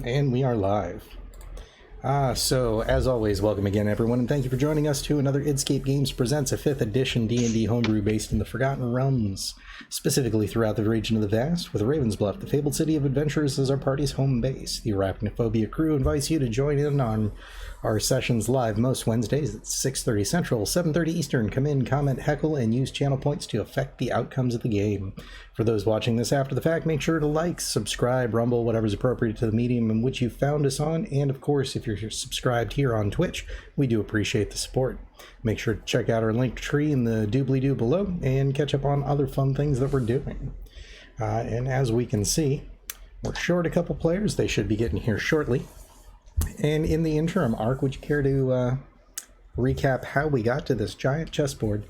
And we are live. So, as always, welcome again, everyone, and thank you for joining us to another Scape Games Presents a 5th edition D&D homebrew based in the Forgotten Realms, specifically throughout the region of the Vast, with Ravens Bluff, the fabled city of adventurers, as our party's home base. The Arachnophobia crew invites you to join in on our sessions live most Wednesdays at 6:30 Central, 7:30 Eastern. Come in, comment, heckle, and use channel points to affect the outcomes of the game. For those watching this after the fact, make sure to like, subscribe, rumble, whatever's appropriate to the medium in which you found us on, and of course, if you're subscribed here on Twitch, we do appreciate the support. Make sure to check out our link tree in the doobly-doo below and catch up on other fun things that we're doing. And as we can see, we're short a couple players. They should be getting here shortly. And in the interim, Ark, would you care to recap how we got to this giant chessboard?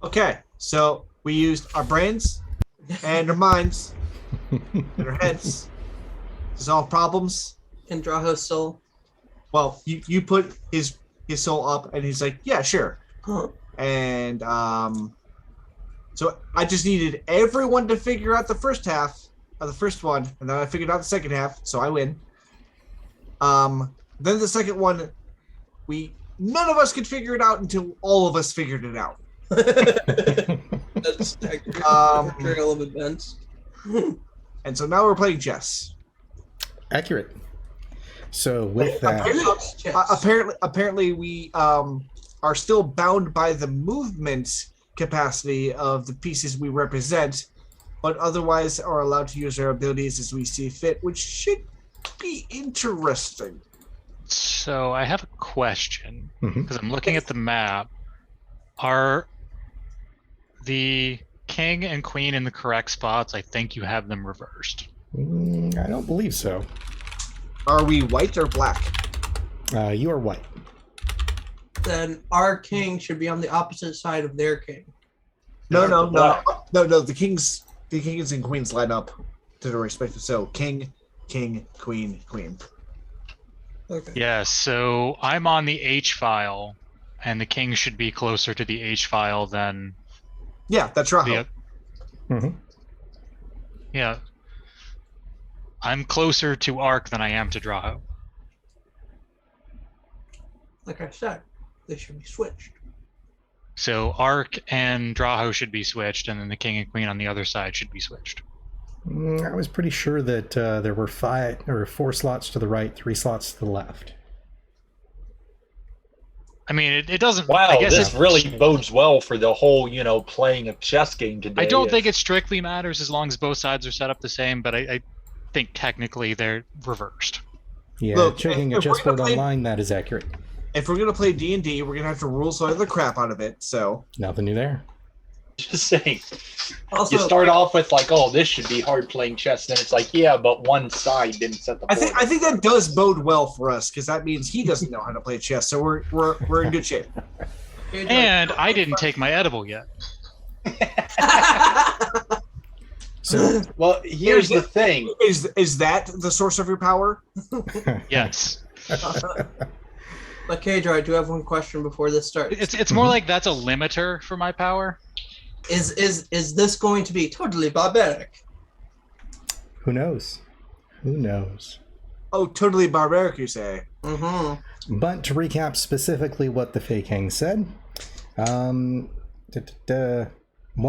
Okay, so we used our brains and our minds and our heads to solve problems. And Drogoth's soul. Well, you put his soul up, and he's like, yeah, sure. Huh. And so I just needed everyone to figure out the first half of the first one, and then I figured out the second half, so I win. Then the second one, none of us could figure it out until all of us figured it out. That's accurate. Trail of events. And so now we're playing chess. Accurate. So with that, Apparently we are still bound by the movement capacity of the pieces we represent, but otherwise are allowed to use our abilities as we see fit, which should be interesting. So I have a question, because I'm looking at the map. Are the king and queen in the correct spots? I think you have them reversed. I don't believe so. Are we white or black? You are white. Then our king should be on the opposite side of their king. No. The kings and queens line up to the respective. So king, queen. Okay. Yeah, so I'm on the H file, and the king should be closer to the H file than Yeah, that's right. Yeah. I'm closer to Ark than I am to Drogo. Like I said, they should be switched. So Ark and Drogo should be switched, and then the king and queen on the other side should be switched. I was pretty sure that there were 4 slots to the right, 3 slots to the left. I mean, it doesn't... Wow, I guess this really bodes well for the whole, playing a chess game today. I don't think it strictly matters as long as both sides are set up the same, but I think technically they're reversed. Yeah, Look, checking a chessboard online, that is accurate. If we're gonna play D&D, we're gonna have to rule some of the crap out of it. So Nothing new there. Just saying. Also, You start off with like, oh, this should be hard playing chess. Then it's like, yeah, but one side didn't set the board. I think that does bode well for us because that means he doesn't know how to play chess. So we're in good shape. And I didn't take my edible yet. So, Well, here's the thing. Is that the source of your power? Yes. But Kedra, I do have one question before this starts. It's more like that's a limiter for my power. Is this going to be totally barbaric? who knows? Who knows? Oh, totally barbaric, you say? Mm-hmm. But to recap specifically what the Fey King said, one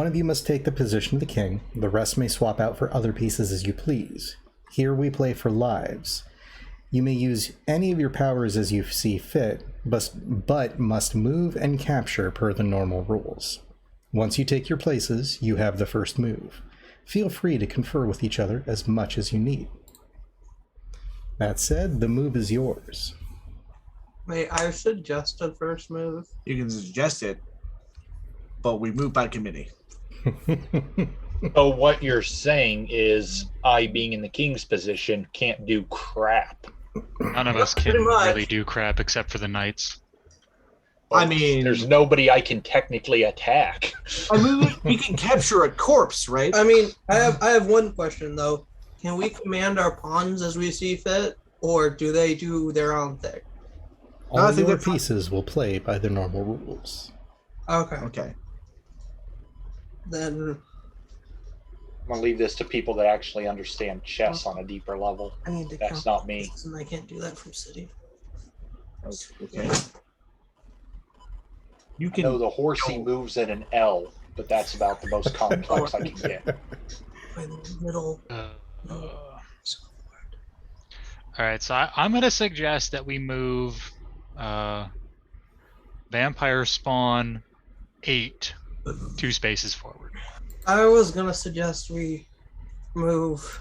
of you must take the position of the king. The rest may swap out for other pieces as you please. Here we play for lives. You may use any of your powers as you see fit, but must move and capture per the normal rules. Once you take your places, you have the first move. Feel free to confer with each other as much as you need. That said, the move is yours. May I suggest a first move? You can suggest it, but we move by committee. So what you're saying is I, being in the king's position, can't do crap. None of us can Pretty much. really do crap except for the knights. I mean, There's nobody I can technically attack. we can capture a corpse, right? I mean, I have one question though. Can we command our pawns as we see fit, or do they do their own thing? All I think your that's- pieces will play by the normal rules. Okay. Okay. Then I'm gonna leave this to people that actually understand chess on a deeper level. I need to That's count not me. this, and I can't do that from city. Okay. You I can. know the horsey moves at an L, but that's about the most complex I can get. By the middle. All right, so I'm going to suggest that we move Vampire Spawn 8 2 spaces forward. I was gonna suggest we move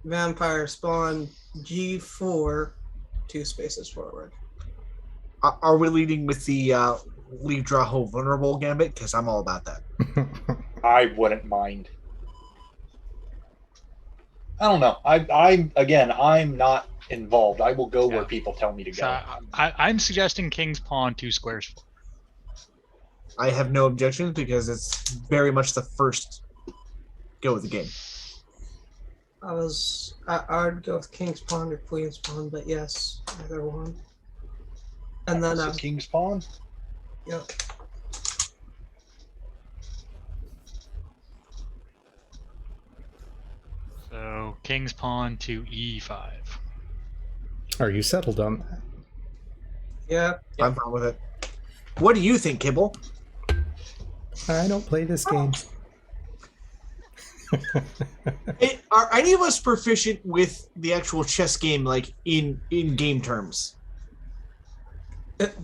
Vampire Spawn G4 2 spaces forward. Are we leading with the leave Drow vulnerable gambit? Because I'm all about that. I wouldn't mind. I don't know. I'm not involved. I will go where people tell me to go. So I'm suggesting King's Pawn 2 squares forward. I have no objections because it's very much the first go of the game. I would go with King's Pawn or Queen's Pawn, but yes, either one. And then So King's Pawn? Yep. So King's Pawn to E5. Are you settled on that? Yeah. I'm fine with it. What do you think, Kibble? I don't play this game. Are any of us proficient with the actual chess game, like in game terms?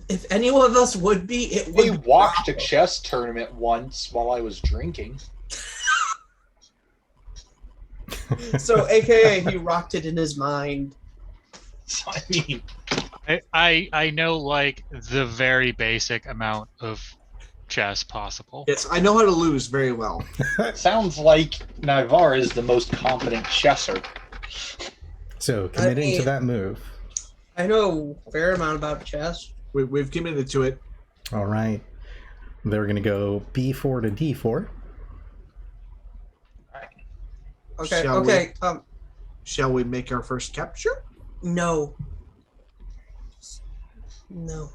If any one of us would be, it would. We be watched a Bravo. chess tournament once while I was drinking. So, AKA, he rocked it in his mind. So, I mean, I know like the very basic amount of chess possible. Yes, I know how to lose very well. sounds like Navar is the most competent chesser. So, committing to mean- that move. I know a fair amount about chess. We've committed to it. All right. They're going to go B4 to D4. Okay, Shall okay. Shall we make our first capture? No. No.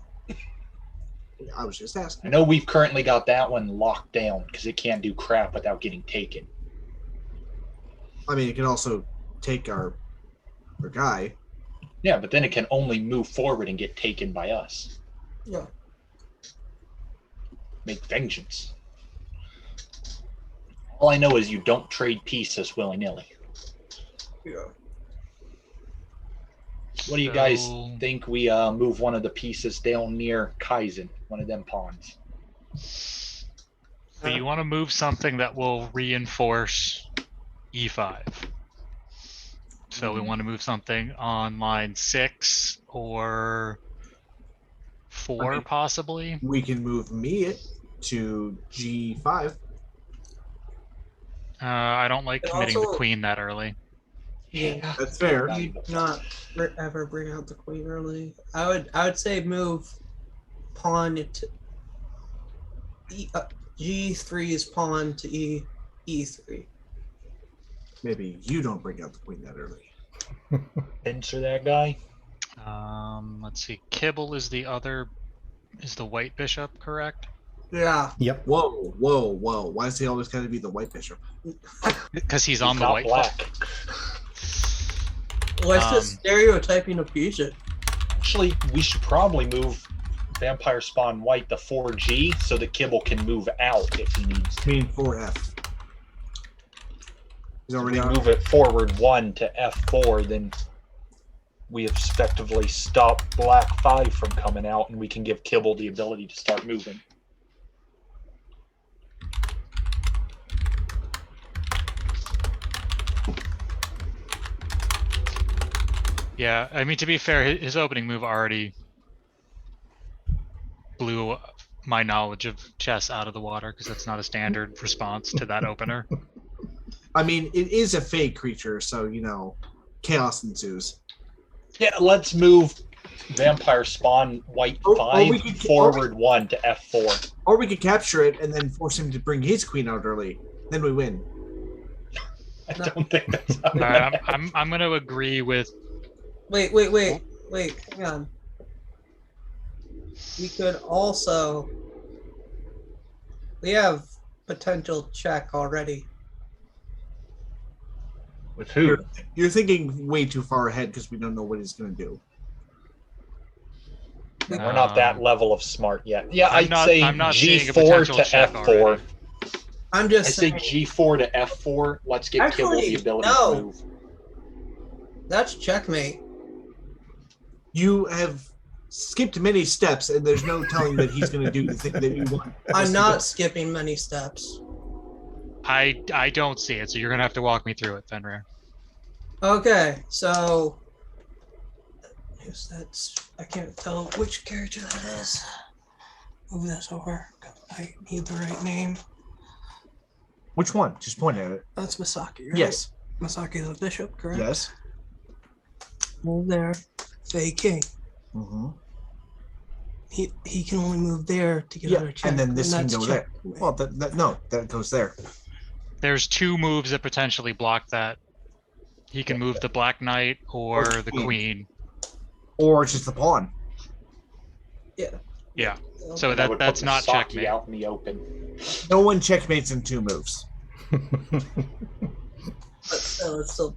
I was just I asking. know we've currently got that one locked down because it can't do crap without getting taken. I mean, it can also take our guy. Yeah, but then it can only move forward and get taken by us. Yeah. Make vengeance. All I know is you don't trade pieces willy-nilly. Yeah. What do you guys So- think we move one of the pieces down near Kaizen, one of them pawns? So you want to move something that will reinforce E5. So we want to move something on line 6 or 4, Okay. possibly. We can move me to G5. I don't like And committing also- the queen that early. Yeah. That's fair. You not ever bring out the queen early. I would say move pawn to G3's pawn to E3. Maybe you don't bring out the queen that early. Answer that guy. Let's see. Kibble is the white bishop, correct? Yeah. Yep. Whoa, whoa, whoa. Why does he always got to be the white bishop? Because he's He's on the not white black. Well, it's just stereotyping a piece. Actually, we should probably move Vampire Spawn White to 4G so that Kibble can move out if he needs to. I mean, 4F. He's If already we on. move it forward 1 to F4, then we effectively stop Black 5 from coming out, and we can give Kibble the ability to start moving. Yeah, I mean, to be fair, his opening move already blew my knowledge of chess out of the water because that's not a standard response to that opener. I mean, it is a fake creature, so, chaos ensues. Yeah, let's move Vampire Spawn White Or 5 we could- forward 1 to F4. Or we could capture it and then force him to bring his queen out early. Then we win. I don't think that's how All right, I'm going to agree with. Wait, hang on. We could also. We have potential check already. With who? You're thinking way too far ahead because we don't know what he's going to do. We're not that level of smart yet. Yeah, I'm not seeing a G4 potential to check F4. already. I'm I just say saying, G4 to F4. Let's get Kibble Actually, the ability no. to move. that's checkmate. You have skipped many steps, and there's no telling that he's going to do the thing that you want. I'm not skipping many steps. I don't see it, so you're gonna have to walk me through it, Fenrir. Okay, so I can't tell which character that is. Move this over. I need the right name. Which one? Just point at it. That's Masaki, right? Yes. Masaki the bishop, correct? Yes. Move there. Fey king. Mm-hmm. He can only move there to get out of check. And then this can that's go there. checkmate. Well, that goes there. There's two moves that potentially block that. He can move the Black Knight or the Queen. Or just the pawn. Yeah. Yeah. So And I would that's put not Misaki checkmate. out in the open. No one checkmates in 2 moves. But still, it's still.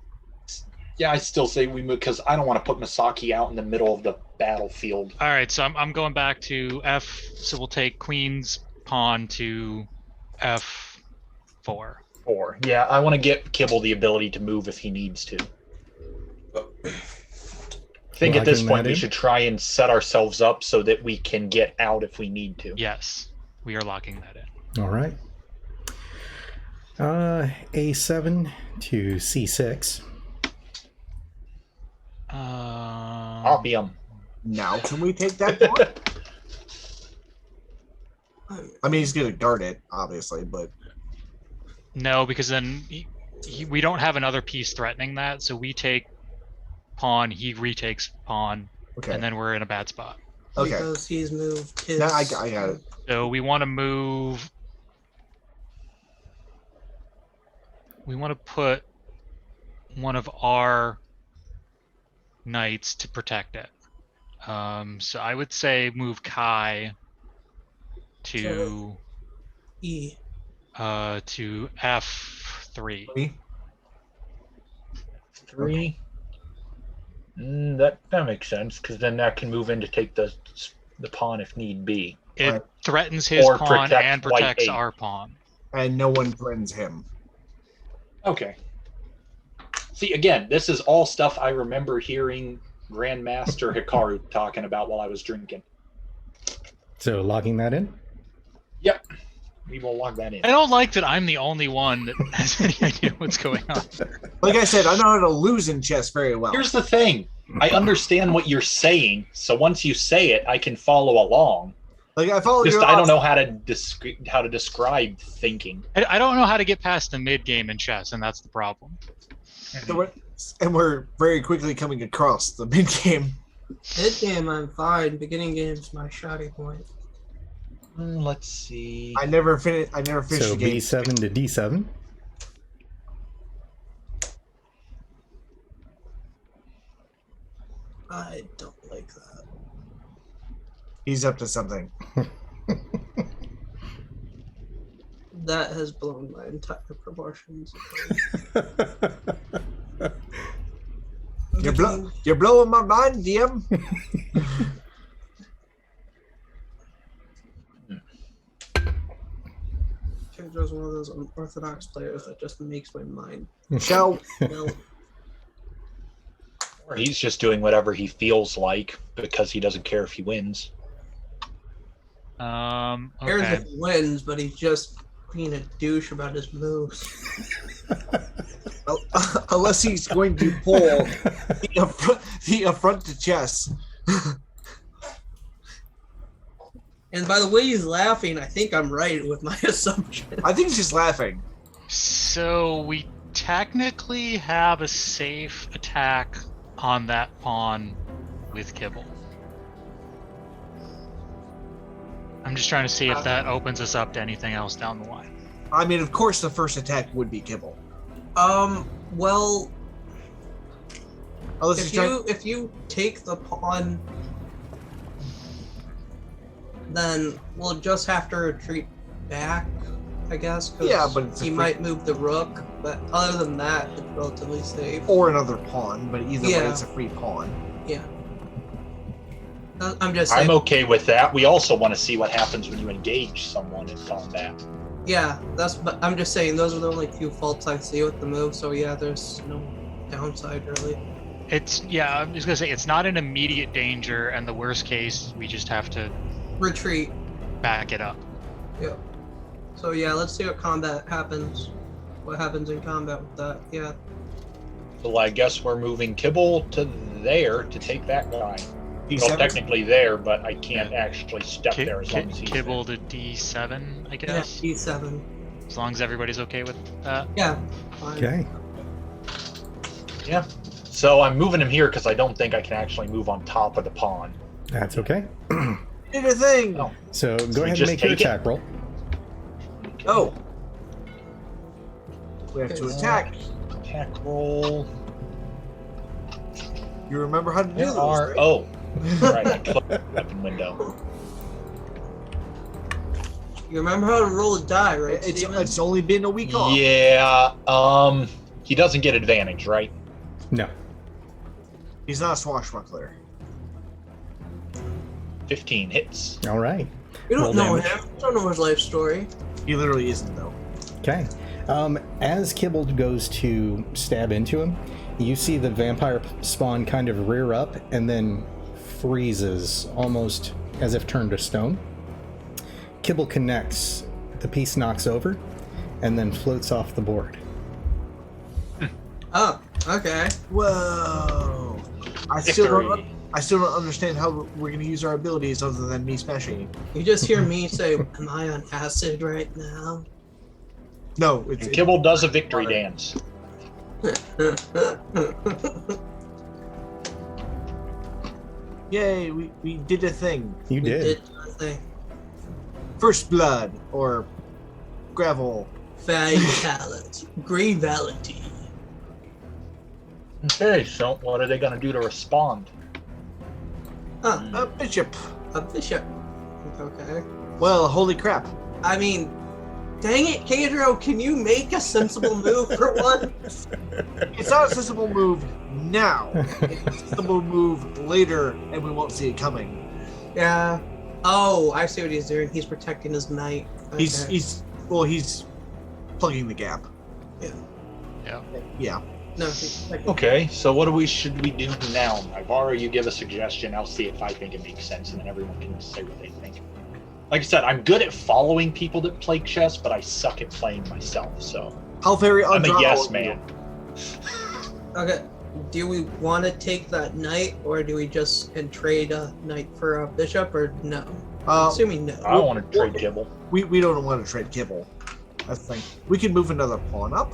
Yeah, I still say we move because I don't want to put Misaki out in the middle of the battlefield. All right, so I'm going back to F. So we'll take Queen's pawn to F4. 4. Yeah, I want to get Kibble the ability to move if he needs to. I think at this Locking point that we in? should try and set ourselves up so that we can get out if we need to. Yes, we are locking that in. All right. A7 to C6. Opium. Now can we take that pawn? I mean, he's going to guard it, obviously, but... No, because then we don't have another piece threatening that, so we take pawn, he retakes pawn, Okay. and then we're in a bad spot. Okay. Because he's moved his. Now I got it. So we want to move. We want to put one of our knights to protect it. So I would say move Kai to E. to F3. 3. That makes sense because then that can move in to take the pawn if need be. It Right. threatens his Or pawn protect and white protects 8. our pawn. And no one threatens him. Okay. See, again, this is all stuff I remember hearing Grandmaster Hikaru talking about while I was drinking. So locking that in? Yep. We will log that in. I don't like that I'm the only one that has any idea what's going on there. Like I said, I know how to lose in chess very well. Here's the thing. I understand what you're saying, so once you say it, I can follow along. Like I follow Just your I don't odds. know how to describe thinking. I don't know how to get past the mid game in chess, and that's the problem. And we're very quickly coming across the mid game. Mid game, I'm fine. Beginning game's my shoddy point. Let's see. I never finished So the game. B7 to D7. I don't like that. He's up to something. That has blown my entire proportions. You're blowing my mind, DM. Joe's one of those unorthodox players that just makes my mind Shall melt. Or he's just doing whatever he feels like because he doesn't care if he wins. Cares Okay. if he wins, but he's just being a douche about his moves. unless he's going to pull the affront to chess. And by the way he's laughing, I think I'm right with my assumption. I think he's just laughing. So we technically have a safe attack on that pawn with Kibble. I'm just trying to see if that opens us up to anything else down the line. I mean, of course, the first attack would be Kibble. Well, Unless if you take the pawn, then we'll just have to retreat back, I guess. 'Cause Yeah, but it's a he free- might move the rook. But other than that, it's relatively safe. Or another pawn, but either way, Yeah. it's a free pawn. Yeah. I'm just saying. I'm okay with that. We also want to see what happens when you engage someone in combat. Yeah, but I'm just saying those are the only few faults I see with the move. So yeah, there's no downside really. I'm just gonna say it's not an immediate danger, and the worst case, we just have to Retreat. back it up. Yeah. So yeah, let's see what combat happens. What happens in combat with that? Yeah. So I guess we're moving Kibble to there to take that guy. Well, D7? technically there, but I can't actually step there as long as he's Kibble to D7, I Yeah. guess. E7. As long as everybody's okay with that. Yeah. Fine. Okay. Yeah. So I'm moving him here because I don't think I can actually move on top of the pawn. That's okay. Did a thing! Oh. So go we ahead and just make your take it? attack roll. Oh! We have to attack. Attack roll. You remember how to do There those, are. right? Oh, right. I closed the weapon window. You remember how to roll a die, right, It's Steven? only been a week off. Yeah. He doesn't get advantage, right? No. He's not a swashbuckler. 15 hits. All right. You roll don't know damage. him. You don't know his life story. He literally isn't, though. Okay. As Kibble goes to stab into him, you see the vampire spawn kind of rear up and then freezes, almost as if turned to stone. Kibble connects, the piece knocks over, and then floats off the board. Oh, okay. Whoa! I still don't understand how we're going to use our abilities other than me smashing. You just hear me say, "Am I on acid right now?" No, it's And Kibble does a victory dance. yay! We did a thing. You We did. nothing. First blood or gravel. Fatality. Gravelity. Okay, so what are they going to do to respond? Huh, A bishop. a bishop. Okay. Well, holy crap! I mean, dang it, Kadro, can you make a sensible move for once? It's not a sensible move now. It's a sensible move later, and we won't see it coming. Yeah. Oh, I see what he's doing. He's protecting his knight. Okay. He's plugging the gap. Yeah. Yeah. No, he's protecting. Okay, so should we do now? Ibarra, you give a suggestion. I'll see if I think it makes sense, and then everyone can say what they think. Like I said, I'm good at following people that play chess, but I suck at playing myself. So How very I'm a Andrade yes are man. Okay. Do we want to take that knight, or do we just trade a knight for a bishop, or no? Assuming no. I don't want to trade Kibble. We don't want to trade Kibble. That's the thing. We can move another pawn up.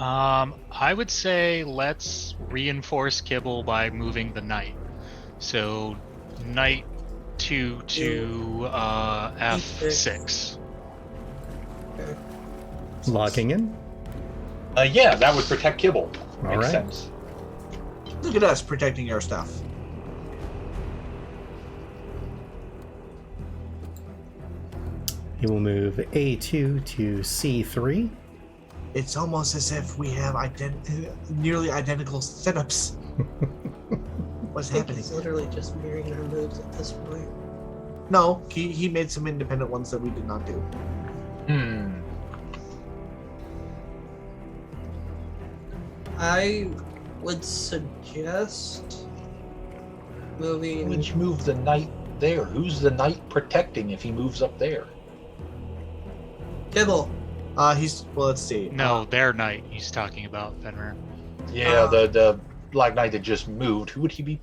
I would say let's reinforce Kibble by moving the knight. So, knight to F6. Okay. Locking in. Yeah, that would protect Kibble. All Makes right. sense. Look at us protecting our stuff. He will move A2 to C3. It's almost as if we have nearly identical setups. What's I think happening? he's literally just mirroring our moves at this point. No, he made some independent ones that we did not do. I would suggest moving. Would you move the knight there? Who's the knight protecting if he moves up there? Kibble. Let's see. No, their knight he's talking about, Fenrir. Yeah, the Black Knight that just moved. Who would he be?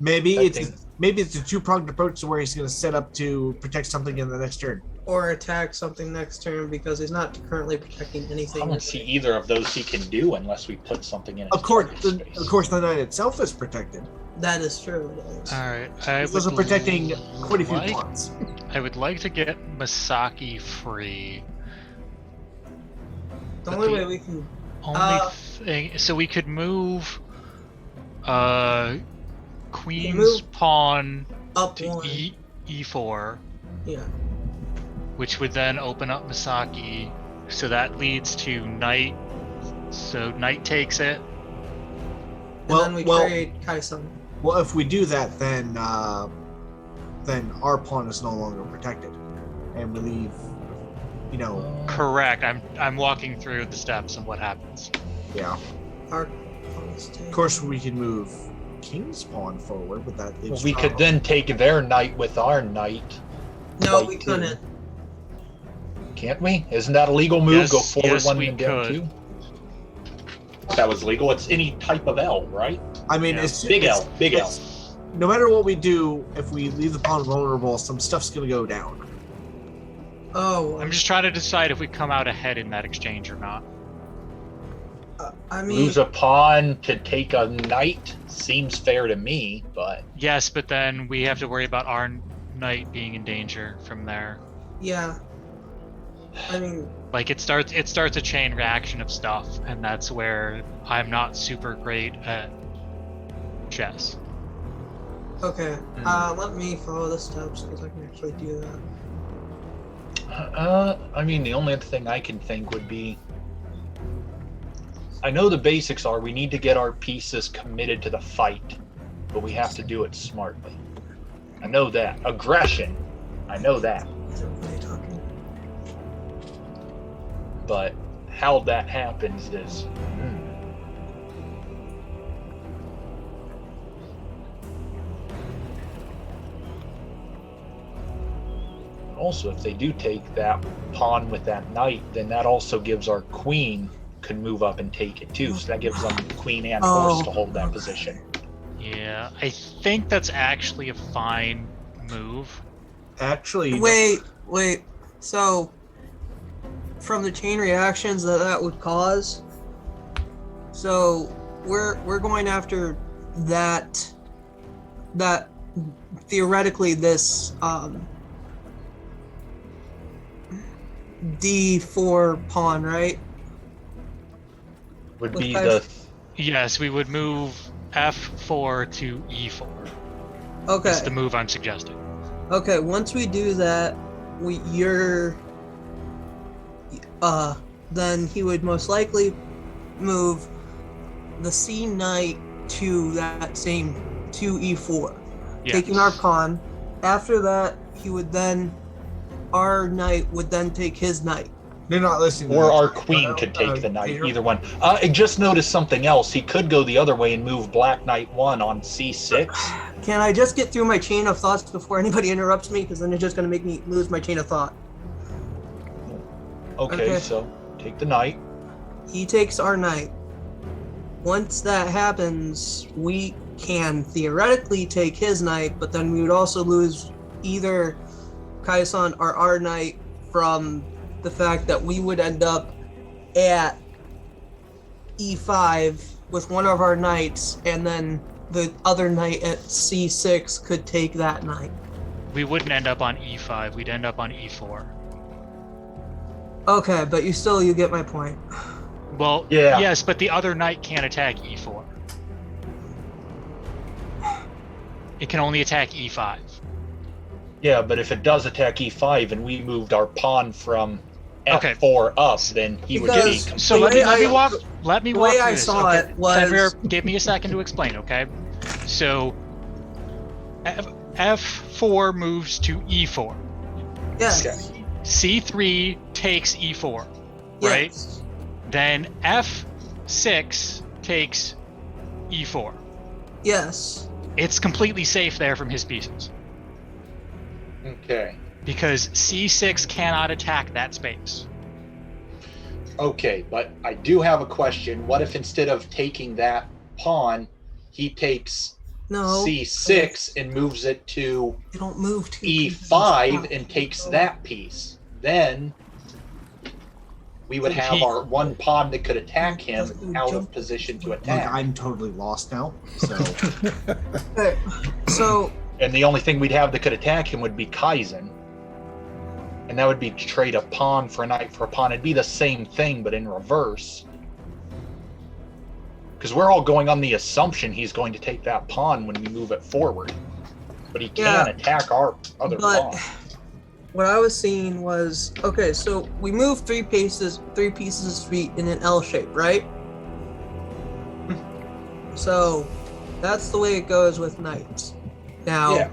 Maybe protecting? it's a two-pronged approach to where he's going to set up to protect something in the next turn. Or attack something next turn because he's not currently protecting I anything. don't see either of those he can do unless we put something in. Of course, his target space. the knight itself is protected. That is true. It is. All right. He's also protecting quite a few pawns. I would like to get Masaki free. The but only the- way we can. Only thing, so we could move Queen's move pawn Up to one. E4, Yeah. which would then open up Masaki So that leads to knight. So knight takes it. And then we trade Kaisen. Well, if we do that, then our pawn is no longer protected, and we leave. Correct. I'm walking through the steps and what happens. Yeah. Our pawn's taken. Of course, we can move King's pawn forward, but that is. Well, we could then take their knight with our knight. No, Like we couldn't. Can't we? Isn't that a legal move? Yes, Go forward yes, one we and down could. two? That was legal. It's any type of L, right? I mean, Yeah. it's Big it's- L, big L. it's- No matter what we do, if we leave the pawn vulnerable, some stuff's gonna go down. Oh, I'm just trying to decide if we come out ahead in that exchange or not. I mean, Lose a pawn to take a knight seems fair to me, but Yes, but then we have to worry about our knight being in danger from there. yeah. I mean, Like it starts a chain reaction of stuff, and that's where I'm not super great at chess. okay. Let me follow the steps because I can actually do that. I mean, the only other thing I can think would be, I know the basics are we need to get our pieces committed to the fight, but we have to do it smartly. I know that. Aggression, I know that. Is everybody talking? But how that happens is... Also, if they do take that pawn with that knight, then that also gives our queen could move up and take it too. So that gives them queen and horse to hold that position. Yeah, I think that's actually a fine move. Actually, Wait. So, from the chain reactions that would cause, so we're going after that theoretically this D4 pawn, right? Would With be five- the... Yes, we would move F4 to E4. Okay. That's the move I'm suggesting. Okay, once we do that, then he would most likely move the C knight to that same to E4, Yes. taking our pawn. After that, our knight would then take his knight. they're not listening. Or to our that. queen could take the knight, Peter? either one. I just noticed something else. He could go the other way and move black knight 1 on C6. Can I just get through my chain of thoughts before anybody interrupts me? Because then it's just going to make me lose my chain of thought. Okay, so take the knight. He takes our knight. Once that happens, we can theoretically take his knight, but then we would also lose either Kaisen or our knight from the fact that we would end up at E5 with one of our knights, and then the other knight at C6 could take that knight. We wouldn't end up on E5, we'd end up on E4. Okay, but you get my point. Well, Yeah. yes, but the other knight can't attack E4. It can only attack E5. Yeah, but if it does attack E5 and we moved our pawn from Okay. F4 up, then he would Because- be So let way me I- walk the through way I this. saw okay? it was- Fenrir, give me a second to explain, okay? So F4 moves to E4. Yes. Okay. C3 takes E4, right? Yes. Then F6 takes E4. Yes. It's completely safe there from his pieces Okay. because C6 cannot attack that space. Okay, but I do have a question. What if instead of taking that pawn, he takes No. C6 and moves it to They don't move to E5 and takes that piece? Then we would have He- our one pawn that could attack him out of position to Like, attack. I'm totally lost now. So Okay. So And the only thing we'd have that could attack him would be Kaizen. And that would be trade a pawn for a knight for a pawn. It'd be the same thing, but in reverse. Because we're all going on the assumption he's going to take that pawn when we move it forward. But he can Yeah, attack our other but pawn. what I was seeing was, okay, so we move three pieces of street in an L shape, right? So that's the way it goes with knights. Now, Yeah.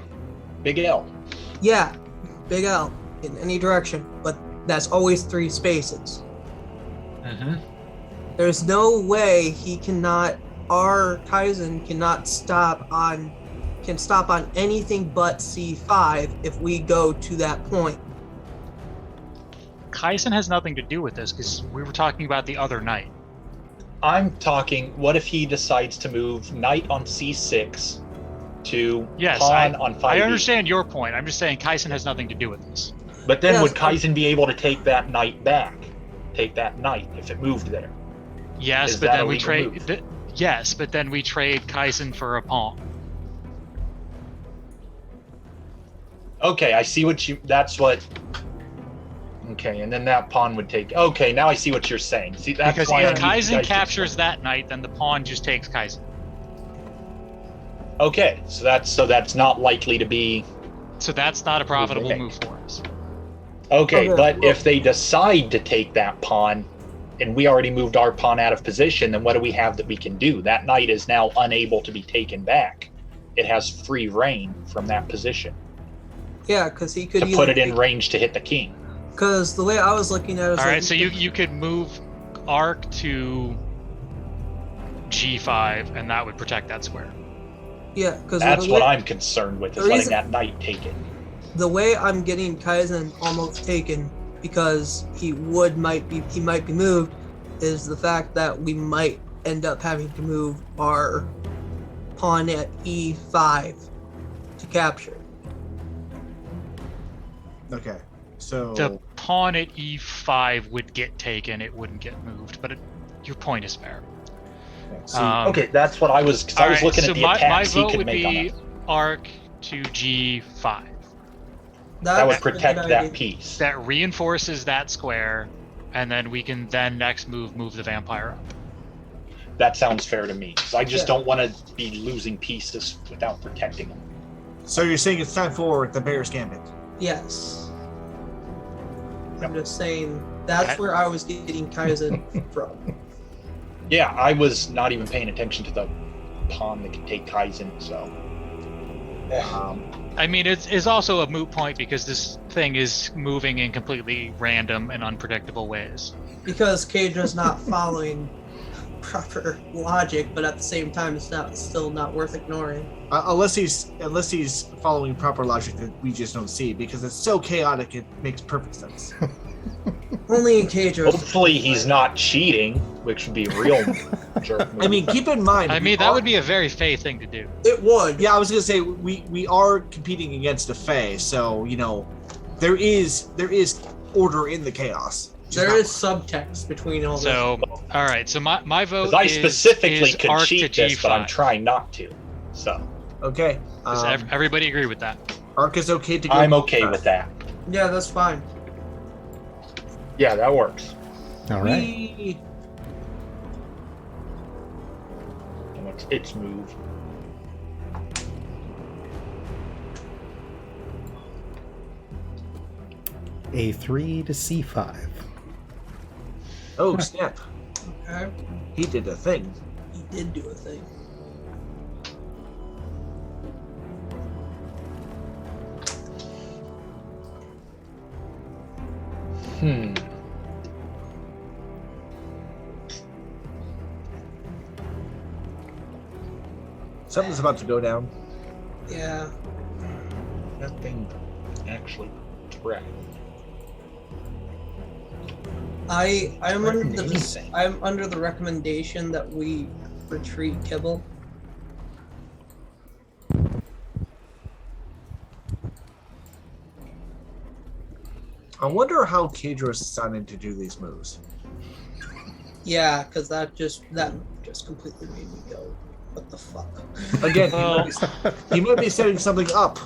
Big L. yeah, big L in any direction, but that's always 3 spaces. Mm-hmm. There's no way our Kaizen can stop on anything but C5 if we go to that point. Kaizen has nothing to do with this because we were talking about the other knight. I'm talking, what if he decides to move knight on C6 to Yes, pawn on 5e? I understand your point. I'm just saying Kaizen has nothing to do with this. But then Yes, would Kaizen be able to take that knight back? Take that knight if it moved there? Yes, Is but that then a we legal trade. move? Yes, but then we trade Kaizen for a pawn. Okay, I see what you. That's what. Okay, and then that pawn would take. Okay, now I see what you're saying. See, that's Because why if I need you Kaizen guys to captures explain. that knight, then the pawn just takes Kaizen. Okay, so that's not likely to be. So that's not a profitable Okay. move for us. Okay, Okay, but well- if they decide to take that pawn, and we already moved our pawn out of position, then what do we have that we can do? That knight is now unable to be taken back. It has free reign from that position Yeah, because he could to put it in range to hit the king. Because the way I was looking at it is All like, right, so you could move Arc to G5, and that would protect that square. yeah, because That's what I'm concerned with, is the letting reason- that knight take it. the way I'm getting Kaizen almost taken because he might be moved is the fact that we might end up having to move our pawn at E5 to capture. Okay. So The pawn at E5 would get taken; it wouldn't get moved. But your point is fair. Okay, that's what I was. Because I was alright, looking so at the my attacks he vote could would make on be us. Arc to G5. That would That's a good protect idea. that piece. That reinforces that square, and then we can next move the vampire up. That sounds fair to me. 'Cause I just Yeah. don't want to be losing pieces without protecting them. So you're saying it's time for the Bear's Gambit? Yes. Yep. I'm just saying that's where I was getting Kaizen from. Yeah, I was not even paying attention to the pawn that can take Kaizen, so. I mean, it's also a moot point because this thing is moving in completely random and unpredictable ways. Because Kadra's not following proper logic, but at the same time, it's still not worth ignoring. Unless he's following proper logic that we just don't see, because it's so chaotic it makes perfect sense. Only in Kadra. Hopefully he's not cheating, which would be a real jerk move. I mean, keep in mind. I we mean, that are- would be a very Faye thing to do. It would. Yeah, I was gonna say we are competing against a Fae, so there is order in the chaos. There is subtext between all So, all right. So my vote 'Cause I is specifically is could Arc cheat to this, but I'm G5. trying not to. So Okay. Does everybody agree with that? Arc is okay to go. I'm okay with that. this. Yeah, that's fine. Yeah, that works. All right. Whee! And it's its move. A3 to C5. Oh snap! Okay. He did a thing. He did do a thing. Something's about to go down. Yeah. That thing actually threatened. I'm under the Anything. I'm under the recommendation that we retreat Kibble. I wonder how Kadros decided to do these moves. Yeah, because that just completely made me go, what the fuck? Again, Well- he might be setting something up.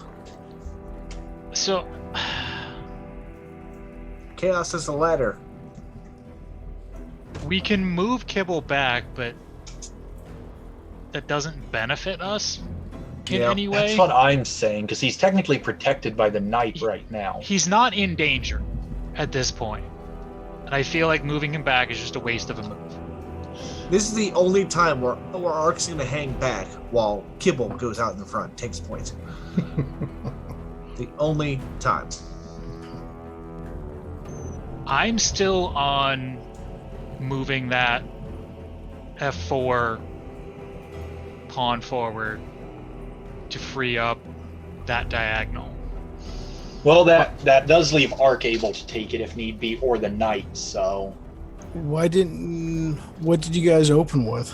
So, Chaos is a ladder. we can move Kibble back, but that doesn't benefit us. in any way. That's what I'm saying, because he's technically protected by the knight right now. He's not in danger at this point. And I feel like moving him back is just a waste of a move. This is the only time where Ark's going to hang back while Kibble goes out in the front, takes point. The only time. I'm still on moving that F4 pawn forward to free up that diagonal. Well, that does leave Ark able to take it if need be, or the knight, so... What did you guys open with?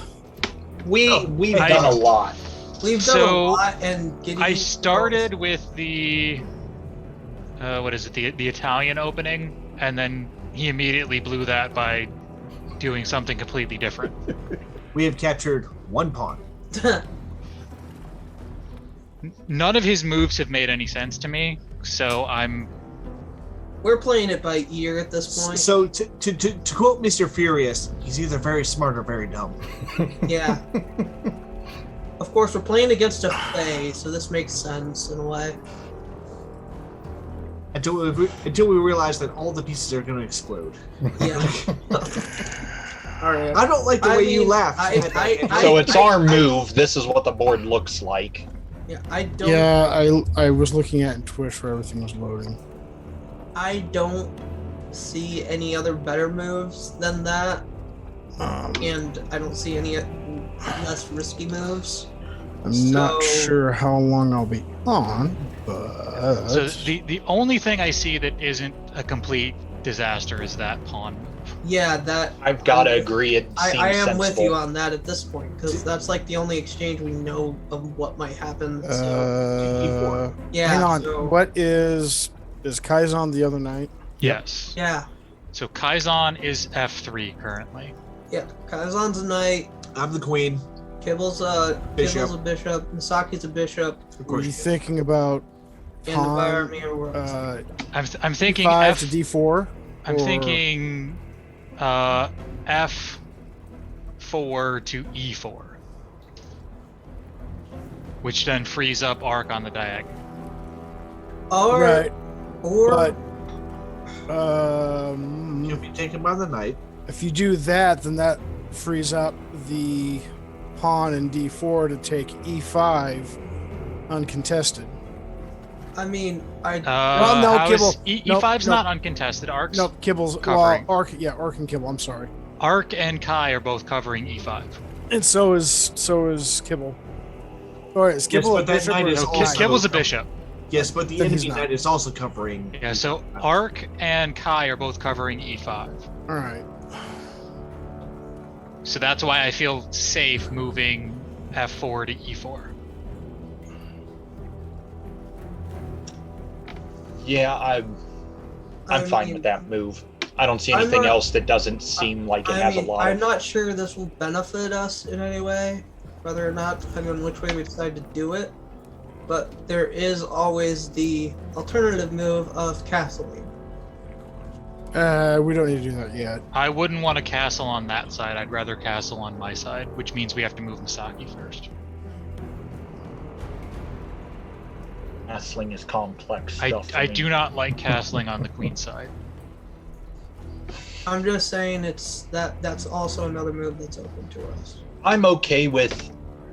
We've done a lot. We've done a lot, and I started with the what is it, the Italian opening, and then he immediately blew that by doing something completely different. We have captured one pawn. None of his moves have made any sense to me, so We're playing it by ear at this point. So to quote Mr. Furious, he's either very smart or very dumb. Yeah. Of course, we're playing against a Fae, so this makes sense in a way. Until we realize that all the pieces are going to explode. Yeah. All right. I don't like the way you laugh. So it's our move. This is what the board looks like. Yeah, I don't. Yeah, I was looking at in Twitch where everything was loading. I don't see any other better moves than that, and I don't see any less risky moves. I'm not sure how long I'll be on, but... So the only thing I see that isn't a complete disaster is that pawn move. Yeah, that... I've got to agree, it seems I am sensible. with you on that at this point, because that's like the only exchange we know of what might happen. So. Yeah, hang on, so... what is Kaizen the other night? Yes. Yeah. So Kaizen is F3 currently. Yeah, Kaizen's a knight. I'm the queen. Kibble's a bishop. Misaki's a bishop. Of Were you thinking about And pawn, I'm thinking D5 to D4? I'm thinking F4 to E4, which then frees up Ark on the diagonal. Right. Or you'll be taken by the knight. If you do that, then that frees up the pawn in D4 to take E5 uncontested. I mean, no, Kibble. E5's not uncontested. Ark's no, Kibble's covering. Ark and Kibble. I'm sorry. Ark and Kai are both covering E5. And so is Kibble. All right, is Kibble a bishop? Kibble's a bishop. Yes, but the enemy knight is also covering. Yeah, so Ark and Kai are both covering E5. All right. So that's why I feel safe moving F4 to E4. Yeah, I'm fine with that move. I don't see anything else that doesn't seem like it has a lot. I'm not sure this will benefit us in any way, whether or not, depending on which way we decide to do it. But there is always the alternative move of castling. We don't need to do that yet. I wouldn't want to castle on that side. I'd rather castle on my side, which means we have to move Misaki first. Castling is complex stuff. I do not like castling on the queen side. I'm just saying that's also another move that's open to us. I'm okay with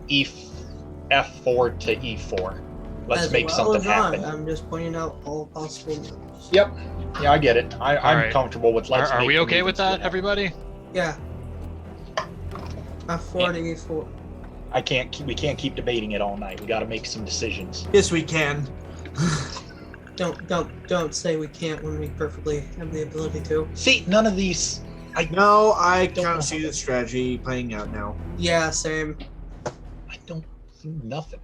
F4 to E4. Let's make something happen. I'm just pointing out all possible moves. Yep. Yeah, I get it. I'm right. comfortable with let's Are we okay with that, everybody? Yeah. F4 to E4. We can't keep debating it all night. We got to make some decisions. Yes, we can. Don't say we can't when we perfectly have the ability to. See, none of these. I kind of see the strategy playing out now. Yeah, same. I don't see nothing.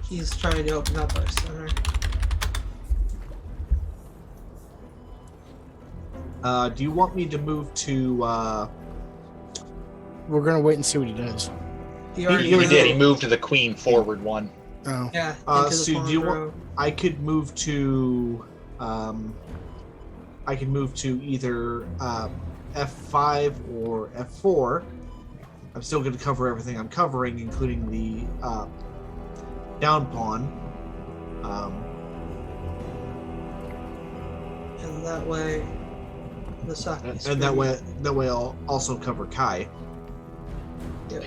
He's trying to open up our center. Do you want me to move to? We're gonna wait and see what he does. He did. He moved to the queen forward one. Oh. Yeah. So do you want? I could move to. I I can move to either F5 or F4. I'm still going to cover everything I'm covering, including the down pawn. And that way, Misaki's And that free. way I'll also cover Kai.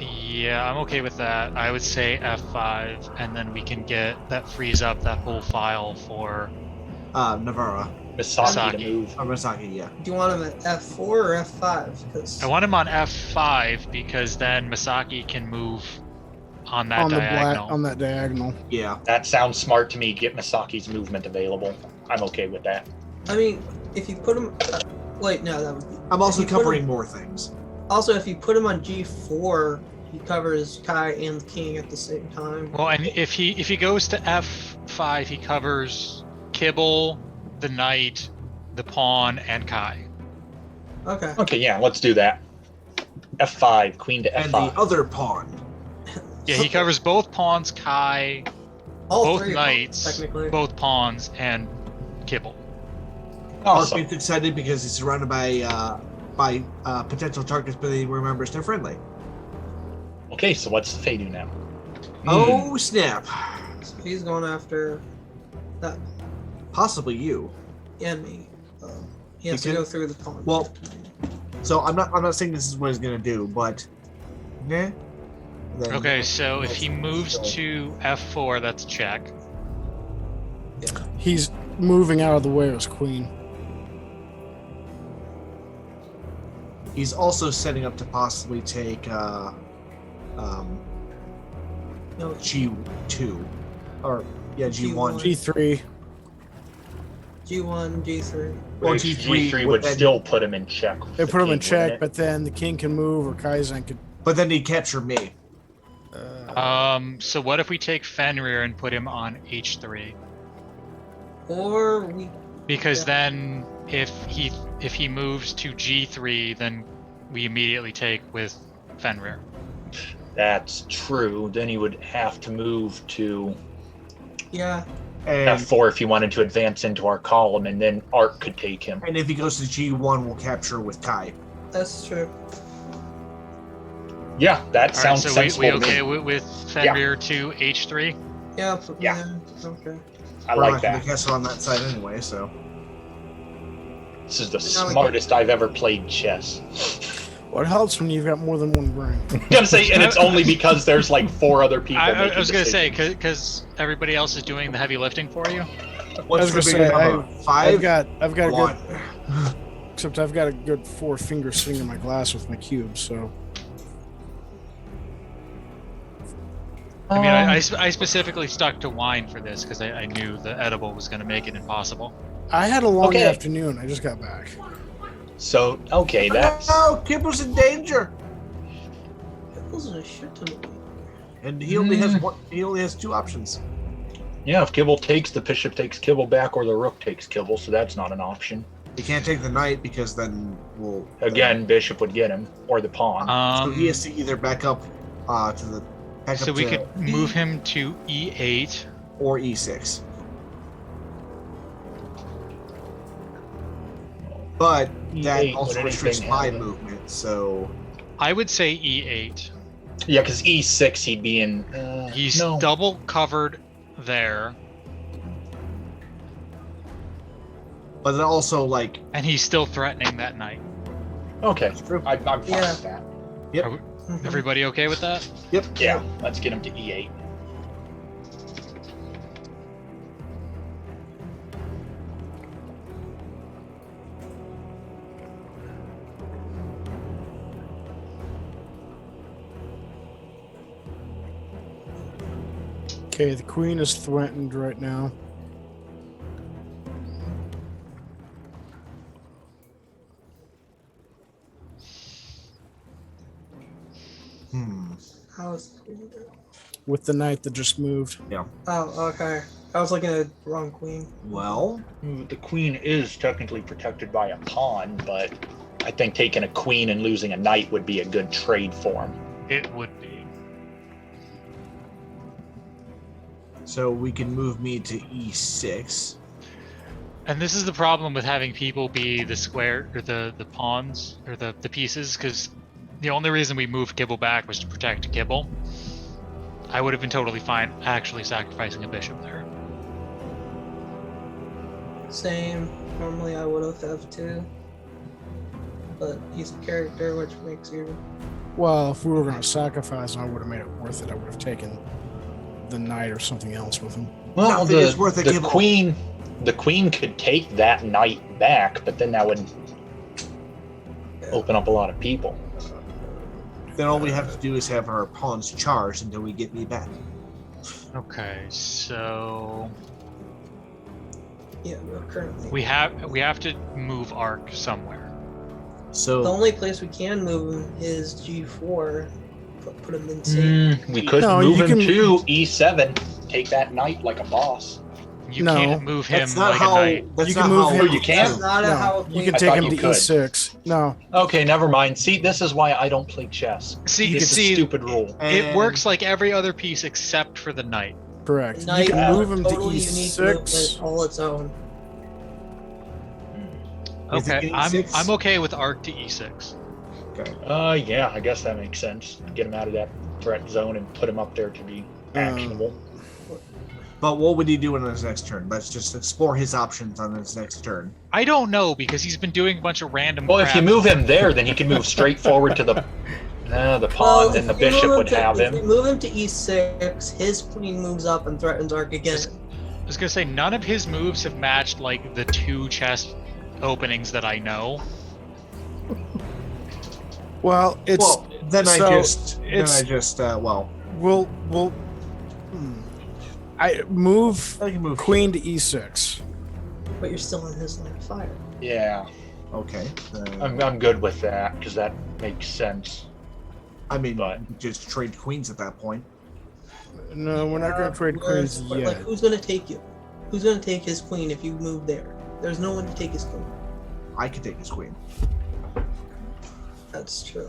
Yeah, I'm okay with that. I would say F5, and then we can get that frees up that whole file for Navarra. Misaki to move. Or Misaki, yeah. Do you want him at F4 or F5? Because I want him on F5 because then Misaki can move on that on the diagonal. on that diagonal. Yeah. That sounds smart to me. Get Misaki's movement available. I'm okay with that. I mean, if you put him, wait, no, that would be. I'm also if you put covering him- more things. Also, if you put him on G4, he covers Kai and the king at the same time. Well, and if he goes to F5, he covers Kibble, the knight, the pawn, and Kai. Okay. Okay, yeah, let's do that. F5, queen to F5. And the other pawn. Yeah, he covers both pawns, Kai, All both three of them, knights, technically. both pawns, and Kibble. Awesome. He's excited because he's surrounded by potential targets, but he remembers they're friendly. Okay, so what's the Fadu now? Oh, snap. So he's going after that Possibly you. and me. He has You to can- go through the pawn. Well, so I'm not saying this is what he's gonna do, but nah. Then- Okay, so if he moves to F4, that's a check. He's moving out of the way of his queen. He's also setting up to possibly take no, G2. Or yeah, G1. G3. G1, G3. Or Which G3 G3 would would then- still put him in check. with They the put him in king, check, wouldn't it? but then the king can move or Kaizen could. But then he'd capture me. So what if we take Fenrir and put him on H3? Or we. Because Yeah. then if he moves to G3, then we immediately take with Fenrir. That's true. Then he would have to move to Yeah. And F4 if he wanted to advance into our column, and then Art could take him. if he goes to G1, we'll capture with Kai. That's true. Yeah, that All right, sounds so sensible we to me. okay with Fenrir to H3? Yeah. Put me Yeah. there. Okay. I We're like not gonna that. castle on that side anyway, so. This is the Now we- smartest I've ever played chess. What helps when you've got more than one brain? I'm gonna say, and it's only because there's like 4 other people. I making was going to say, decisions. because everybody else is doing the heavy lifting for you. What's I was the gonna bigger say, number? 5? I've got a One. good, except I've got a good 4 fingers sitting in my glass with my cubes. So I mean, I specifically stuck to wine for this because I knew the edible was going to make it impossible. I had a long Okay. afternoon. I just got back. So okay, that's No, Kibble's in danger, That wasn't a shit ton of. and he only has one. He only has 2 options. yeah. If Kibble takes, the bishop takes Kibble back, or the rook takes Kibble. So that's not an option. He can't take the knight because then we'll Again, bishop would get him, or the pawn. So he has to either back up to the back So up we to could move him to E8. or E6. But that E8, also would restricts anything my happen? movement, so I would say E8. Yeah, because E6 he'd be in. He's no. double covered there, but then also like and he's still threatening that knight. Okay, true. I'm fine Yeah. with that. Mhm. Everybody okay with that? Yeah, let's get him to E8. Okay, the queen is threatened right now. How's With the knight that just moved. Oh, okay. I was looking at the wrong queen. well, The queen is technically protected by a pawn, but I think taking a queen and losing a knight would be a good trade for him. It would be. so we can move me to E6. And this is the problem with having people be the square or the pawns or the pieces, because the only reason we moved Kibble back was to protect Kibble. I would have been totally fine actually sacrificing a bishop there. Same. Normally I would have too. But he's a character, which makes you... Well, if we were going to sacrifice him, I would have made it worth it. I would have taken the knight or something else with him. Well, Nothing is worth a the Kibble. the queen could take that knight back, but then that would open up a lot of people. Then all we have to do is have our pawns charged until we get me back. Okay, so Yeah, we're currently... we have to move Ark somewhere. So The only place we can move him is G4. Put him in safe. We could No, move you him can- to E7, take that knight like a boss. You No, can't move him that's not like how. a knight. That's You not can move how. him- You can? That's not how a You queen... can I take thought him you to could. E6. No. Okay, never mind. See, this is why I don't play chess. See, It's a see, stupid rule. it And- works like every other piece except for the knight. Correct. Knight You can move him totally to unique E6. movement all its own. You think Okay, E6? I'm okay with Ark to E6. Yeah, I guess that makes sense. Get him out of that threat zone and put him up there to be actionable. But what would he do in his next turn? Let's just explore his options on his next turn. I don't know because he's been doing a bunch of random. Well, if you crap. move him there, then he can move straight forward to the pawn, and the if we bishop move would have If we him. move him to E6, his queen moves up and threatens Ark again. I was gonna say none of his moves have matched like the 2 chest openings that I know. Well, it's Well, then so I just well, we'll I move I can move queen to E6. But you're still in his line of fire. Yeah, Okay. I'm good with that because that makes sense. I mean, but- just trade queens at that point. No, we're not going to trade Whereas, queens like, yet. who's gonna take you? Who's gonna take his queen if you move there? There's no one to take his queen. I could take his queen. That's true.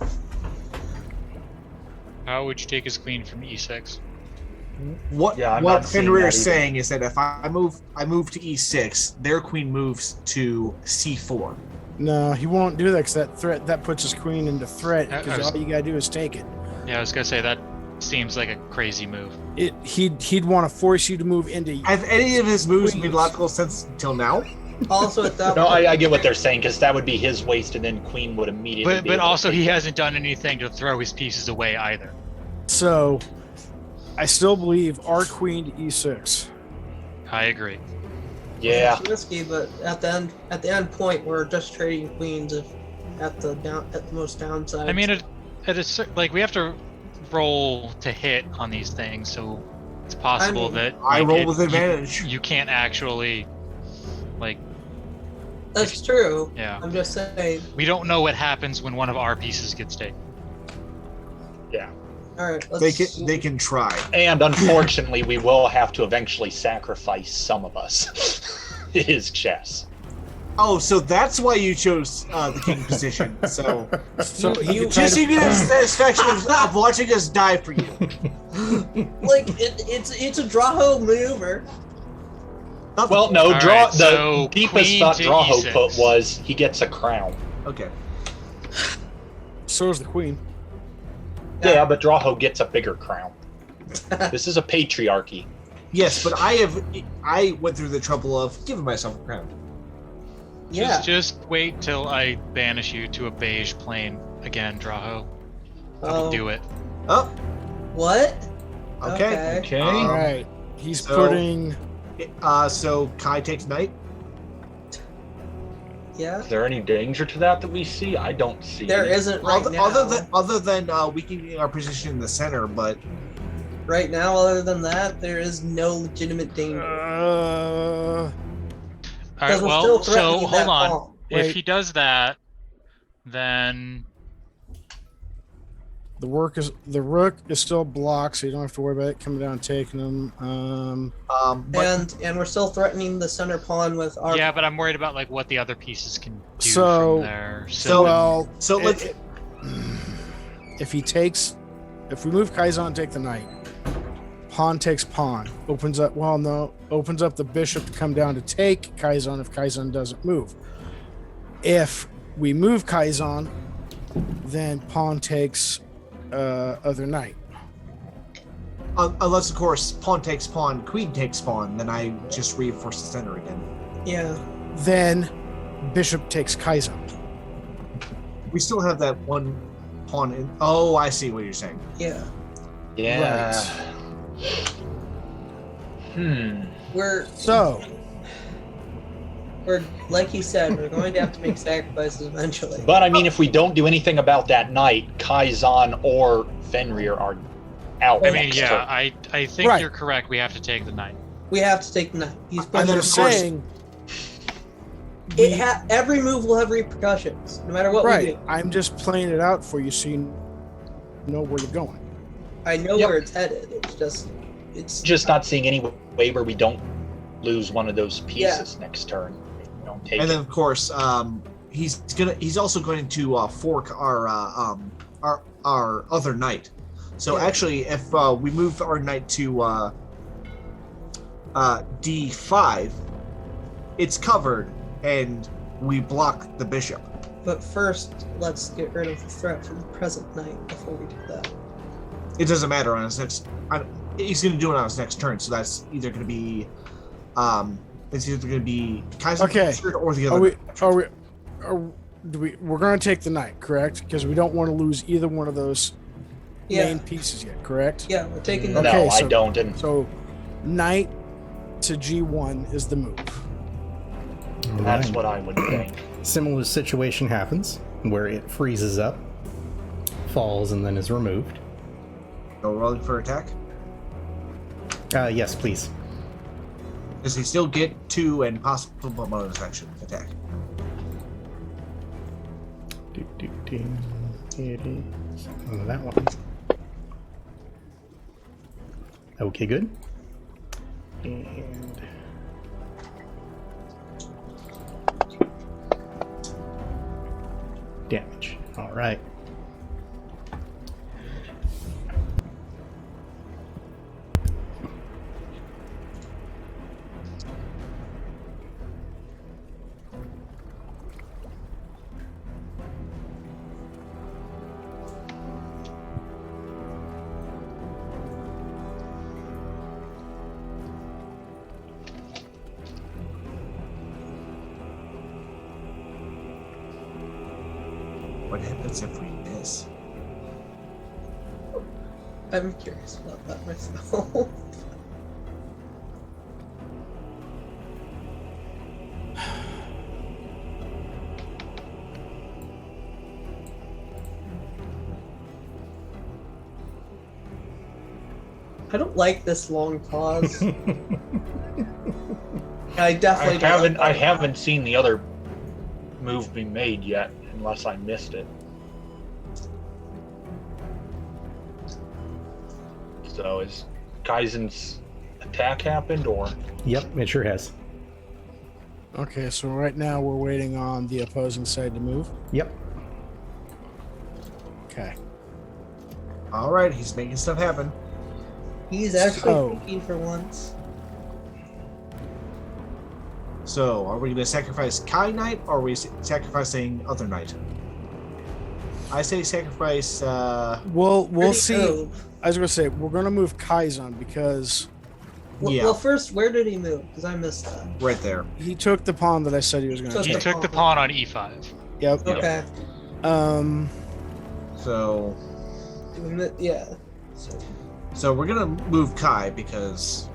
How would you take his queen from E6? What Yeah, I'm what not seeing Fenrir that is either. saying is that if I move to E6, their queen moves to C4. No, he won't do that because that puts his queen into threat I because was- all you gotta do is take it. Yeah, I was gonna say that seems like a crazy move. He'd want to force you to move into. Have any of his moves Queens. made logical sense until now? Also, at that No, point, I get what they're saying because that would be his waste, and then queen would immediately. But be but able to also take he it. hasn't done anything to throw his pieces away either. So, I still believe our queen to E6. I agree. Yeah, it's risky, but at the end point, we're just trading queens if at the most downside. I mean, like we have to roll to hit on these things, so it's possible that I like, roll with advantage. You can't actually, like, that's true. yeah. I'm just saying. We don't know what happens when one of our pieces gets taken. yeah. All right, let's. They can try. And unfortunately, we will have to eventually sacrifice some of us. His chess. Oh, so that's why you chose the king position. So So he could try just so to- you get the satisfaction of watching us die for you. Like it's a Drow maneuver. Well, no, All draw right, so the deepest queen thought to Drawho E6. put was he gets a crown. Okay. So is the queen. Yeah, but Drawho gets a bigger crown. This is a patriarchy. Yes, but I went through the trouble of giving myself a crown. Yeah. Just wait till I banish you to a beige plane again, Draho. I'll do it. Oh, What? okay. Okay. All right. He's so- putting. So Kai takes knight. Yeah. Is there any danger to that we see? I don't see. There any. isn't right now. Other than weakening our position in the center, but Right now, other than that, there is no legitimate danger. All right, Because we're well, still so threatening hold that on. pawn. If Wait. he does that, then The rook is still blocked, so you don't have to worry about it coming down and taking him. but And we're still threatening the center pawn with our. yeah, but I'm worried about like what the other pieces can do So- from there. So- Well, so let's. if we move Kaizen and take the knight, pawn takes pawn. Opens up the bishop to come down to take Kaizen if Kaizen doesn't move. If we move Kaizen, then pawn takes other knight. Unless, of course, pawn takes pawn, queen takes pawn, then I just reinforce the center again. Yeah. Then bishop takes Kaizen. We still have that one pawn in. Oh, I see what you're saying. Yeah. Yeah. We're like he said, we're going to have to make sacrifices eventually. But I mean, if we don't do anything about that knight, Kaizen or Fenrir are out. I mean, next yeah, turn. I think Right. you're correct. We have to take the knight. We have to take the knight. He's I'm put just saying. every move will have repercussions, no matter what we Right. do. I'm just playing it out for you so you know where you're going. I know Yep. where it's headed. It's Just not seeing any way where we don't lose one of those pieces next turn. We don't take And it. then, of course, he's also going to fork our other knight. So Yeah. actually, if we move our knight to D5, it's covered, and we block the bishop. But first, let's get rid of the threat from the present knight before we do that. It doesn't matter on his next. He's going to do it on his next turn. So that's either going to be, Kaiser Okay. or the other. We're going to take the knight, correct? Because we don't want to lose either one of those Yeah. main pieces yet, correct? Yeah, we're taking the No, Okay, I so- don't. And So, knight to G1 is the move. that's Right. what I would think. Similar situation happens where it freezes up, falls, and then is removed. Go rolling for attack. Yes, please. Does he still get 2 and possible bonus action attack? It is that one. Okay, good. And damage. All right. What happens if we miss? I'm curious about that myself. I don't like this long pause. I definitely don't like I that. haven't seen the other move be made yet, unless I missed it. So is Kaizen's attack happened, or Yep, it sure has. Okay, so right now we're waiting on the opposing side to move. Yep. Okay. All right, he's making stuff happen. He's actually So- thinking for once. So, are we going to sacrifice Kai Knight, or are we sacrificing other Knight? I say sacrifice. We'll Pretty see. move. I was gonna say we're gonna move Kaizen because Yeah. Well, first, where did he move? Because I missed that. Right there. he took the pawn that I said he was gonna Took He take. took the pawn on e5. Yep. Okay. So, Yeah. so we're gonna move Kai because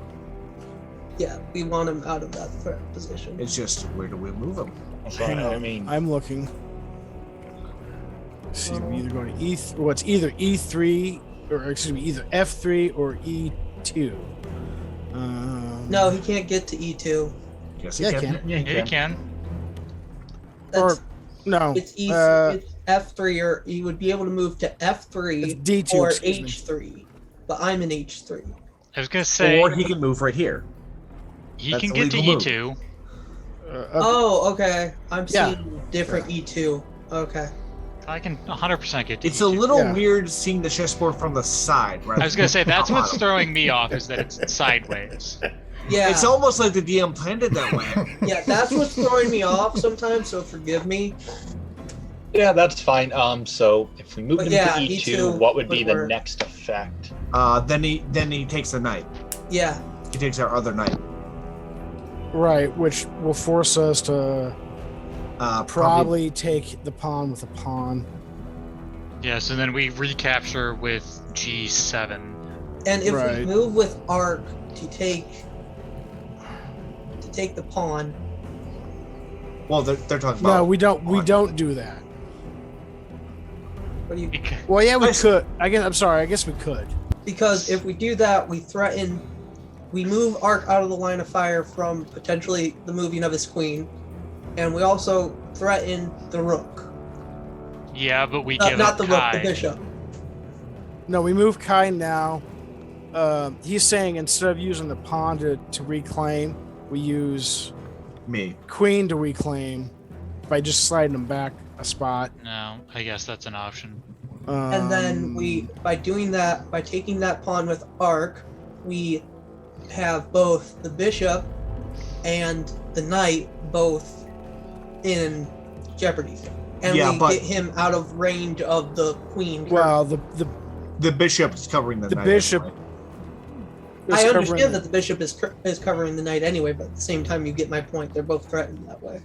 Yeah, we want him out of that threat position. it's just where do we move him? Hang on. I mean, I'm looking. See, we're either going to it's either E3 or excuse me, either F3 or E2. No, he can't get to E2. Yes, Yeah, he I can. can. Yeah, you can. Or That's, no, it's E. uh, It's F3, or he would be able to move to F3 it's D2 or excuse me. H3. But I'm in H3. I was gonna say Or he can move right here. he that's can a get to legal move. e2. Oh, okay. I'm Yeah. seeing different E2. Okay. I can 100% get to It's a E2. little Yeah. weird seeing the chessboard from the side, right? I was gonna say that's what's throwing me off is that it's sideways. Yeah. It's almost like the DM planned it that way. Yeah, that's what's throwing me off sometimes, so forgive me. Yeah, that's fine. So if we move But him yeah, to E2, E2 what would be would the work. next effect? Then he takes the knight. Yeah. He takes our other knight. Right, which will force us to Probably. probably take the pawn with a pawn. Yeah, so then we recapture with G7. And if Right. we move with Arc to take the pawn, Well, they're talking No, about. we don't. We pawn. don't do that. what do you? Well, yeah, we Nice. could. I guess. I'm sorry. I guess we could. Because if we do that, we move Arc out of the line of fire from potentially the moving of his queen, and we also threaten the rook. Yeah, but we give Not up the rook, Kai. the bishop. No, we move Kai now. He's saying instead of using the pawn to reclaim, we use Me. queen to reclaim by just sliding him back a spot. No, I guess that's an option. And then by doing that, by taking that pawn with Arc, we have both the bishop and the knight both in jeopardy. And Yeah, we but- get him out of range of the queen. Well, The bishop is covering the the knight. bishop. anyway. is I covering- understand that the bishop is covering the knight anyway, but at the same time, you get my point. They're both threatened that way.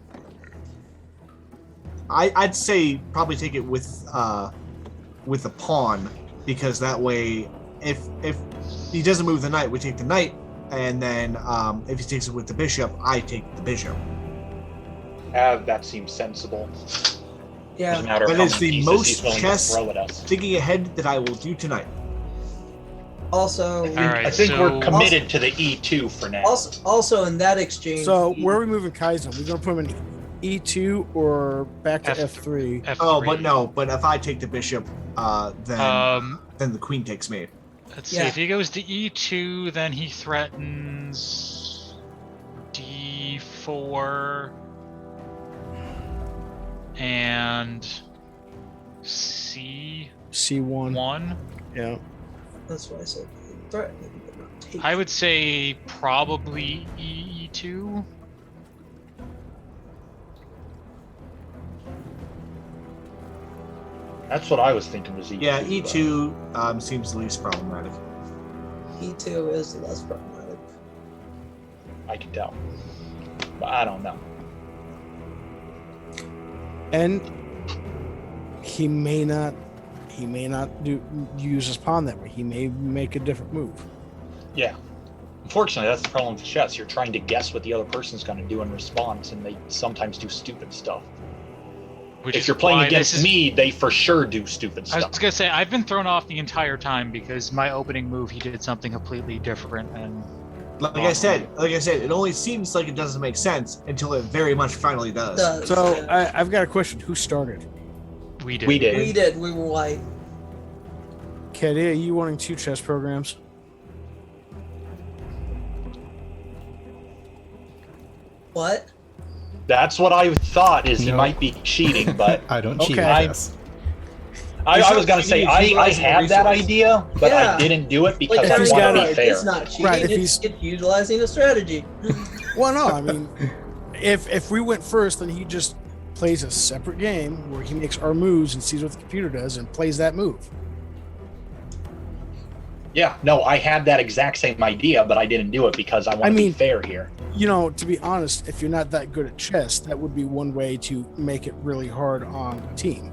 I'd say probably take it with the pawn, because that way, if he doesn't move the knight, we take the knight, and then if he takes it with the bishop, I take the bishop. That seems sensible. Yeah. Doesn't matter That how is many the pieces most he's willing chess- to throw at us. Thinking ahead that I will do tonight. Also, Alright, I think so- we're committed to the E2 for now. also in that exchange. So we- where are we moving Kaizen? We're gonna put him in E2 or back to F3. F3. Oh, but no. But if I take the bishop, then the queen takes me. Let's see. Yeah. If he goes to E2, then he threatens D4 and C1. C1. Yeah. That's why I said threatening, but not taking. I would say probably E2. That's what I was thinking was E2. Yeah, but- E2 seems the least problematic. E2 is less problematic. I can tell. But I don't know. And he may not use his pawn that way. He may make a different move. Yeah. Unfortunately, that's the problem with chess. You're trying to guess what the other person's going to do in response, and they sometimes do stupid stuff. Which If is you're playing why against this is- me, they for sure do stupid I was stuff. gonna say I've been thrown off the entire time because my opening move he did something completely different, and Like I said, it only seems like it doesn't make sense until it very much finally does. So Yeah. I've got a question. Who started? we did. We did. We did. We were white. Katie, are you wanting 2 chess programs? What? That's what I thought is he No. might be cheating, but I don't cheat Okay. at chess. I was going to say, I utilizing the had that resource. idea, but Yeah. I didn't do it because Like if I he's wanted got to a- be fair. It's not cheating. Right, if it's utilizing a strategy. Well, no. I mean, if we went first, then he just plays a separate game where he makes our moves and sees what the computer does and plays that move. Yeah, no, I had that exact same idea, but I didn't do it because I want to be mean- fair here. You know, to be honest, if you're not that good at chess, that would be one way to make it really hard on a team.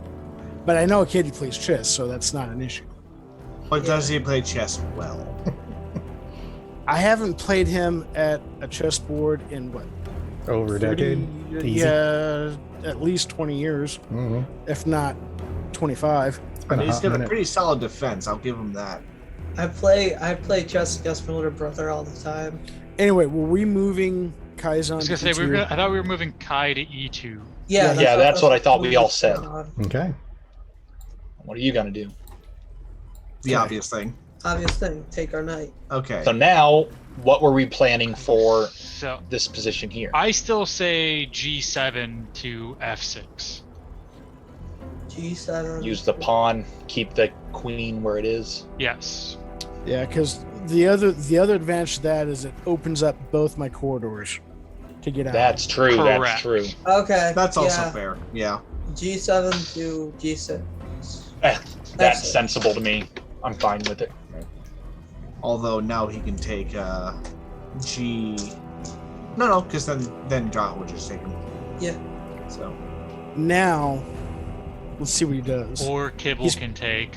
But I know Katie plays chess, so that's not an issue. But does he play chess well? I haven't played him at a chessboard in what? Over a 30 decade. Easy. Yeah, at least 20 years, Mhm. if not 25. It's been a He's hot got a minute. pretty solid defense. I'll give him that. I play chess against my older brother all the time. Anyway, were we moving Kaizen? I was gonna say I thought we were moving Kai to E E2. Yeah, Yeah, that's what I thought we all said. Okay. What are you going to do? The Okay. obvious thing. Obvious thing. Take our knight. Okay. So now, what were we planning for So this position here? I still say G7 to F6. G7. Use the pawn, keep the queen where it is. Yes. Yeah, because the other advantage to that is it opens up both my corridors to get out. That's true. Correct. That's true. Okay. That's also yeah. fair. Yeah. G7 to G6. That's sensible to me. I'm fine with it. Although now he can take G. No, because then Drow would just take him. Yeah. So Now, let's see what he does. Or Kibble can take.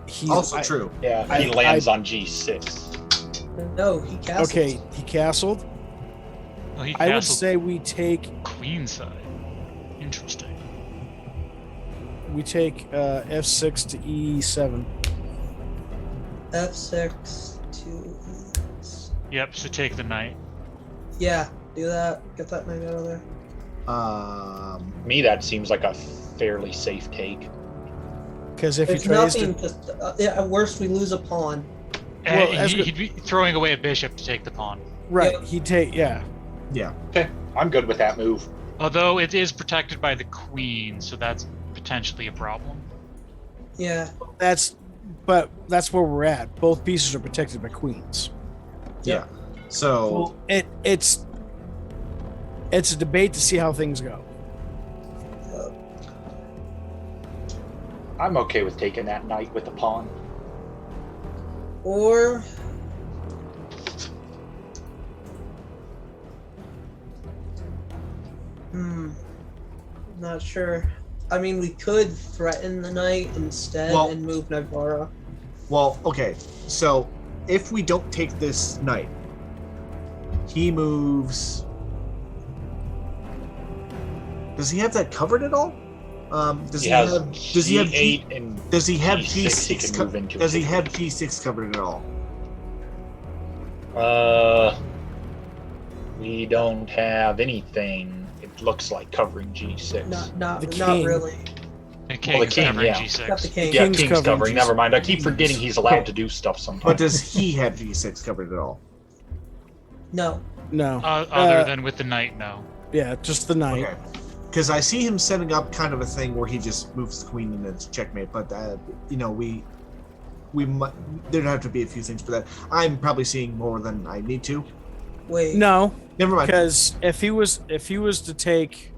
He's also true. Yeah, he lands on G6. No, he castled. Okay, he castled. Oh, he I would castled say we take queen side. Interesting. F6 to E7. F6 to Yep, so take the knight. Yeah, do that. Get that knight out of there. Me, that seems like a fairly safe take. Because if It's he tries nothing. to, Just at worst, we lose a pawn. Well, And as he'd be throwing away a bishop to take the pawn. right, Yeah. he'd take, yeah. Yeah. Okay, I'm good with that move. Although it is protected by the queen, so that's potentially a problem. Yeah. That's where we're at. Both pieces are protected by queens. Yeah. So It's a debate to see how things go. I'm okay with taking that knight with the pawn. Or not sure. I mean, we could threaten the knight instead Well- and move Nagvara. well, okay. So if we don't take this knight, he moves. Does he have that covered at all? Does he has have? Does he have? G8 and Does he have G6 he G6? can move into Does he it. have G6 covered at all? We don't have anything. It looks like covering G6. Not The not king. really. And Well, the king's king, covering yeah. Got the G6. king. Yeah, King's King's covering covering. G6. Never mind. I keep forgetting he's allowed to do stuff sometimes. But does he have G6 covered at all? No. No. Other than with the knight, no. Yeah, just the knight. Okay. Because I see him setting up kind of a thing where he just moves the queen and it's checkmate. But we might, there'd have to be a few things for that. I'm probably seeing more than I need to. Wait. No, Never mind. because if he was to take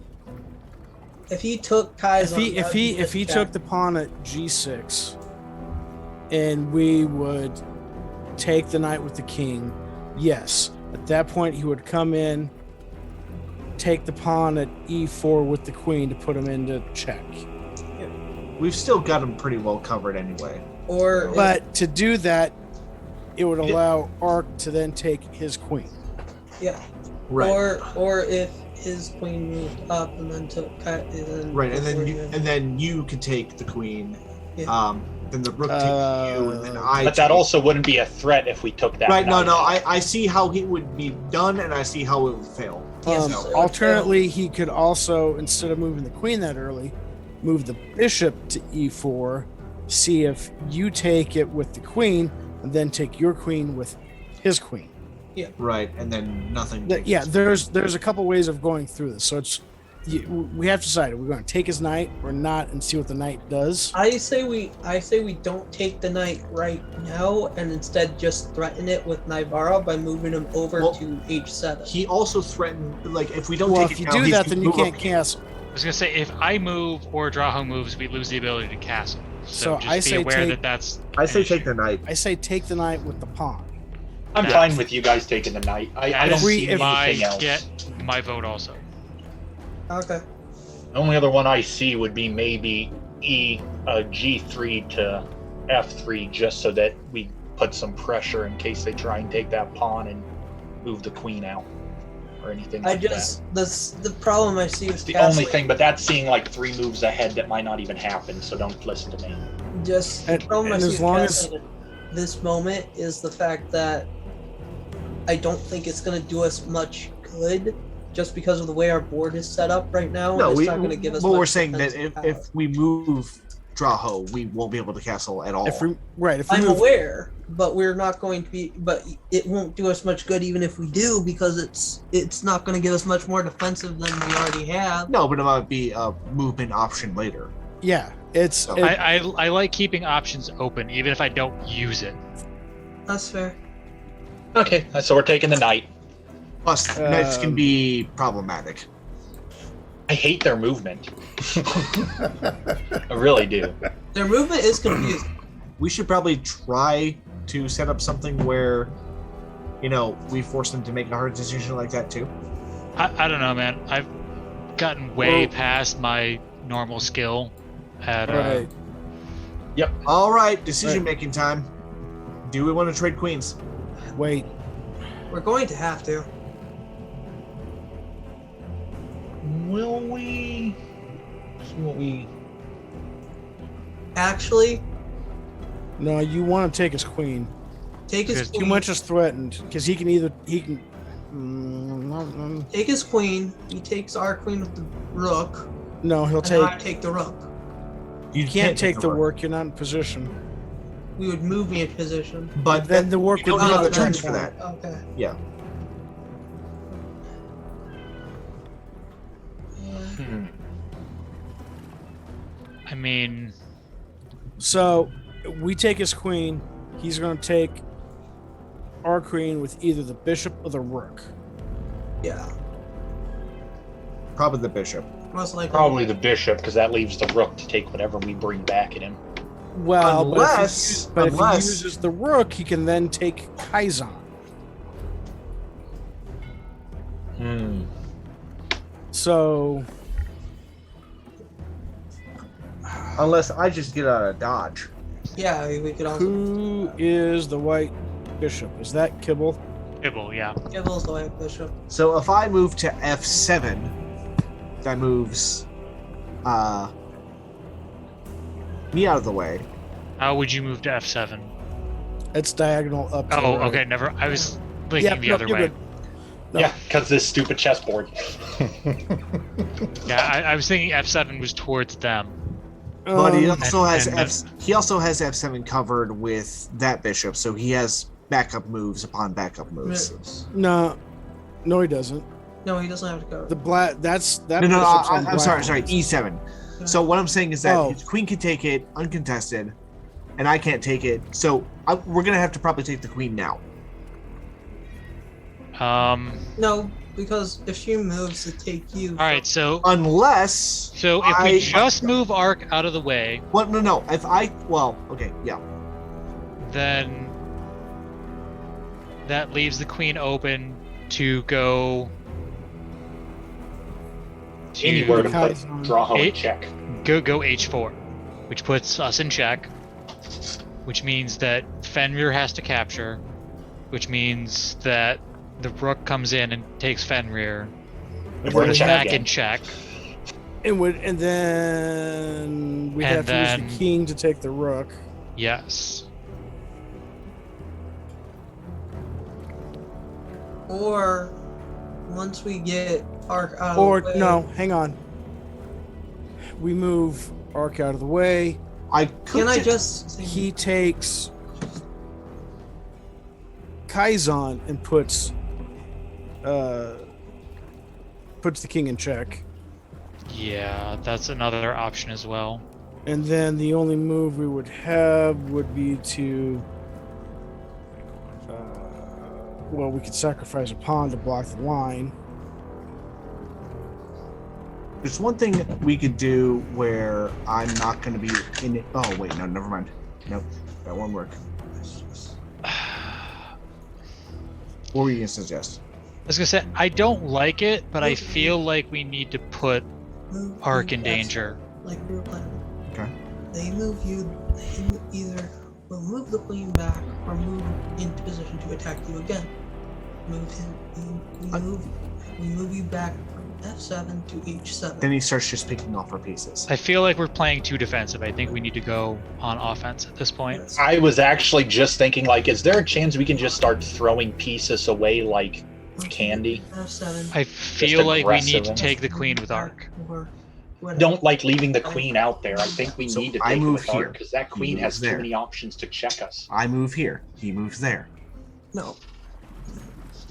If he took Kai's if he took the pawn at G6 and we would take the knight with the king, yes. At that point he would come in, take the pawn at E4 with the queen to put him into check. We've still got him pretty well covered anyway. or But to do that, it would allow Ark to then take his queen. yeah. Right. Or if his queen moved up and then took Kai, then Right, and then you could take the queen. Yeah. Then the rook takes you, and then I. But that take- also wouldn't be a threat if we took that. Right. No. knight. I see how it would be done, and I see how it would fail. Yes, So- it would Alternately, he could also, instead of moving the queen that early, move the bishop to E4, see if you take it with the queen, and then take your queen with his queen. Right, and then nothing. Yeah, there's a couple ways of going through this. So we have to decide: are we going to take his knight or not, and see what the knight does? I say we don't take the knight right now and instead just threaten it with Naivara by moving him over Well, to H7. He also threatened, like, if we don't Well, take if it you now, do he's that, gonna then you move can't up- cancel. I was gonna say if I move or Draho moves, we lose the ability to castle. So just I be say aware take- that that's. I say an issue. take the knight. I say take the knight with the pawn. I'm Yeah. fine with you guys taking the knight. I That don't is see my anything else. get my vote also. Okay. The only other one I see would be maybe G3 to F3, just so that we put some pressure in case they try and take that pawn and move the queen out or anything like The problem I see It's with the only thing, but that's seeing like 3 moves ahead that might not even happen, so don't listen to me. Just the And- problem I and see as with long castling at this moment is the fact that I don't think it's going to do us much good just because of the way our board is set up right now. No, it's not going to give us. but much we're saying that defensive power. if we move Draho, we won't be able to castle at all. If we I'm move, aware, but we're not going to be. But it won't do us much good even if we do, because it's not going to give us much more defensive than we already have. No, but it might be a movement option later. Yeah, it's So- I like keeping options open, even if I don't use it. That's fair. Okay, so we're taking the knight. Plus, knights can be problematic. I hate their movement. I really do. Their movement is confusing. We should probably try to set up something where, we force them to make a hard decision like that too. I don't know, man. I've gotten way past my normal skill at right. All right, decision-making time. Do we want to trade queens? Wait. We're going to have to. Will we? Will we? Actually, No, you want to take his queen. take his Because Too queen. much is threatened because he can. Take his queen. He takes our queen with the rook, No, he'll and then I take. take the rook. You Can't take the rook. work. You're not in position. We would move me in position. But Then the work you would don't be have on the the turns turn for point. that. Okay. Yeah. I mean, So we take his queen. He's going to take our queen with either the bishop or the rook. Yeah. Probably the bishop. Most likely. Probably the bishop, because that leaves the rook to take whatever we bring back at him. Well, Unless- but if he unless- uses the rook, he can then take Kaizan. So Unless I just get out of dodge. Yeah, we could also. who is the white bishop? Is that Kibble? Kibble, yeah. Gibble's the white bishop. So if I move to F7, that moves me out of the way. How would you move to F7? It's diagonal up. To the Oh, right. okay, never. I was thinking Yep, the no, other you're way. good. No. Yeah, because this stupid chessboard. Yeah, I was thinking F7 was towards them. But he Um, also has and he also has F7 covered with that bishop, so he has backup moves upon backup moves. no, he doesn't. No, he doesn't have to go. The black. That. No, bishop's on I'm sorry, black. E7. So what I'm saying is that Oh. his queen can take it uncontested, and I can't take it. So we're gonna have to probably take the queen now. No, because if she moves to take you. All right, so Unless if I- we just move Ark out of the way, no. If okay, yeah. then that leaves the queen open to go to Anywhere to put Kaizan. draw in Eight. check. go H4, which puts us in check, which means that Fenrir has to capture, which means that the rook comes in and takes Fenrir, And we're in puts check back again. in check. And then we And have to use then- the king to take the rook. Yes. Or once we get Ark out Or of the way. no, hang on. We move Ark out of the way. I could Can I just. He takes Kaizan and puts the king in check. Yeah, that's another option as well. And then the only move we would have would be to well, we could sacrifice a pawn to block the line. There's one thing we could do where I'm not going to be in it. Oh wait, no, never mind. Nope, that won't work. What were you going to suggest? I was gonna say I don't like it, but I feel like we need to put Move Ark you in F7, danger. Like we were planning. Okay. They move you. They either will move the queen back or move into position to attack you again. Move him. We move you back from F7 to H7. Then he starts just picking off our pieces. I feel like we're playing too defensive. I think we need to go on offense at this point. Yes. I was actually just thinking, like, is there a chance we can just start throwing pieces away like candy? F7. I feel like we need to aggressive. take the queen with Ark. Or whatever. Don't like leaving the queen out there. I think we So need to I take it move with here. because that queen He has moves too there. many options to check us. I move here. He moves there. No.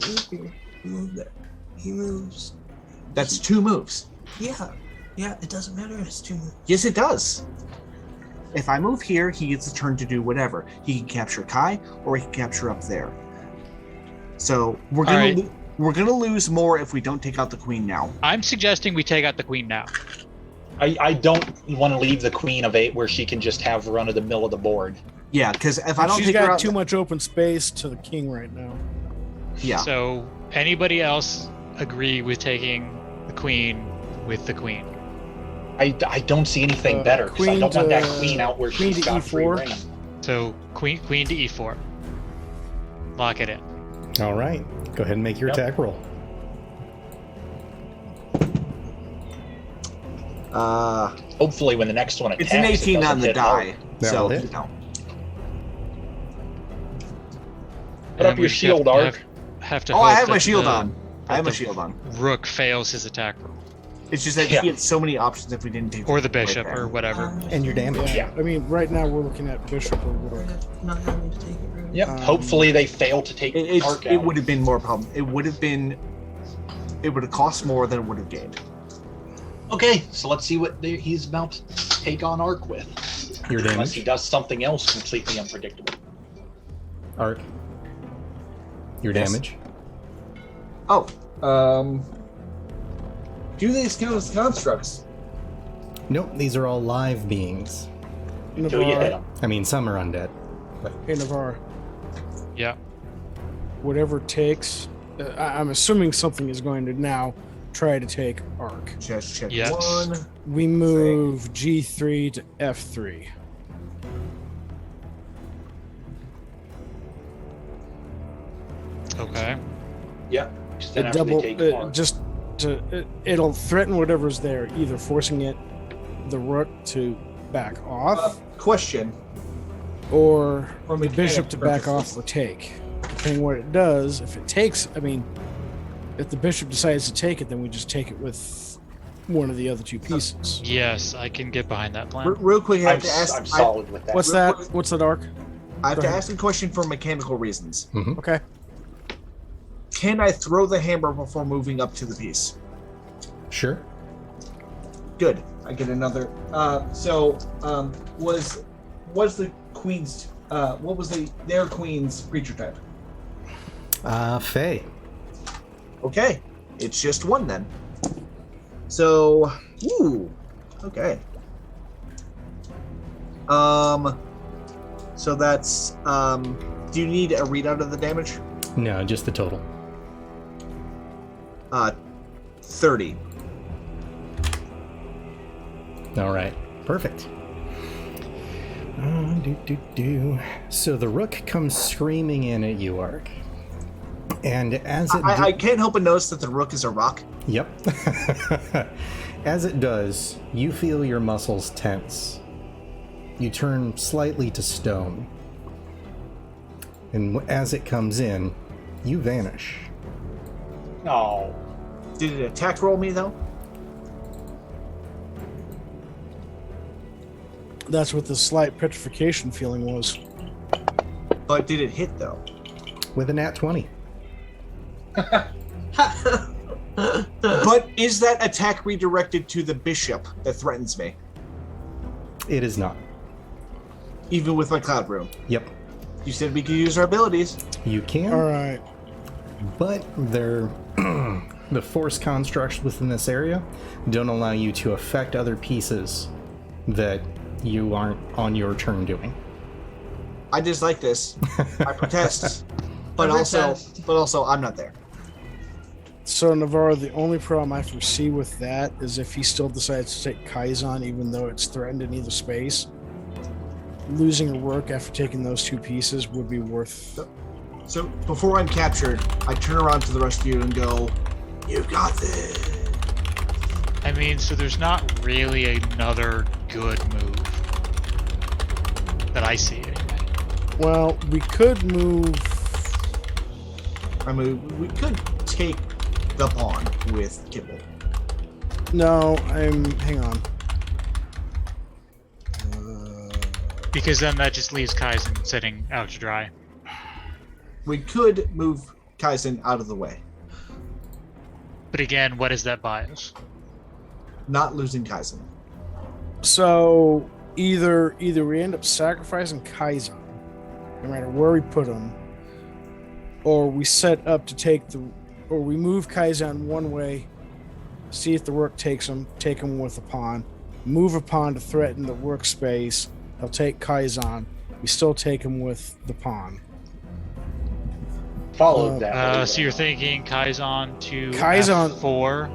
Move here. Move there. He moves. That's two moves. Yeah. Yeah, it doesn't matter. It's 2 moves. Yes, it does. If I move here, he gets a turn to do whatever. He can capture Kai, or he can capture up there. So we're gonna lose more if we don't take out the queen now. I'm suggesting we take out the queen now. I don't want to leave the queen of 8 where she can just have run of the mill of the board. Yeah, because if I don't She's take her got out, too much open space to the king right now. yeah. So anybody else agree with taking the queen with the queen? I don't see anything better because I queen don't want that to- queen out where queen she's to got free E4. reign. So queen to e4. Lock it in. All right. Go ahead and make your Yep. attack roll. Hopefully, when the next one attacks, It's an 18 it on the doesn't hit die, hard. That'll so hit. you know. Put up And we your just shield, have, Ark. have to Oh, I hope have my that shield the on. I have my the- shield on. Rook fails his attack roll. It's just that Yeah. he had so many options if we didn't take Or the right bishop, there. or whatever. And your damage. Yeah. I mean, right now we're looking at bishop or rook. Not having to take it. Really. Yep. Hopefully, they fail to take Ark It out. would have been more problem. It would have cost more than it would have gained. Okay, so let's see what he's about to take on Ark with. Your Unless he damage. does something else completely unpredictable. Arc. Your Yes. damage. Oh, do these count as constructs? Nope, these are all live beings. Until you hit Navarre, him. I mean, some are undead. hey Navarre, Yeah. whatever it takes. I'm assuming something is going to now try to take Arc. Just check Yes. one. We move G3 to F3. Okay. Yep. Just then A after double, they take Ark. just to it'll threaten whatever's there, either forcing the rook to back off Question. or For the bishop mechanic to back purposes. off or take. Depending what it does, if it takes, I mean, if the bishop decides to take it, then we just take it with one of the other two pieces. Yes, I can get behind that plan. Real quick, I I'm, have to ask. I'm solid with that. What's Real that? quick- What's that arc? I have Go to ahead. ask a question for mechanical reasons. Okay. Can I throw the hammer before moving up to the piece? Sure. Good. I get another. Was the queen's? What was their queen's creature type? Faye. Okay, it's just one then. So, okay. So that's do you need a readout of the damage? No, just the total. 30. All right. Perfect. So the rook comes screaming in at you, Ark. And as it I can't help but notice that the rook is a rock. Yep. As it does, you feel your muscles tense. You turn slightly to stone. And as it comes in, you vanish. Oh. Did it attack roll me though? That's what the slight petrification feeling was. But did it hit though? With a nat 20. But is that attack redirected to the bishop that threatens me, It is not. even with my cloud room? Yep. You said we could use our abilities. You can, All right. but they're the force constructs within this area don't allow you to affect other pieces that you aren't on your turn doing. I dislike this. I protest, but I also, protest. I'm not there. So Navarro, the only problem I foresee with that is if he still decides to take Kaizen, even though it's threatened in either space, losing a rook after taking those two pieces would be worth. So before I'm captured, I turn around to the rest of you and go, "You got this." I mean, so there's not really another good move that I see anyway. Well, we could move. I mean, we could take the pawn with Kibble. No, hang on. Because then that just leaves Kaizen sitting out to dry. We could move Kaizen out of the way. But again, what does that buy us? not losing Kaizen. So either we end up sacrificing Kaizen, no matter where we put him, or we set up to or we move Kaizen one way, see if the Rook takes him, take him with a pawn, move a pawn to threaten the Rook space. He'll take Kaizen. We still take him with the pawn. Followed that. So you're thinking Kaizen to Kaizen- F4?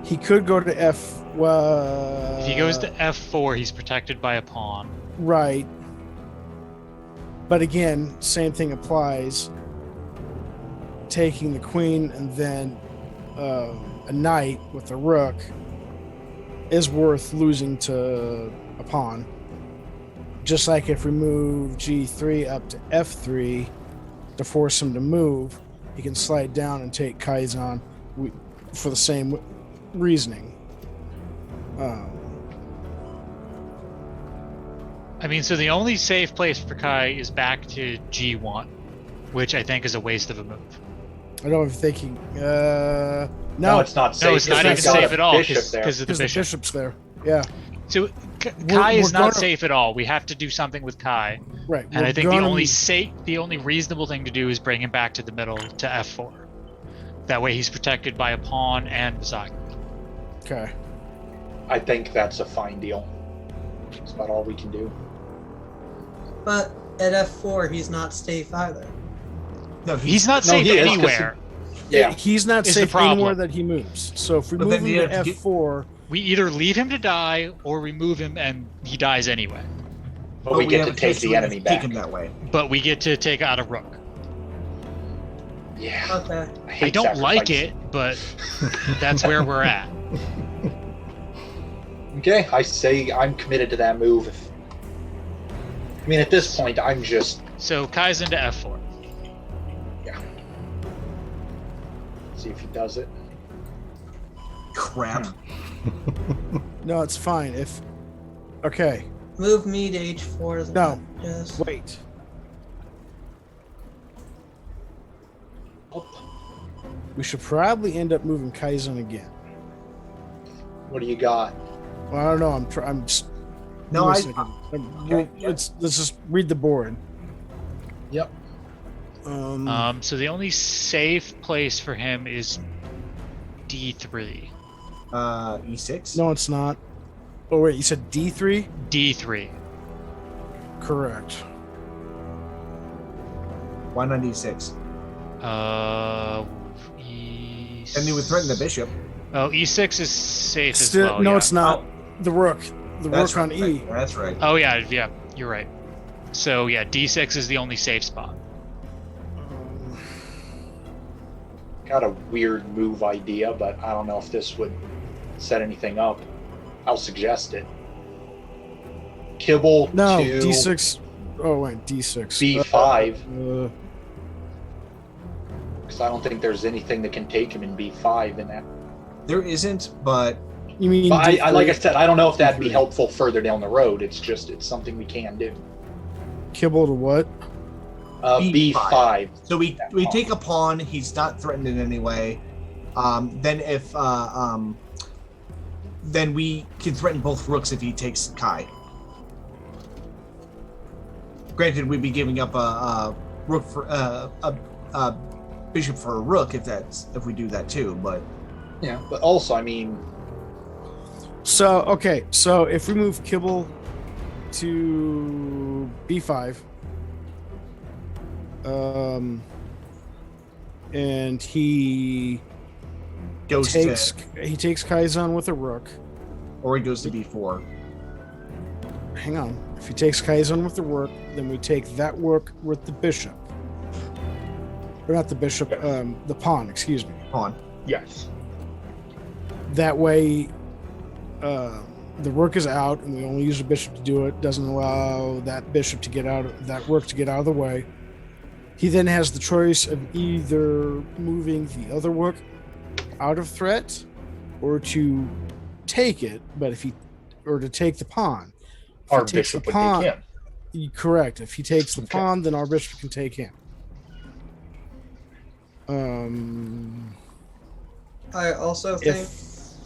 He could go to F. If he goes to F4, he's protected by a pawn. Right. But again, same thing applies. Taking the queen and then a knight with a rook is worth losing to a pawn. Just like if we move G3 up to F3 to force him to move, he can slide down and take Kaizen for the same reasoning. I mean, so the only safe place for Kai is back to G1, which I think is a waste of a move. I don't know if you're thinking. No, it's not safe. No, it's not even It's got a safe at all bishop there. because of the because the bishop. bishop's there. Yeah, So Kai is we're not gonna- safe at all. We have to do something with Kai, right. and We're I think the gonna- only reasonable thing to do is bring him back to the middle to F4. That way, he's protected by a pawn and Misaki. Okay. I think that's a fine deal. That's about all we can do. But at F4, he's not safe either. No, He's not No, safe he is, 'cause anywhere. Yeah. He's not Is the safe problem. anywhere that he moves. So if we But move then him you to have to F4, We either leave him to die or we move him and he dies anyway. But we get have to a take case the where we enemy have to take back. him that way. But we get to take out a rook. Yeah. Okay. I hate I don't like sacrifice. it, but that's where we're at. Okay, I say I'm committed to that move. I mean, at this point, I'm just So Kaizen to F4. see if he does it. Crap. no, it's fine. Okay, Move me to H4. Is No. Yes. wait. We should probably end up moving Kaizen again. What do you got? Well, I don't know. I'm just. No, give me a second. Let's just read the board. Yep. So the only safe place for him is D3. E6. No, it's not. Oh wait, you said D3? D3. Correct. Why not E6? E6. And you would threaten the bishop. Oh, E6 is safe as Still, well. no, yeah. it's not. The rook. The That's rook on right. E. That's right. Oh yeah, you're right. So yeah, D6 is the only safe spot. Got a weird move idea, but I don't know if this would set anything up. I'll suggest it. Kibble No, to D6. Oh wait, D6. B5. Because I don't think there's anything that can take him in B5 in that. There isn't, but You mean? But I, like I D3? said, I don't know if that'd be D3. helpful further down the road. It's something we can do. Kibble to what? B5. B5. so we take a pawn. He's not threatened in any way. Then if then we can threaten both rooks if he takes Kai. Granted, we'd be giving up a rook for a bishop for a rook if we do that too. But Yeah, but also, I mean, So okay, so if we move Kibble to B5, and he goes takes to Kaizen with a rook. or he goes to B4. Hang on. If he takes Kaizen with the rook, then we take that rook with the bishop. Or not the bishop, the pawn, excuse me. Pawn. yes. That way, the rook is out, and we only use the bishop to do it. Doesn't allow that bishop to get out, that rook to get out of the way. He then has the choice of either moving the other rook out of threat, or to take it. But to take the pawn. If Our he takes bishop the would pawn, take him. correct. If he takes the Okay. pawn, then our bishop can take him. I also think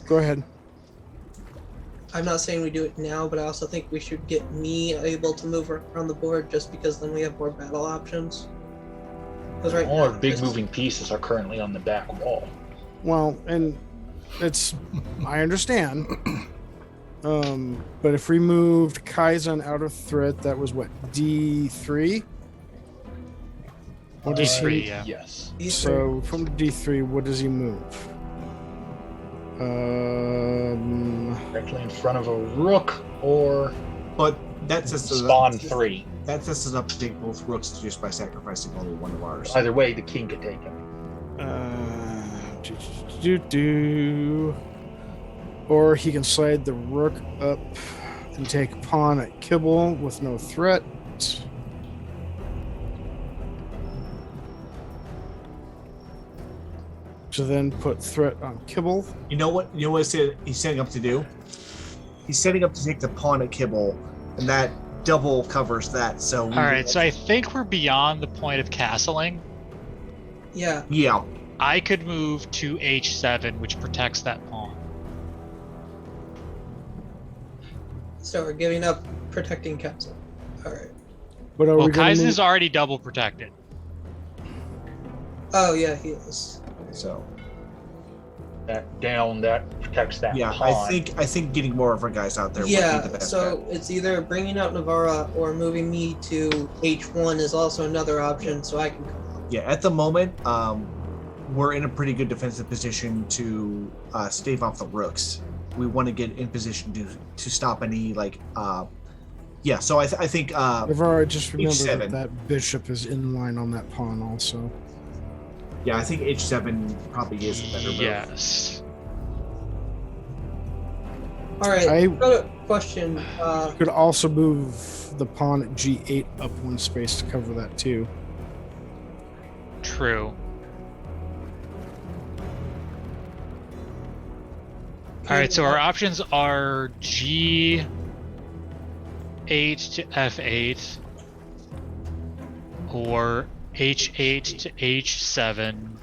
Go ahead. I'm not saying we do it now, but I also think we should get me able to move around the board just because then we have more battle options. Because right All now, our big just- moving pieces are currently on the back wall. Well, and it's I understand. But if we moved Kaizen out of threat, that was what, D3? What does D3, he? yeah. Yes. So from D3, what does he move? Directly in front of a rook or But that sets us spawn up, 3. that sets us up to take both rooks just by sacrificing only one of ours. Either way, the king could take him. Or he can slide the rook up and take a pawn at Kibble with no threat. To then put threat on Kibble. You know what? You know what he's setting up to do? He's setting up to take the pawn at Kibble, and that double covers that. So All right, so I think we're beyond the point of castling. Yeah. yeah, I could move to H7, which protects that pawn. So we're giving up protecting castle. All right. But are Well, we going Kaizen to is already double protected. Oh yeah, he is. so That down that protects that yeah, pawn. I think getting more of our guys out there would Yeah. be the best So bet. it's either bringing out Navarra or moving me to H1 is also another option, so I can. Yeah, at the moment, we're in a pretty good defensive position to stave off the rooks. We want to get in position to stop any yeah. So I think Navarra, just remember H7. that bishop is in line on that pawn also. yeah, I think H7 probably is a better move. Yes. All right. I- I've got a question. You could also move the pawn at G8 up one space to cover that too. True. All right, so our options are G8 to F8 or H8 to H7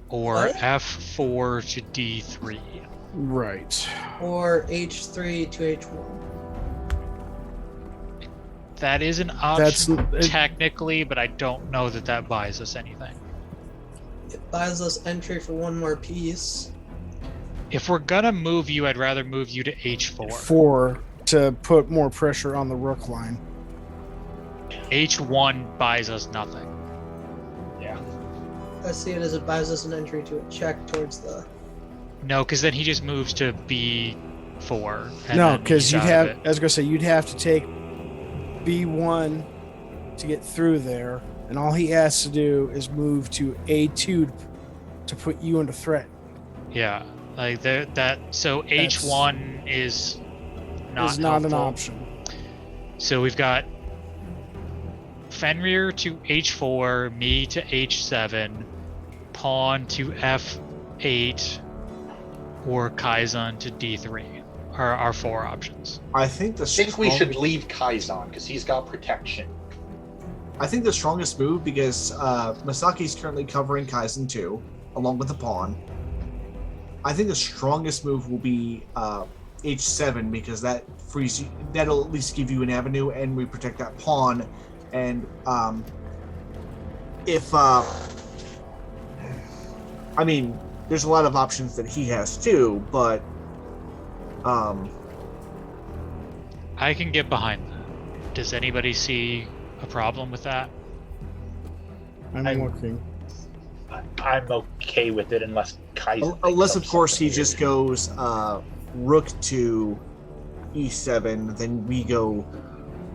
or What? F4 to D3. Right. Or H3 to H1. That is an That's option technically, but I don't know that that buys us anything. It buys us entry for one more piece. If we're gonna move you, I'd rather move you to H4. 4 to put more pressure on the rook line. H1 buys us nothing. Yeah. I see it as it buys us an entry to a check towards the. No, because then he just moves to B4. and No, then because he's you'd out of have, it. I was gonna say, you'd have to take B1 to get through there, and all he has to do is move to A2 to put you into threat. Yeah, like that. So H1 is not Is not an helpful. option. So we've got Fenrir to H4, me to H7, pawn to F8, or Kaizen to D3 are our 4 options. I think I think we should leave Kaizen because he's got protection. I think the strongest move, because Masaki's currently covering Kaizen too, along with the pawn. I think the strongest move will be H7, because that frees you, that'll at least give you an avenue, and we protect that pawn. And if I mean, there's a lot of options that he has too, but I can get behind that. Does anybody see a problem with that? I'm looking. I'm okay with it unless Kaizen. unless of thinks course he something just goes rook to E7, then we go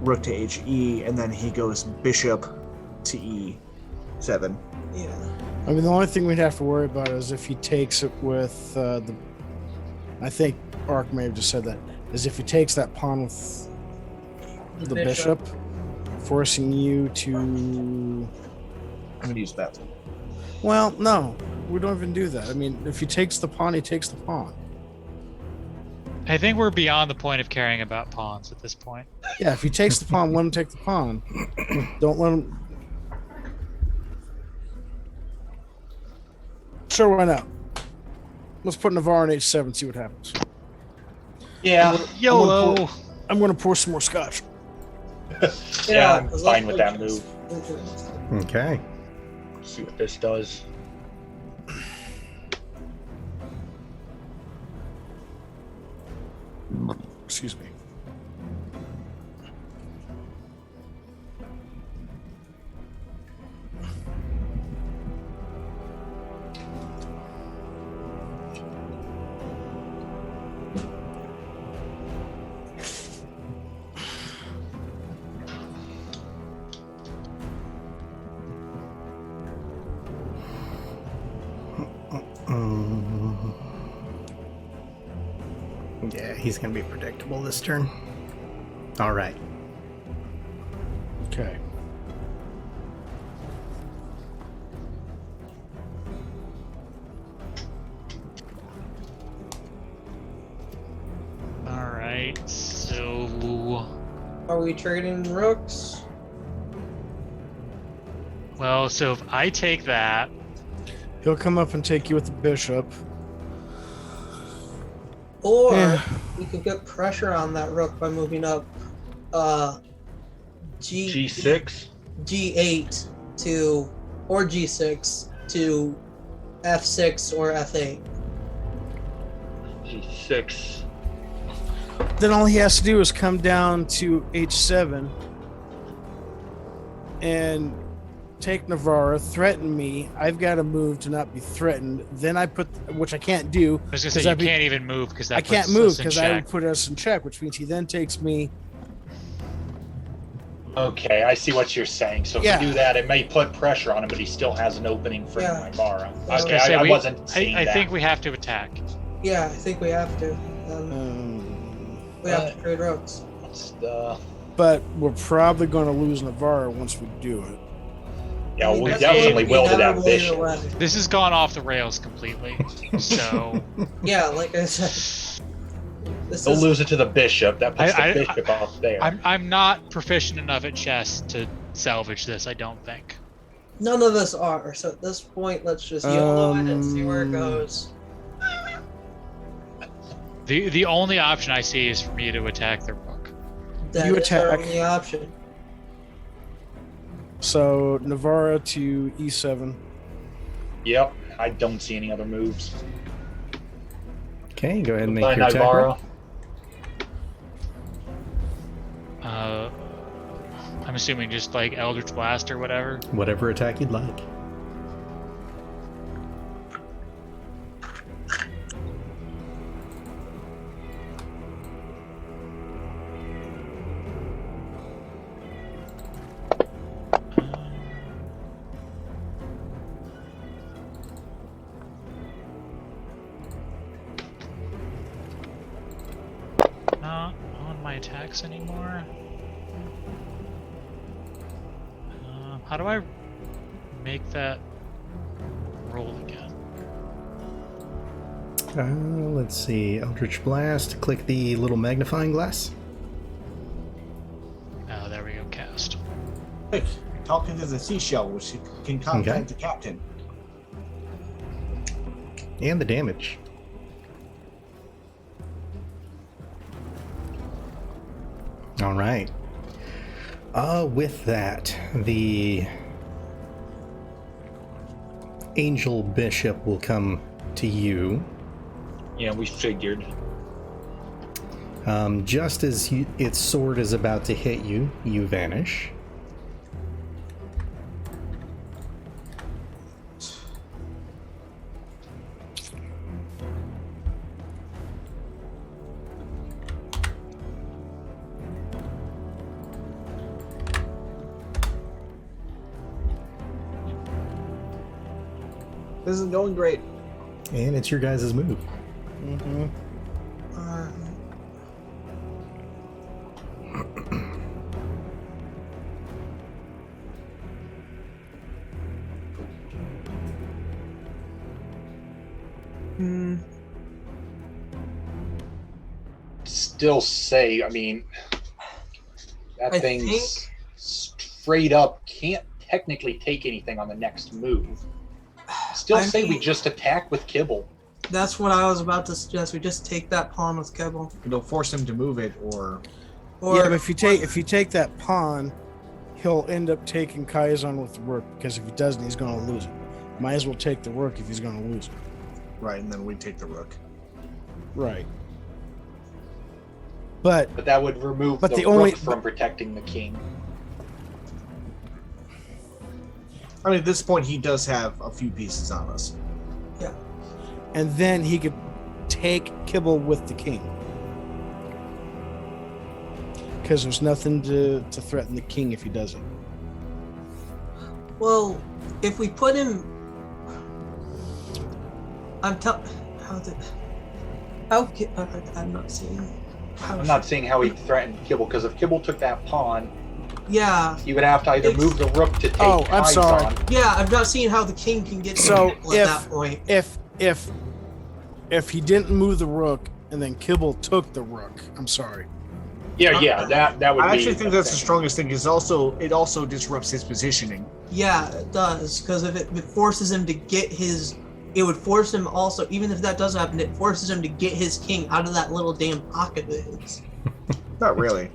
rook to HE, and then he goes bishop to E7. Yeah. I mean, the only thing we'd have to worry about is if he takes it with the. I think Ark may have just said that. Is if he takes that pawn with the bishop, forcing you to. I'm gonna use that. Well, no, we don't even do that. I mean, if he takes the pawn, he takes the pawn. I think we're beyond the point of caring about pawns at this point. Yeah, if he takes the pawn, let him take the pawn. Don't let him. Sure, why not? Let's put Navarre on H7, see what happens. Yeah. YOLO. I'm gonna pour some more scotch. Yeah, I'm 'cause fine that's with that like- move. Okay. See what this does. Excuse me. Yeah, he's going to be predictable this turn. All right. Okay. All right. So, Are we trading rooks? well, so if I take that, He'll come up and take you with the bishop. Or Yeah. we could get pressure on that rook by moving up G6. G8 to, or G6 to F6 or F8. G6. Then all he has to do is come down to H7 and take Navarre, threaten me. I've got to move to not be threatened. Then I put, which I can't do. I was gonna say 'cause you I'd be- can't even move because that I can't puts move us in because I would check. put us in check, which means he then takes me. Okay, I see what you're saying. So if Yeah. we do that, it may put pressure on him, but he still has an opening for Yeah. Ibarra. I was Okay, gonna say, I we- wasn't seeing I that. think we have to attack. Yeah, I think we have to. We have to trade rooks. What's the... But we're probably going to lose Navarre once we do it. Yeah, I mean, we that's definitely will to that inevitable either bishop. way. This has gone off the rails completely. So Yeah, like I said, this He'll is lose it to the bishop. That puts I- the bishop up there. I'm not proficient enough at chess to salvage this. I don't think. none of us are. So at this point, let's just YOLO it and see where it Um, goes. The only option I see is for me to attack the rook. That you is our attack. only option. So Navarre to E7. Yep, I don't see any other moves. Okay, go ahead and make By your attack roll. I'm assuming just like Eldritch Blast or whatever. Whatever attack you'd like. Not on my attacks anymore. How do I make that roll again? Let's see. Eldritch Blast. Click the little magnifying glass. Oh, there we go. Cast. Quick, talking to the seashell, which can contact the captain. And the damage. All right. With that, the Angel Bishop will come to you. Yeah, we figured. Just as its sword is about to hit you, you vanish. This isn't going great. And it's your guys' move. Mm-hmm. Still say, I mean, that I thing's think- straight up can't technically take anything on the next move. Still I say we mean- just attack with Kibble. That's what I was about to suggest. We just take that pawn with Kibble. It'll force him to move it, or Yeah, but if you take that pawn, he'll end up taking Kaizen with the rook, because if he doesn't, he's going to lose it. Might as well take the rook if he's going to lose it. right, and then we take the rook. Right. But But that would remove But the the only- rook from protecting the king. I mean, at this point, he does have a few pieces on us. and then he could take Kibble with the king, because there's nothing to threaten the king if he doesn't. Well, if we put him, I'm not seeing. I'm not seeing how he threatened Kibble, because if Kibble took that pawn, Yeah, you would have to either move the rook to take Oh, I'm sorry. Kaizen. yeah. I'm not seeing how the king can get to So Kibble at that point. If he didn't move the rook and then Kibble took the rook, I'm sorry. Yeah, that would be. I actually think that's the strongest thing. Is also it also disrupts his positioning. Yeah, it does, because if it forces him to get his, it would force him also. Even if that does happen, it forces him to get his king out of that little damn pocket of his. Not really.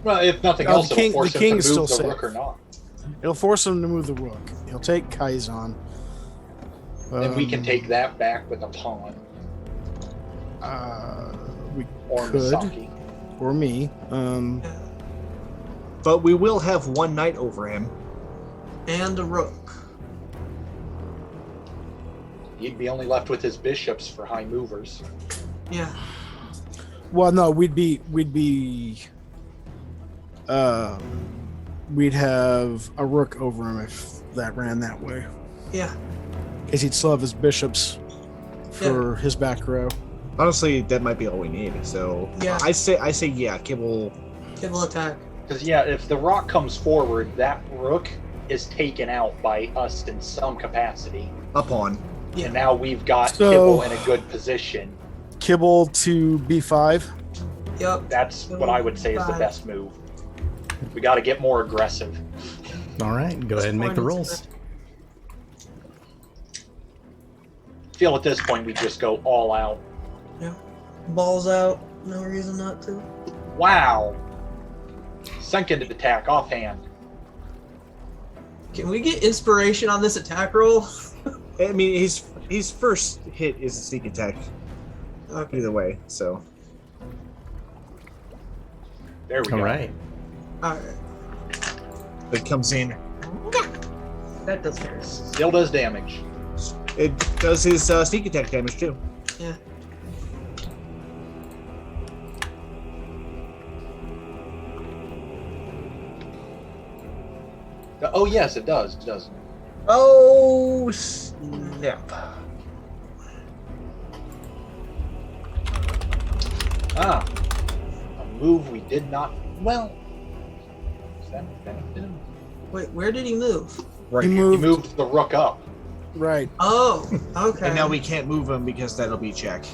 Well, if nothing No, else, the king- it'll force the him king's to move still the safe. rook or not. It'll force him to move the rook. He'll take Kaizen. Then we can take that back with a pawn We or could, Misaki. or me. But we will have one knight over him. And a rook. He'd be only left with his bishops for high movers. Yeah. Well, no, we'd have a rook over him if that ran that way, Yeah. because he'd still have his bishops for his back row. Honestly, that might be all we need. So Yeah. I say yeah, Kibble. Kibble attack. Because if the rock comes forward, that rook is taken out by us in some capacity. Up on. Yeah. And now we've got So- Kibble in a good position. Kibble to B5. Yep. That's what I would say is the best move. We got to get more aggressive. All right, go ahead and make the rolls. I feel at this point we just go all out. Yeah. Balls out. No reason not to. Wow. Second attack offhand. Can we get inspiration on this attack roll? I mean, his first hit is a sneak attack. Okay. Either way, so There we All go. right. Alright. it comes in. That does hurt. Still does damage. It does his sneak attack damage too. Yeah. Oh yes, it does. It does. Oh snap! Ah, a move we did not. Well, is that benefit him? Wait, where did he move? Right. He He moved. moved the rook up. Right. Oh, okay. And now we can't move him because that'll be check.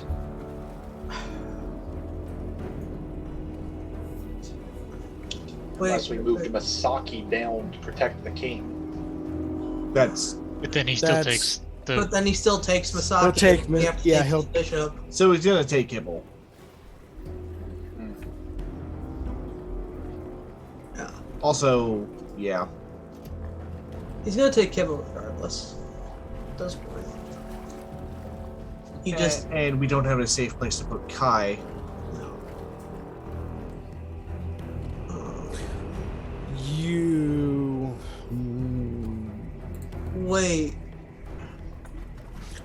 Wait, Unless we moved Misaki down to protect the king. That's But then he still That's- takes the. But then he still takes Masaki. He'll take We have to yeah, take he'll- his bishop. so he's gonna take Kibble. Yeah. Also, yeah. He's gonna take Kibble regardless. Doesn't worry. He just And we don't have a safe place to put Kai. no. You. Wait.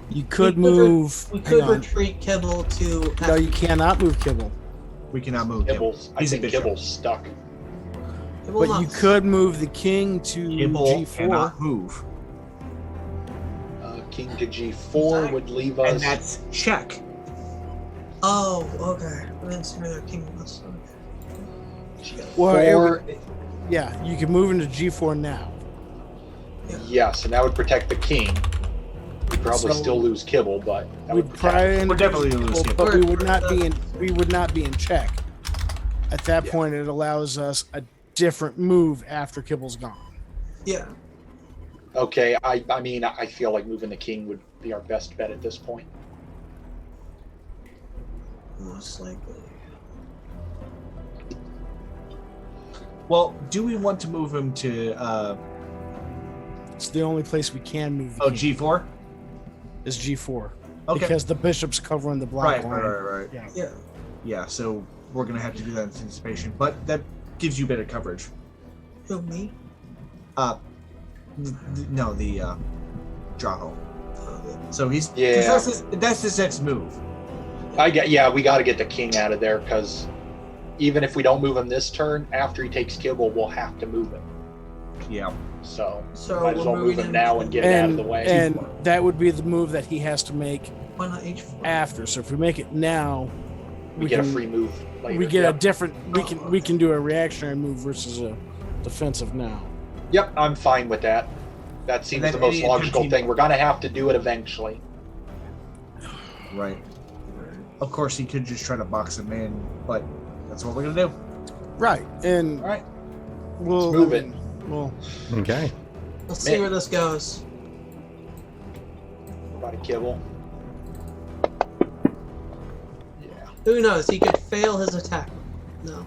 You could We could re- move. We hang could on. retreat Kibble to. No, you cannot move Kibble. We cannot move him. Kibble's. I He's a think bishop. Kibble's stuck. Kibble But not- you could move the king to Kibble G4. cannot move, King to G4 would leave us. and that's check. Oh, okay. I didn't see where their king was. Okay. Well, it Or, Yeah, you can move into G4 now. yes, and that would protect the king. We'd probably So- still lose Kibble, but that We'd would protect. probably end We're up definitely losing gonna lose Kibble, Kibble. but we would not be in check. At that point, it allows us a different move after Kibble's gone. Yeah. Okay, I mean, I feel like moving the king would be our best bet at this point. Most likely. Well, do we want to move him to It's the only place we can move. the king G4? is G4 Okay. because the bishop's covering the black line. Right. Yeah. Yeah. Yeah, so we're gonna have to do that in anticipation, but that gives you better coverage. Who, me? No, the Drow. So he's 'cause Yeah. that's his next move. We got to get the king out of there because even if we don't move him this turn, after he takes kibble, we'll have to move him. Yeah. So So might as well we're move moving him now and get it out of the way. And that would be the move that he has to make Why not H4? after. So if we make it now, we get a free move later. We get Yep. a different. We can do a reactionary move versus a defensive now. Yep, I'm fine with that. That seems then the most any logical attempting- thing. We're gonna have to do it eventually. Right. Of course, he could just try to box him in, but that's what we're gonna do. Right, and All right. we'll Let's move it. Well, Okay. Let's see where this goes. We're about to kibble. Yeah. Who knows? He could fail his attack. No.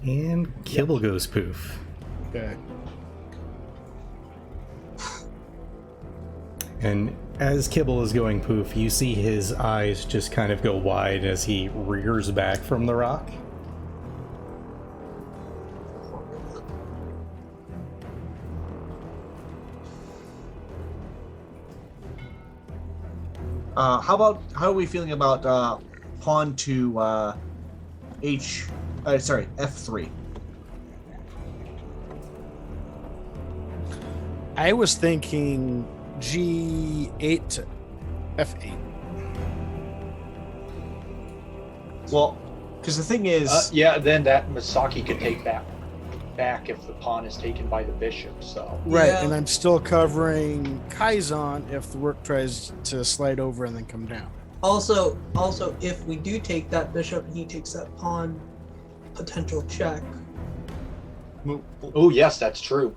And kibble goes poof. okay. And as Kibble is going poof, you see his eyes just kind of go wide as he rears back from the rock. How are we feeling about pawn to F3? I was thinking G8 to F8. Well, because the thing is, Then that Misaki could take that back if the pawn is taken by the bishop. So Right, Yeah. and I'm still covering Kaizan if the rook tries to slide over and then come down. Also, if we do take that bishop and he takes that pawn, potential check. oh yes, that's true.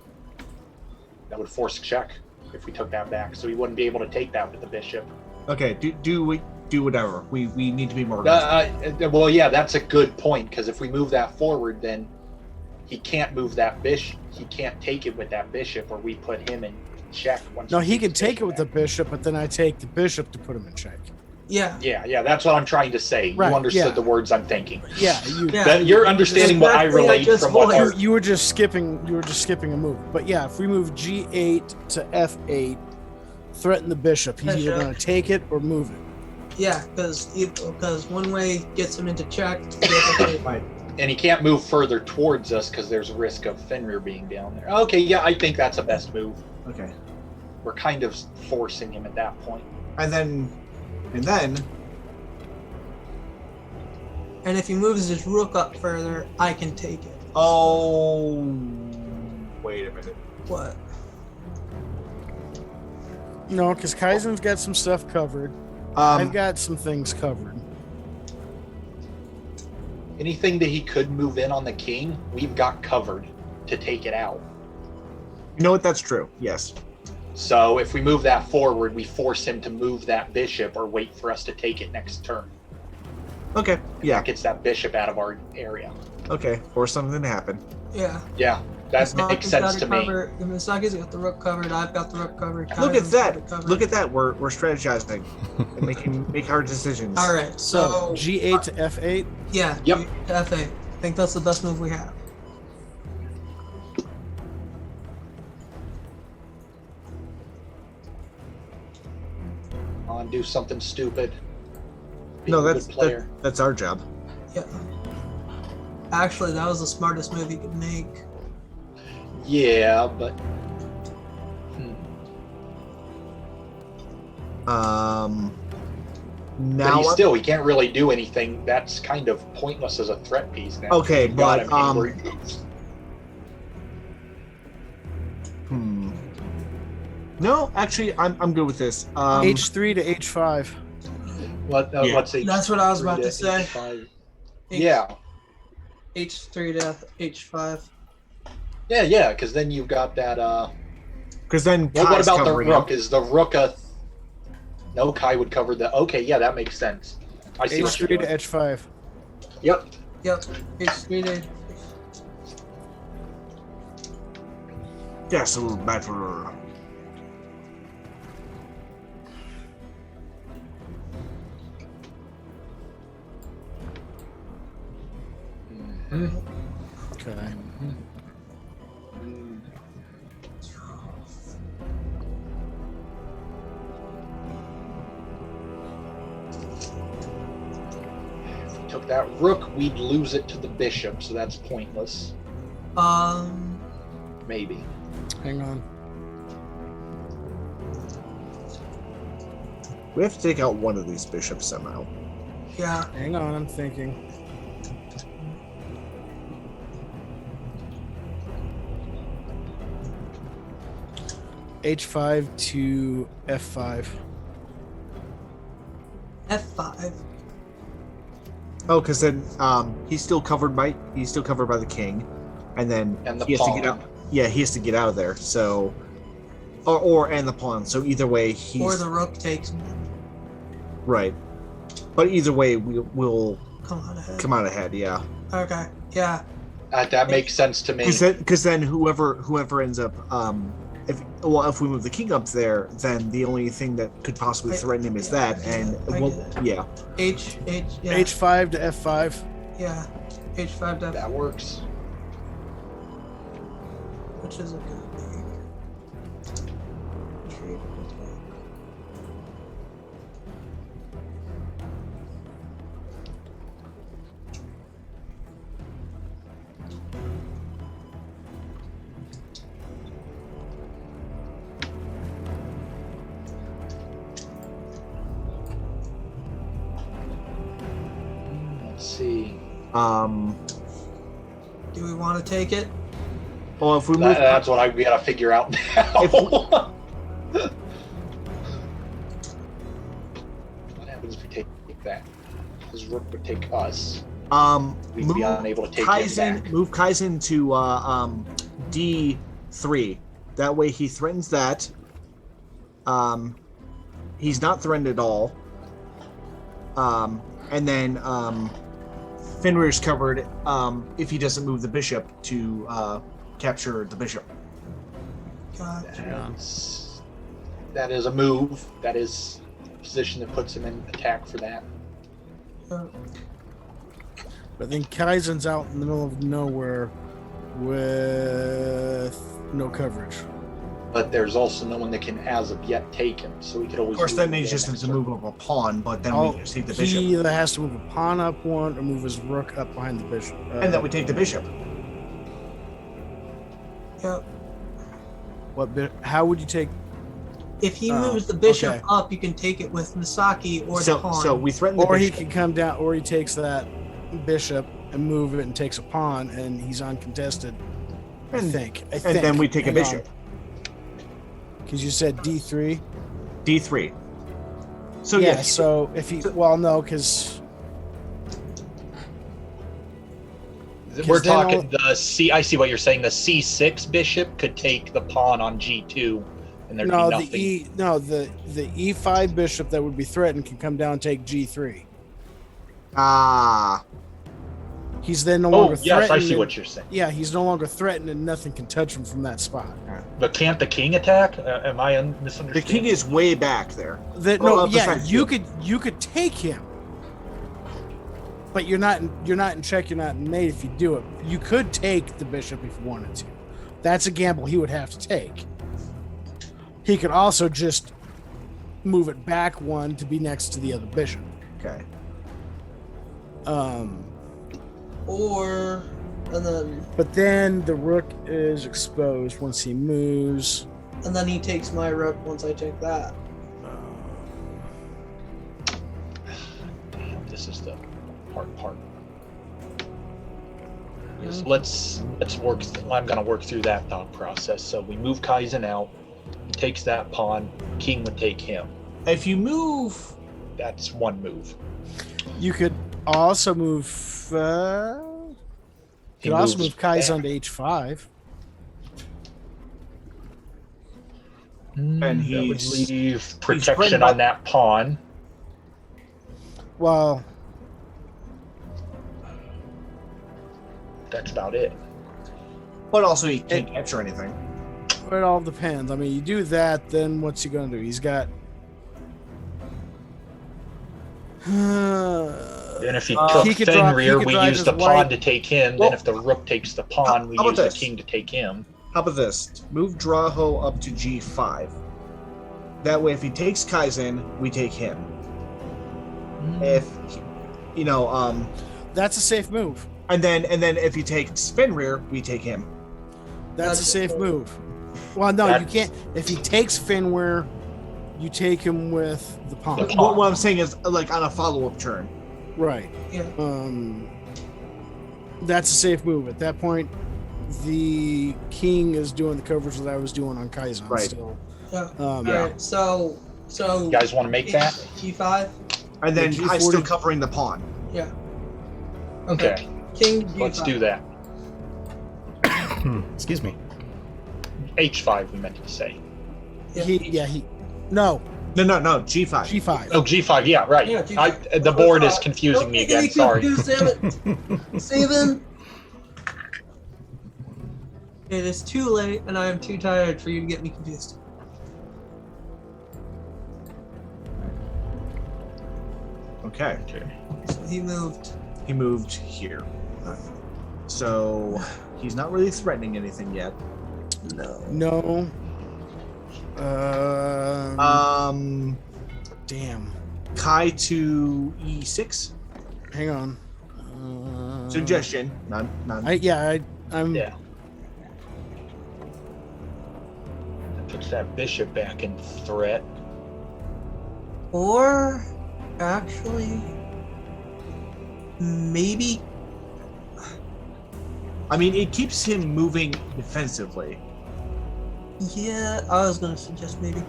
That would force a check if we took that back, so he wouldn't be able to take that with the bishop. okay, do whatever. We need to be more. Well, yeah, that's a good point because if we move that forward, then he can't move that bishop. He can't take it with that bishop, or we put him in check. Once No, we he take can the take it with the back. bishop, but then I take the bishop to put him in check. Yeah. Yeah, that's what I'm trying to say. Right, You understood yeah. the words I'm thinking. Yeah, you Yeah. You're understanding what I Exactly, I relate just from what voiced. our you were just skipping a move. But yeah, if we move G8 to F8, threaten the bishop, he's either Bishop. going to take it or move it. Yeah, because one way gets him into check. And he can't move further towards us because there's a risk of Fenrir being down there. Okay, yeah, I think that's the best move. Okay, We're kind of forcing him at that point. and then, And if he moves his rook up further, I can take it. oh, wait a minute. What? No, because Kaizen's got some stuff covered. I've got some things covered. Anything that he could move in on the king, we've got covered to take it out. You know what? That's true. Yes. So if we move that forward, we force him to move that bishop or wait for us to take it next turn. Okay. Yeah. That gets that bishop out of our area. Okay. Or something to happen. Yeah. Yeah, that Misaki's makes sense got it to me. covered. Misaki's got the rook covered. I've got the rook covered. Look at Kaizen's got it that. covered. Look at that. We're strategizing and make hard decisions. All right. So So G8 to F8. yeah. Yep. FA. I think that's the best move we have. On do something stupid. Be No, a that's good player. that's our job. Yeah. Actually, that was the smartest move he could make. Yeah, but Now. he can't really do anything. That's kind of pointless as a threat piece now. Okay, We've got but, him anywhere he moves. No, actually, I'm good with this. H3 to H5. Yeah. Let's say That's what I was about to H3 say. H5. H- Yeah, H3 to H5. yeah, because then you've got that Because then Well, what Kai's about the covering rook? him. Is the rook a... No, Kai would cover the... Okay, yeah, that makes sense. I see what you're H3 to doing. H5. Yep. Yep. H3 to Castle battle. Okay. If we took that rook, we'd lose it to the bishop, so that's pointless. Maybe. Hang on. We have to take out one of these bishops somehow. yeah. Hang on, I'm thinking. H5 to F5. F5. Oh, because then he's still covered by the king, and then And the he has to get pawn. out. Yeah, he has to get out of there. So, or and the pawn. So either way, he's Or the rook takes me. right. But either way, we'll Come on ahead. come out ahead. Yeah, Okay. Yeah. That makes sense to me. because then whoever ends up if we move the king up there, then the only thing that could possibly threaten him is that, and I well, get it. yeah. Yeah. H5 to F5. Yeah. H5 to That works. which is a good thing. Retreat. Let's see. Do we want to take it? Well, if we move, That's what we gotta figure out now. What happens if we take that? His rook would take us. We'd move be unable to take him Kaizen. back. Move Kaizen to D3. That way he threatens that. He's not threatened at all. And then Fenrir's covered if he doesn't move the bishop to capture the bishop. Gotcha. That is a move. That is a position that puts him in attack for that. But then Kaizen's out in the middle of nowhere with no coverage. But there's also no one that can, as of yet, take him. So we could always. Of course, move then him he to just the needs to next move turn. up a pawn, but then we just take the He bishop. either has to move a pawn up one or move his rook up behind the bishop. And then we take the bishop. Yep. How would you take? If he Oh, moves the bishop okay. up, you can take it with Misaki or the So, pawn. so we threaten the Or he bishop. can come down, or he takes that bishop and move it and takes a pawn, and he's uncontested. I And- think. and then we take a bishop. Because you said D3. D3. So yeah. yes. So if he, well, no, because We're then talking the C. I see what you're saying. The C6 bishop could take the pawn on G2, and there'd no, be nothing. the E5 bishop that would be threatened can come down and take G3. He's then no Oh, longer yes, threatened. I see what you're saying. Yeah, he's no longer threatened, and nothing can touch him from that spot. But can't the king attack? Am I The misunderstanding? king is way back there. That Well, no, up yeah, beside you could take him, but you're not in check. You're not in mate if you do it. You could take the bishop if you wanted to. That's a gamble he would have to take. He could also just move it back one to be next to the other bishop. Okay. Or and then But then the rook is exposed once he moves. he takes my rook once I take that. Damn, this is the hard part. Yes, let's work. I'm gonna work through that thought process. So we move Kaizen out. He takes that pawn. King would take him. If you move, That's one move. You could also move. You He could also moves move Kaizen back. to H5. And That would he's leave protection threatened by- on that pawn. Well, That's about it. but also he can't capture anything. it all depends. I mean, you do that, then what's he going to do? He's got. Then if he Uh, took he could drop- Fenrir, he could we drive use his the pawn white- to take him. Well, then if the rook takes the pawn, we how use about the this? king to take him. How about this? Move Drow up to G5. That way, if he takes Kaizen, we take him. If That's a safe move. and then if he takes Fenrir, we take him. That's a That's safe cool. move. Well, no, you That's- can't. If he takes Fenrir, you take him with the pawn. The pawn. What I'm saying is, like on a follow-up turn. Right. Yeah. That's a safe move. At that point, the king is doing the coverage that I was doing on Kaizen. Right. Still. Yeah. Yeah. Alright, so You guys want to make that? G5. And then Yeah, I'm still G40. covering the pawn. Yeah. Okay, King G5. let's do that. Excuse me. H5, we meant to say. Yeah. No, No, G5. G5. Oh, G5, yeah, right. Yeah, G5. The board is Don't confusing me make again, me sorry. confused, damn it. Steven! It is too late, and I am too tired for you to get me confused. Okay. So he moved. He moved here. So he's not really threatening anything yet. No. Um, Damn. Kai to E6. Hang on. Suggestion. None. I'm. Yeah. Yeah. That puts that bishop back in threat. Or actually, maybe. I mean, it keeps him moving defensively, Yeah, I was gonna suggest maybe.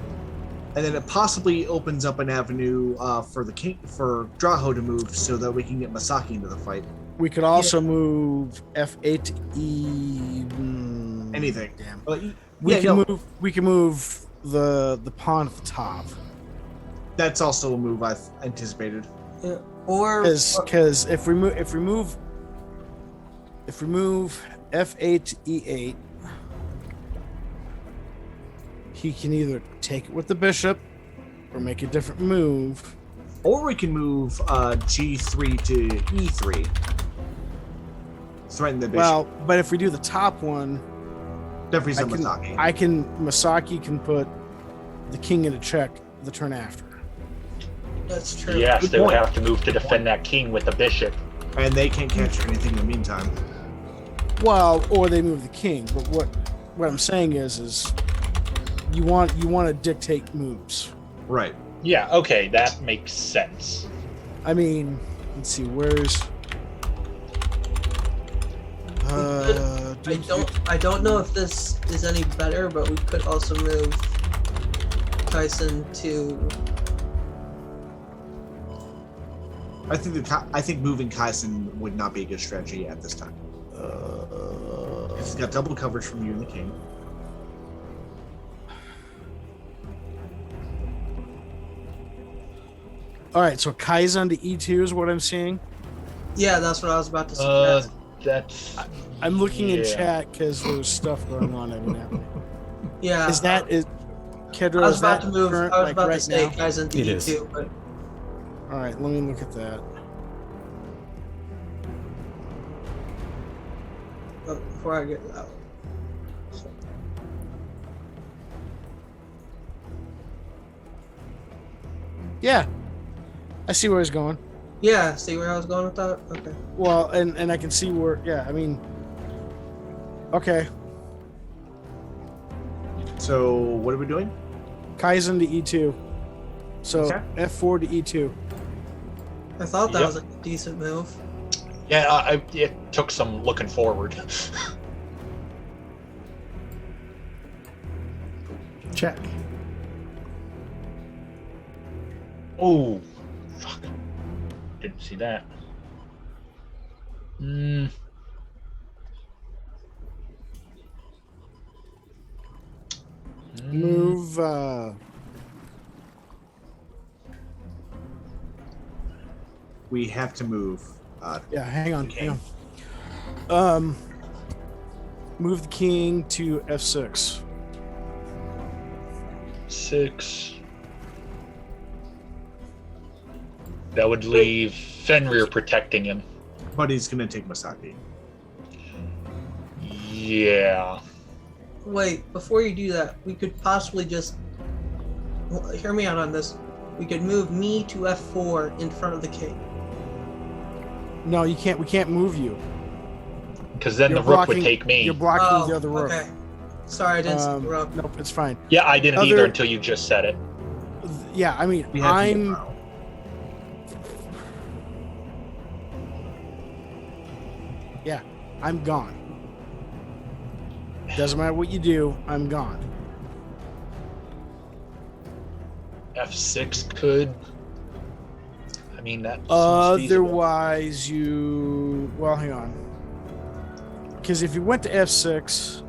and then it possibly opens up an avenue for the king, for Drow to move, so that we can get Masaki into the fight. We could also move F8 to E. Anything. Damn. We We can move the pawn at the top. That's also a move I've anticipated. Yeah. Or Because if we move F8 to E8, he can either take it with the bishop or make a different move. Or we can move G3 to E3. Threaten the bishop. Well, but if we do the top one, Definitely I some can, Masaki. Masaki can put the king into check the turn after. that's true. Yes, Good they would point. have to move to defend that king with the bishop. And they can't capture anything in the meantime. Well, or they move the king. But what I'm saying is you want to dictate moves. Right. Yeah, okay, that makes sense. I mean, let's see, where's I don't know if this is any better, but we could also move Tyson to. I think moving Kaisen would not be a good strategy at this time. He's got double coverage from you and the king. all right. So Kaizen to E2 is what I'm seeing. Yeah, that's what I was about to suggest. That's I'm looking in Yeah. chat because there's stuff going on evidently. Yeah. Is Kedro? I was Is about that to move. current, I was like, about right to say now? Kaizen to It E2, is. but All right, let me look at that. before I get that. Yeah, I see where he's going. Yeah, see where I was going with that? Okay. Well, and I can see where. Yeah, I mean, okay, So what are we doing? Kaizen to E2. So Okay. F4 to E2. I thought that Yep. was a decent move. yeah. It took some looking forward. Check. Oh, fuck! Didn't see that. Move. We have to move. Yeah, hang on. Move the king to F6. 6. That would leave Fenrir protecting him. But he's gonna take Masaki. Yeah. Wait, before you do that, we could possibly just hear me out on this. We could move me to F4 in front of the king. No, you can't. We can't move you. Because then You're the rook blocking- would take me. You're blocking the other rook. Okay. Sorry, I didn't see the rook. Nope, it's fine. Yeah, I didn't either until you just said it. Yeah, I mean, We have to I'm. move. Yeah, I'm gone. Doesn't matter what you do, I'm gone. F6 could. I mean, that. seems feasible. Otherwise, you. Well, hang on. Because if you went to F6,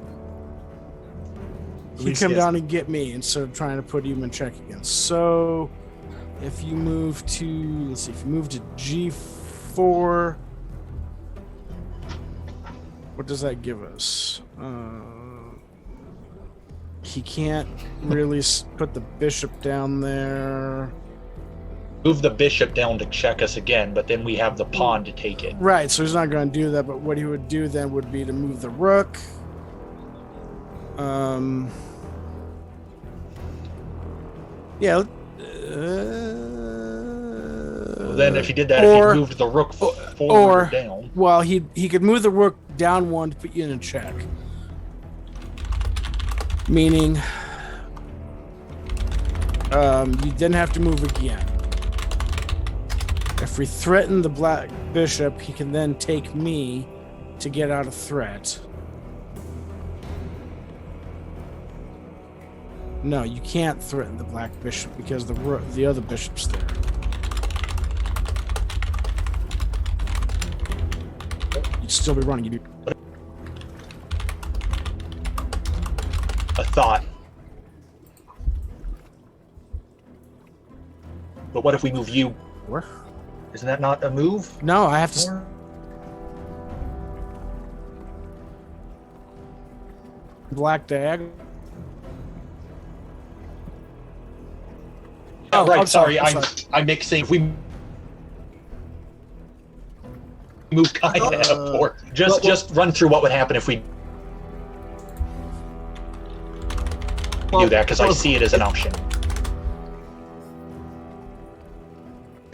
he'd least come he has- down and get me instead of trying to put him in check again. So, if you move to. Let's see, if you move to G4. What does that give us? He can't really put the bishop down there. Move the bishop down to check us again, but then we have the pawn to take it. Right, so he's not going to do that, but what he would do then would be to move the rook. Yeah. Then if he did that, or- if he moved the rook forward or- or down. Well, he could move the rook down one to put you in a check. Meaning, you didn't have to move again. If we threaten the black bishop, he can then take me to get out of threat. No, you can't threaten the black bishop because the other bishop's there. You'd still be running. You'd be... A thought. But what if we move you? Where? Isn't that not a move? No, I have to. Black diagonal. Oh, right. I'm sorry, sorry. I'm I'm mixing. If we move Kai to F4, just run through what would happen if we do that, because I see it as an option.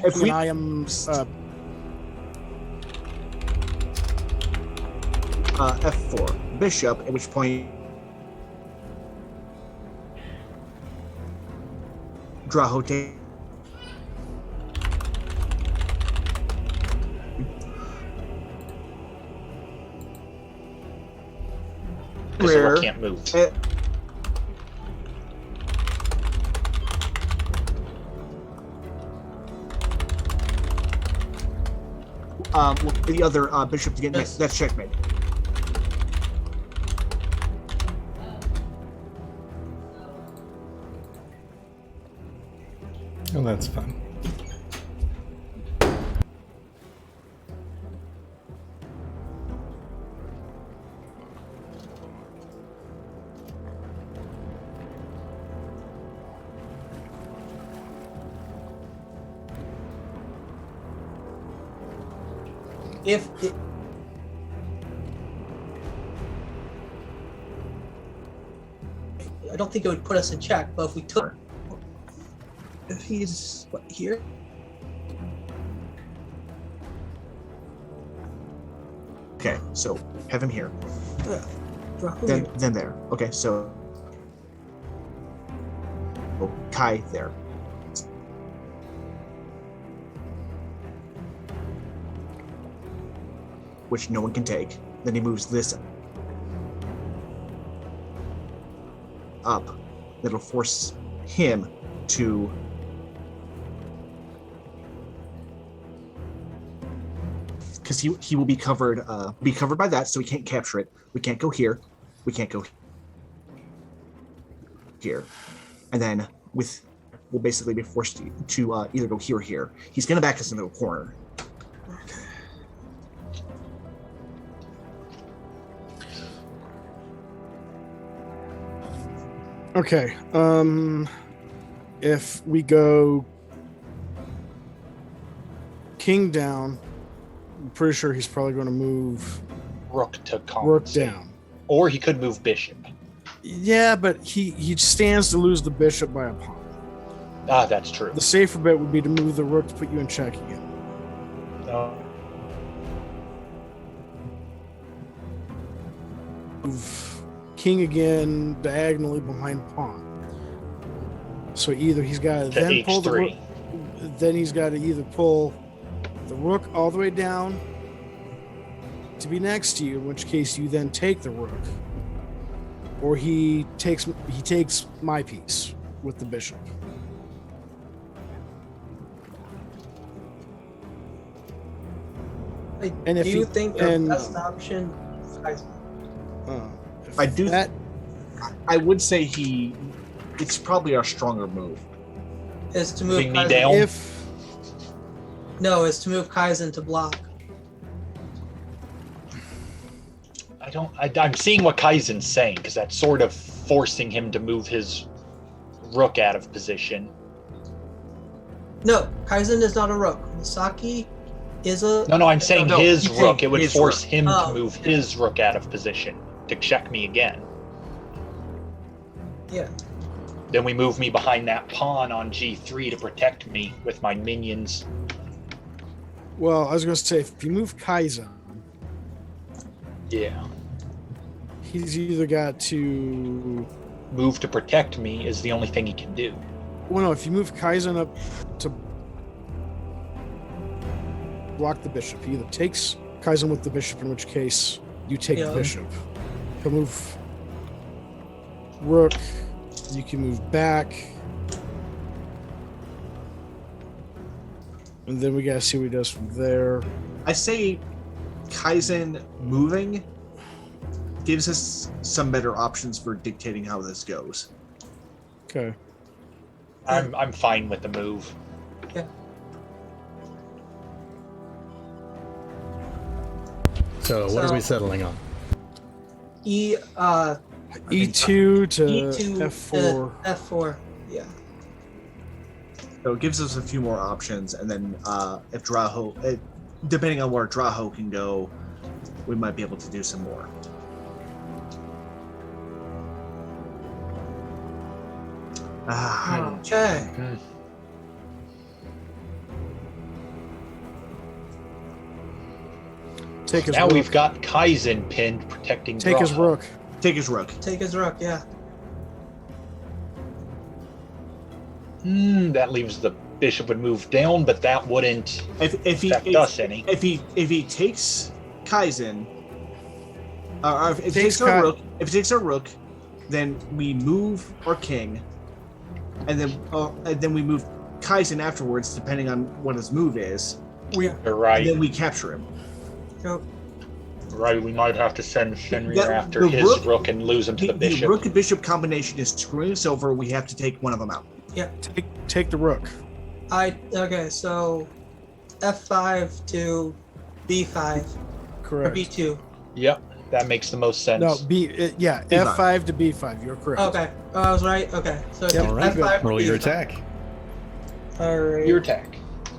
If When we I am F4 bishop, at which point Drow Because the rook can't move. The other bishop to get next. That's checkmate. Oh, that's fun. If it, I don't think it would put us in check, but if we took, if he's what, here, Okay, so have him here. drop him Then here. then there. Okay, so Kai there. Which no one can take. Then he moves this up. That'll force him to because he will be covered by that, so we can't capture it. We can't go here. We can't go here, and then we'll basically be forced to either go here or here. He's gonna back us into a corner. Okay. If we go king down, I'm pretty sure he's probably going to move Rook to rook compensate. down. Or he could move bishop. Yeah, but he stands to lose the bishop by a pawn. Ah, that's true. The safer bet would be to move the rook to put you in check again. Move king again diagonally behind pawn. So either he's got to To then pull the rook, H3. then he's got to either pull the rook all the way down to be next to you, in which case you then take the rook, or he takes my piece with the bishop. And if do you he- think the and- best option? If I do. that I would say it's probably our stronger move. Is to move Moving me Kaizen- down? if No, is to move Kaizen to block. I'm seeing what Kaizen's saying, because that's sort of forcing him to move his rook out of position. No, Kaizen is not a rook. Misaki is a. No, I'm saying No, his you rook. think It would his force rook. him Oh. to move his rook out of position to check me again. Yeah. Then we move me behind that pawn on G3 to protect me with my minions. well, I was going to say if you move Kaizen, Yeah. he's either got to Move to protect me is the only thing he can do. well, no, if you move Kaizen up to block the bishop, he either takes Kaizen with the bishop, in which case you take Yeah. the bishop. He'll move rook. You can move back. And then we gotta see what he does from there. I say Kaizen moving gives us some better options for dictating how this goes. Okay. I'm fine with the move. So what are So- we settling on? E2 to E2 F4. F4. Yeah. So it gives us a few more options, and then if Draho, depending on where Draho can go, we might be able to do some more. Okay. Take his Now rook. we've got Kaizen pinned protecting Take his Drow. rook. Take his rook. Take his rook. Yeah. That leaves the bishop would move down, but that wouldn't If he affect us any. if he takes Kaizen, or if he Takes takes our Kai- rook, if he takes our rook, then we move our king, and then we move Kaizen afterwards, depending on what his move is, You're and right. then we capture him. Yep. Right, we might have to send Fenrir That- after the his rook- rook and lose him to the The bishop. rook and bishop combination is screwing us over. We have to take one of them out. Take the rook. Okay. So F5 to B5 or Correct. B2. Yep, that makes the most sense. No, yeah, B5. F5 to B5. You're correct. Okay. Oh, I was right. Okay. So Yep. All right, F5 to roll your B5. attack. All right. Your attack.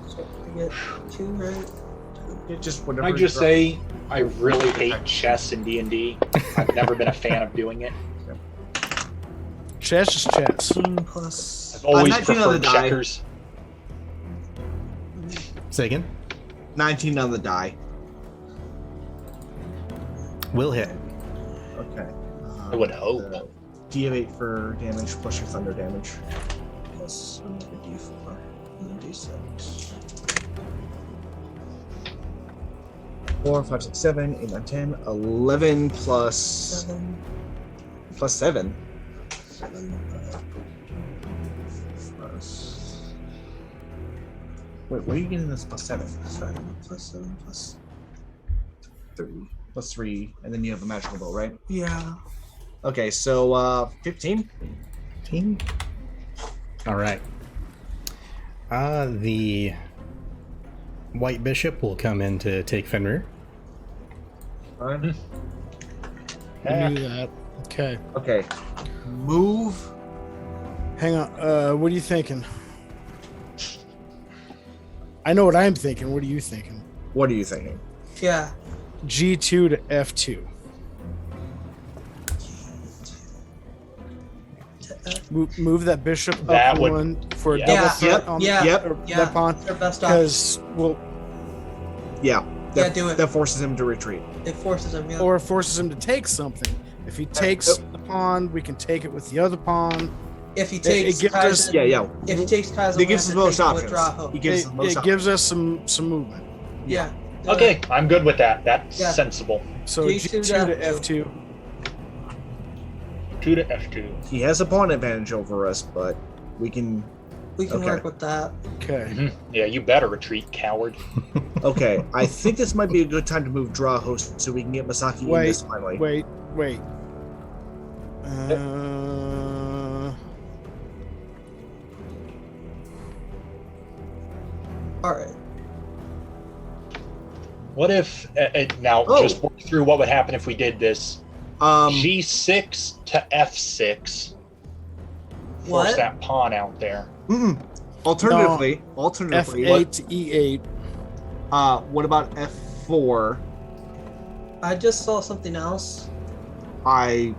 So I get 2 right. Just Can whatever. I just say, I really hate chess in D&D. I've never been a fan of doing it. Chess is chess. 18 plus. I've always 19 on the preferred die. checkers. Say again. 19 on the die. Will hit. Okay. I would hope. D8 for damage plus your thunder damage. Plus another D4 and then D6. 4, 5, 6, 7, 8, 9, 10, 11 plus 7. 7. 7. Plus... Wait, where are you getting this plus 7? 7 plus 7 plus 3. Plus 3, and then you have a magical bow, right? Yeah. Okay, so 15. 15. All right. The white bishop will come in to take Fenrir. Fine. I knew that. Okay. Okay. Move. Hang on. What are you thinking? I know what I'm thinking. What are you thinking? What are you thinking? Yeah. G2 to F2. Move that bishop That up would- one for a yeah. double Yeah, threat yep, on yep. that pawn. Their best option. Because, well, Yeah. Yeah, do it. That forces him to retreat. It forces him. Yeah. or forces him to take something. If he takes the pawn, we can take it with the other pawn. if he takes gives us- Kaizen, Yeah. if he takes Kaizen, It gives us most options. He It, gives us most it gives us some movement. Yeah. Okay, I'm good with that. That's Yeah. sensible. So G2 G2 to to F2. 2 to F2. He has a pawn advantage over us, but we can. We can Okay. work with that. Okay. Yeah, you better retreat, coward. Okay, I think this might be a good time to move Dourgothoth so we can get Masaki in this finally. Wait. All right. What if now Oh. just work through what would happen if we did this? G6 to F6. Force What? that pawn out there. Alternatively, F8 to E8. what about F4? I just saw something else. I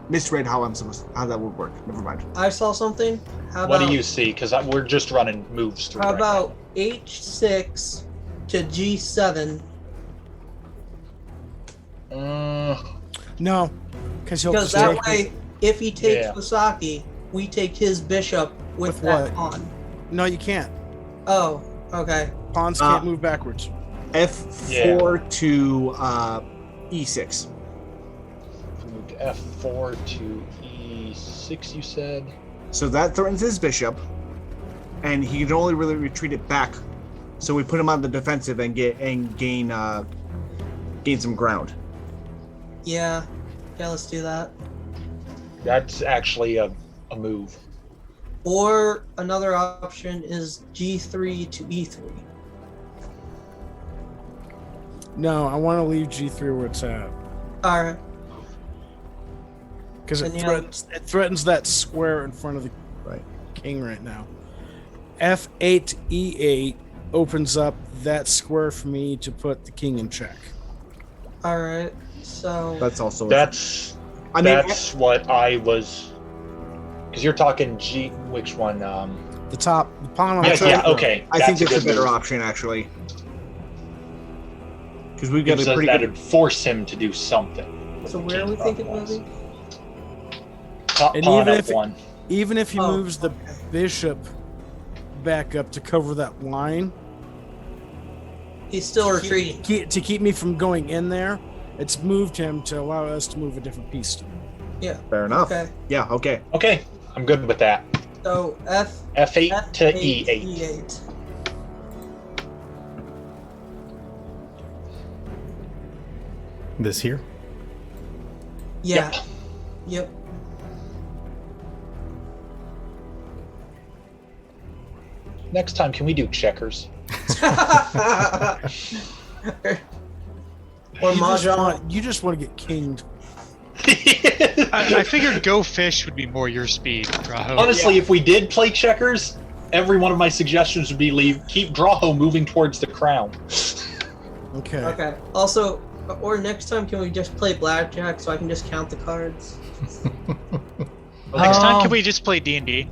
misread how that would work. Never mind. I saw something. How What about do you see? Because we're just running moves through. how right about H6 to G7? now. No, because he'll Because just that take way, if he takes Yeah. Wasaki, we take his bishop with With that what? pawn. No, you can't. Oh, okay. Pawns can't move backwards. F4 to E6. Moved F4 to E6. You said. So that threatens his bishop, and he can only really retreat it back. So we put him on the defensive and gain some ground. Yeah. Yeah, let's do that. That's actually a move. Or another option is G3 to E3. No, I want to leave G3 where it's at. All right. Because And it threatens that square in front of the Right. king right now. F8 to E8 opens up that square for me to put the king in check. All right. So That's also. That's what I was. Because you're talking G. Which one? The pawn on the Yeah. top. Yeah. Okay. I think that's a good better move. option actually. Because we've got Gives a us pretty that good. would force him to do something. so where are we thinking moving? Top And pawn even up if- one. Even if he Oh, moves the okay. bishop back up to cover that line, He's still retreating. to keep me from going in there, it's moved him to allow us to move a different piece to him. Yeah. Fair enough. Okay. Yeah. Okay. Okay, I'm good with that. So F8 to E8. E8. This here. Yeah. Yep. Yep. Next time, can we do checkers? Or Mahjong. You just want to get kinged. I figured Go Fish would be more your speed, Draho. Honestly, if we did play checkers, every one of my suggestions would be keep Draho moving towards the crown. Okay. Okay. Also, or next time, can we just play blackjack so I can just count the cards? Next time, can we just play D&D?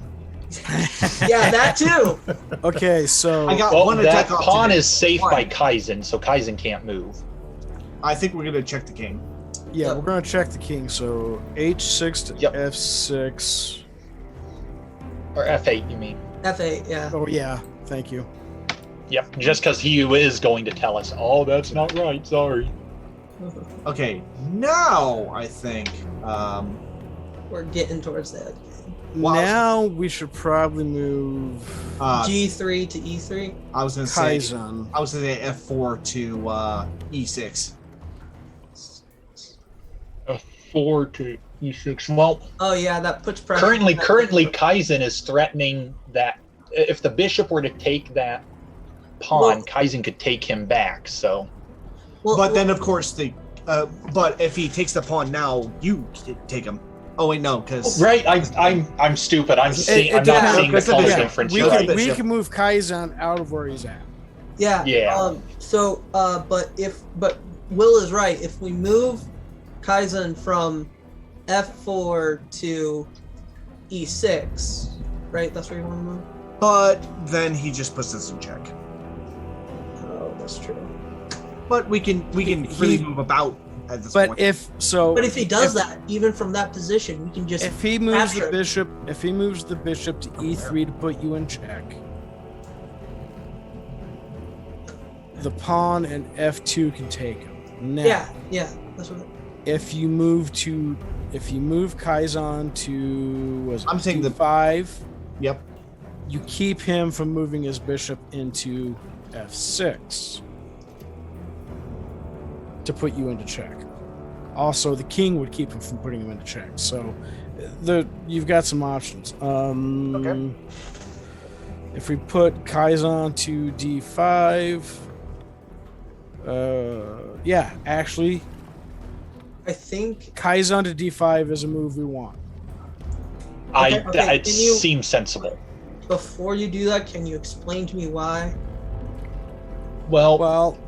Yeah, that too. Okay, so I got Well, one that attack option. pawn is safe One. by Kaizen, so Kaizen can't move. I think we're gonna check the king. yeah, Yep. we're gonna check the king. So H6 to Yep. F6. Or F8, you mean? F8. Yeah. Oh yeah, thank you. Yep, just because he is going to tell us, oh, that's not right, sorry. Okay. Now I think. We're getting towards that. Wow. Now we should probably move G3 to E3. I was gonna say. Kaizen. I was gonna say F4 to E6. F4 to E6. Well, Oh yeah, that puts pressure. currently Kaizen is threatening that if the bishop were to take that pawn, Well- Kaizen could take him back. So, But then, of course, but if he takes the pawn now, you take him. Oh wait, no, because right, I'm stupid. I'm not seeing the depends. color Yeah, difference. We You're can, right. we can move Kaizen out of where he's at. Yeah. Yeah. But Will is right. If we move Kaizen from F4 to E6, right? That's where you want to move. but then he just puts us in check. Oh, that's true. But we can freely move about at this But point. But if he does that, even from that position, we can just if he moves capture the it. bishop, if he moves the bishop to E3 to put you in check, the pawn and F2 can take him. Now, Yeah, that's what. if you move Kaizen to I'm saying the- D5, Yep. you keep him from moving his bishop into F6 to put you into check. Also, the king would keep him from putting him into check. So, you've got some options. Okay. If we put Kaizen to D5, yeah, actually, I think. Kaizen to D5 is a move we want. Okay, It can you- seems sensible. Before you do that, can you explain to me why? Well,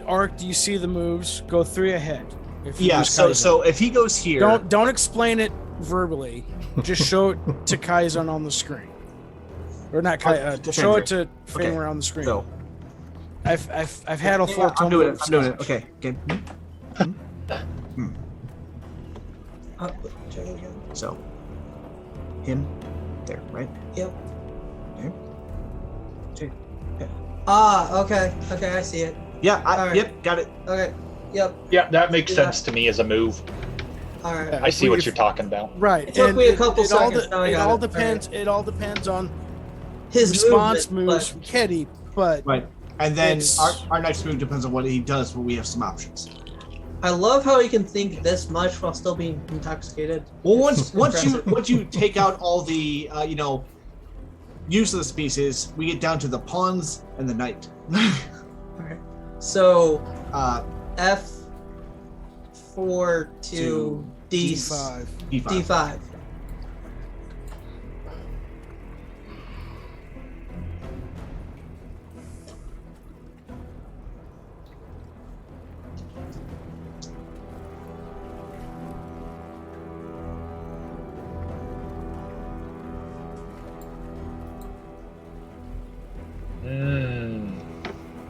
Ark, do you see the moves? Go 3 ahead. If you Yeah. use So Kaizen. if he goes here, Don't explain it verbally. Just show it to Kaizen on the screen, or not Kaizen. To Show Fenrir. it to Fenrir Okay. on the screen. So I've had a full. I'm doing it. I'm doing it. Okay. Check it again. So him there, right? Yep. Okay. Ah, okay, I see it. Yeah. Alright. Yep. Got it. Okay, yep, Yeah, that makes Yeah. sense to me as a move. all right. I see what you're talking about. Right. It took and me a couple it all seconds, now I it got all it. depends. It all depends on His response movement, moves from Keddy, but Right. And then It's- our next move depends on what he does, but we have some options. I love how he can think this much while still being intoxicated. Well, It's once impressive. you take out all the useless pieces, we get down to the pawns and the knight. Alright. So uh, F4 to D5. D5. D5.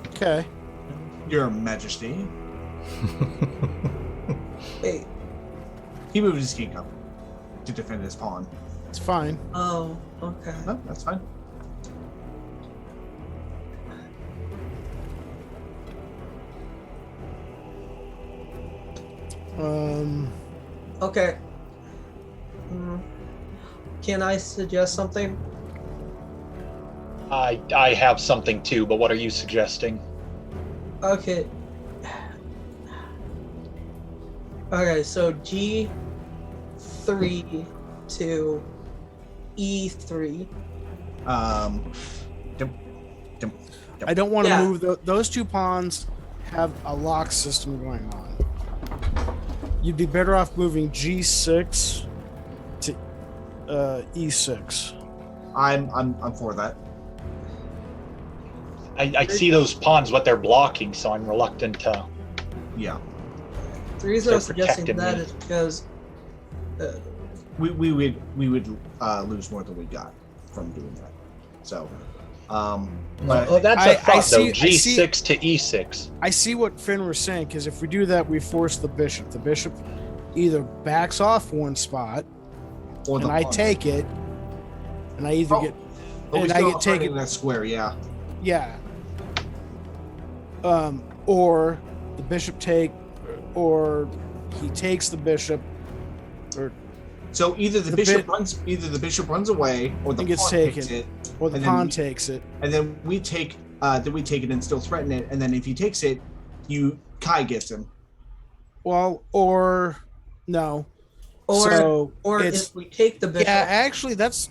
Okay. Your Majesty. Wait. He moved his king up to defend his pawn. It's fine. Oh, okay. No, that's fine. Okay. Can I suggest something? I have something too, but what are you suggesting? Okay. Okay, so G3 to E3. I don't want to Yeah. move those two pawns. Have a lock system going on. You'd be better off moving G6 to E6. I'm for that. I see those pawns, what they're blocking, so I'm reluctant to. Yeah. The reason I'm They're suggesting protecting that me. is because We would lose more than we got from doing that. So, but Well, that's I a thought, see- though. G6 to E6. I see what Finn was saying, because if we do that, we force the bishop. The bishop either backs off one spot, or and the I pawn. take it, and I either Oh, get But we and I still get are taken. fighting that square. Yeah. Yeah. Or the bishop or he takes the bishop, or So either the The bishop runs away, or the It gets pawn taken. takes it, or the And then pawn we- takes it. and then we take it and still threaten it. And then if he takes it, Kai gets him. Well, or No. Or So if we take the bishop. Yeah, actually, that's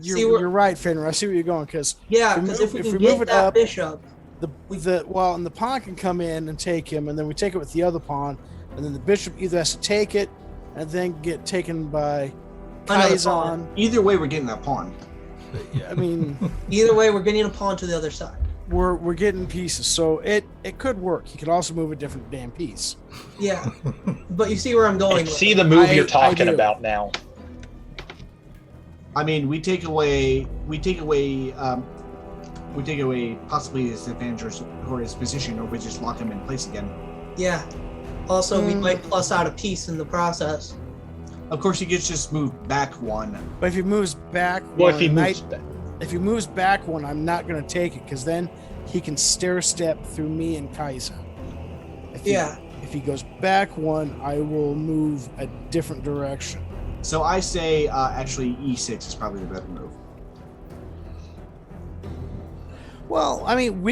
See, you're right, Fenrir. I see where you're going because because if we can move get it that up, bishop, and the pawn can come in and take him, and then we take it with the other pawn, and then the bishop either has to take it and then get taken by Another Kaizen. pawn. Either way, we're getting that pawn. I mean, either way, we're getting a pawn to the other side. we're getting pieces, so it could work. He could also move a different damn piece. Yeah, but you see where I'm going. I with see it. the move you're I talking do. about now. I mean, we take away possibly his advantage or his position, or we just lock him in place again. Yeah. Also, we might plus out a piece in the process. Of course, he gets just moved back one. But if he moves back, Well, one, if he moves back. if he moves back one, I'm not going to take it because then he can stair step through me and Kaizen. If he goes back one, I will move a different direction. So I say actually E6 is probably the better move. Well, I mean,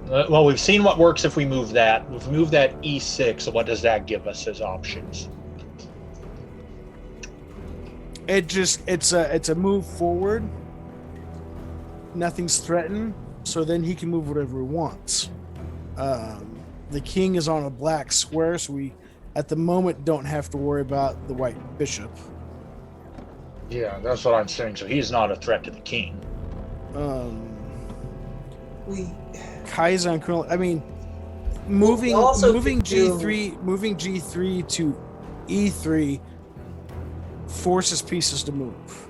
Well, we've seen what works if we move that. We've moved that E6, so what does that give us as options? it's a move forward. Nothing's threatened, so then he can move whatever he wants. The king is on a black square, so we, at the moment, don't have to worry about the white bishop. Yeah, that's what I'm saying. So he's not a threat to the king. Kaizen currently, I mean, moving G3 to E3 forces pieces to move.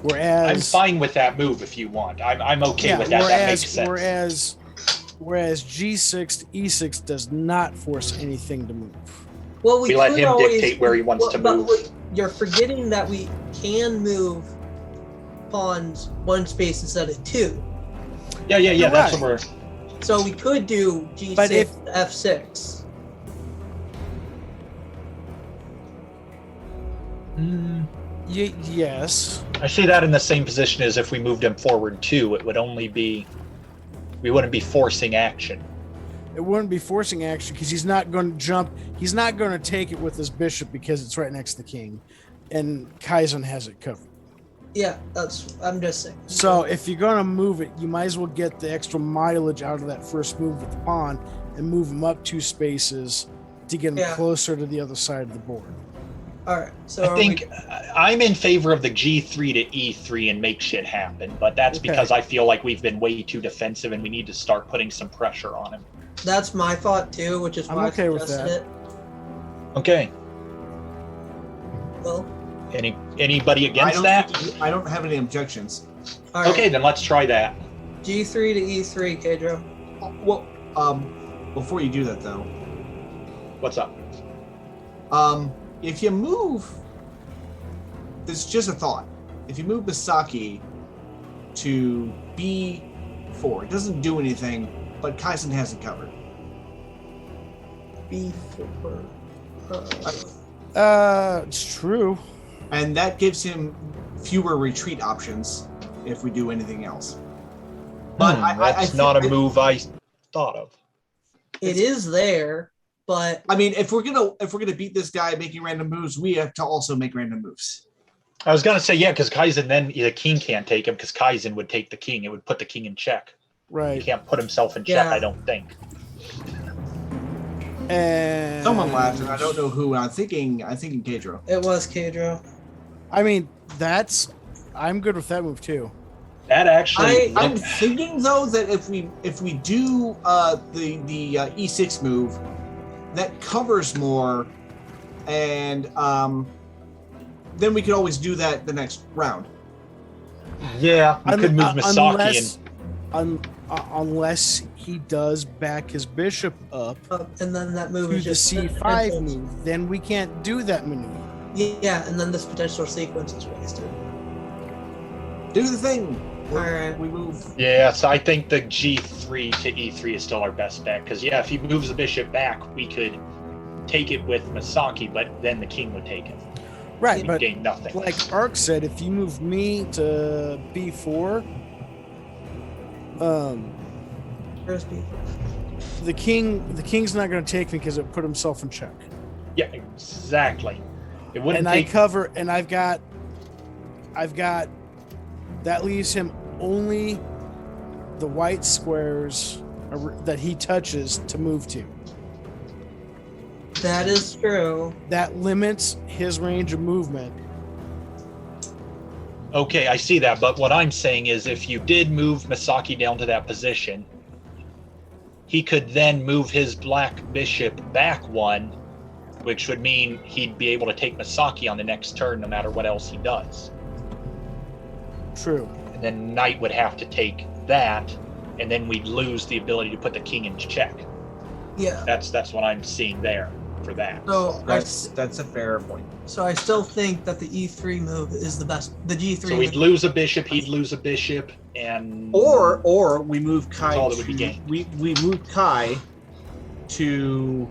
Whereas I'm fine with that move if you want. I'm okay with that. That makes sense. Whereas G6 to E6 does not force anything to move. Well, We let him dictate where he wants to move. But you're forgetting that we can move pawns one space instead of two. Yeah. You're That's right. what we're. So we could do G6 But if- to F6. Yes. I see that in the same position as if we moved him forward too. It would only be. We wouldn't be forcing action. It wouldn't be forcing action because he's not going to jump. He's not going to take it with his bishop because it's right next to the king, and Kaizen has it covered. Yeah, I'm just saying. So if you're going to move it, you might as well get the extra mileage out of that first move with the pawn and move him up 2 spaces to get him closer to the other side of the board. All right. So I think I'm in favor of the G3 to E3 and make shit happen, but that's because I feel like we've been way too defensive and we need to start putting some pressure on him. that's my thought too, which is why I'm okay I with suggested that. it. Okay. Well, Anybody against that? I don't have any objections. all right. Okay, then let's try that. G3 to E3, Kedro. Well, before you do that though, What's up? if you move, this is just a thought. If you move Misaki to B4, it doesn't do anything, but Kaizen has it covered. B4. It's true. And that gives him fewer retreat options if we do anything else. But That's not a move I thought of. It is there, but I mean, if we're gonna beat this guy making random moves, we have to also make random moves. I was gonna say because Kaizen then the king can't take him because Kaizen would take the king. It would put the king in check. He Right. can't put himself in check. Yeah. I don't think. And Someone laughed, and I don't know who. I'm thinking Kedro. it was Kedro. I mean, I'm good with that move too. That actually. I'm thinking though that if we do the E6 move, that covers more, and then we could always do that the next round. Yeah, you could move Misaki unless he does back his bishop up And then that move to is the just C5 move, then we can't do that maneuver. Yeah, and then this potential sequence is wasted. Do the thing. Alright. We move. Yeah, so I think the G3 to E3 is still our best bet because if he moves the bishop back, we could take it with Misaki, but then the king would take it. Right, We'd but gain nothing. like Ark said, if you move me to B4, Where's B4? the king's not going to take me because it put himself in check. Yeah, exactly. It wouldn't And take... I've got that leaves him only the white squares that he touches to move to. That is true. That limits his range of movement. Okay, I see that, but what I'm saying is if you did move Misaki down to that position, he could then move his black bishop back one, which would mean he'd be able to take Misaki on the next turn no matter what else he does. True. And then knight would have to take that, and then we'd lose the ability to put the king in check. Yeah. That's what I'm seeing there for that. So That's a fair point. So I still think that the E3 move is the best. The G3. So we'd lose a bishop, he'd lose a bishop, and Or we move Kai. That's all that would be gained. We move Kai to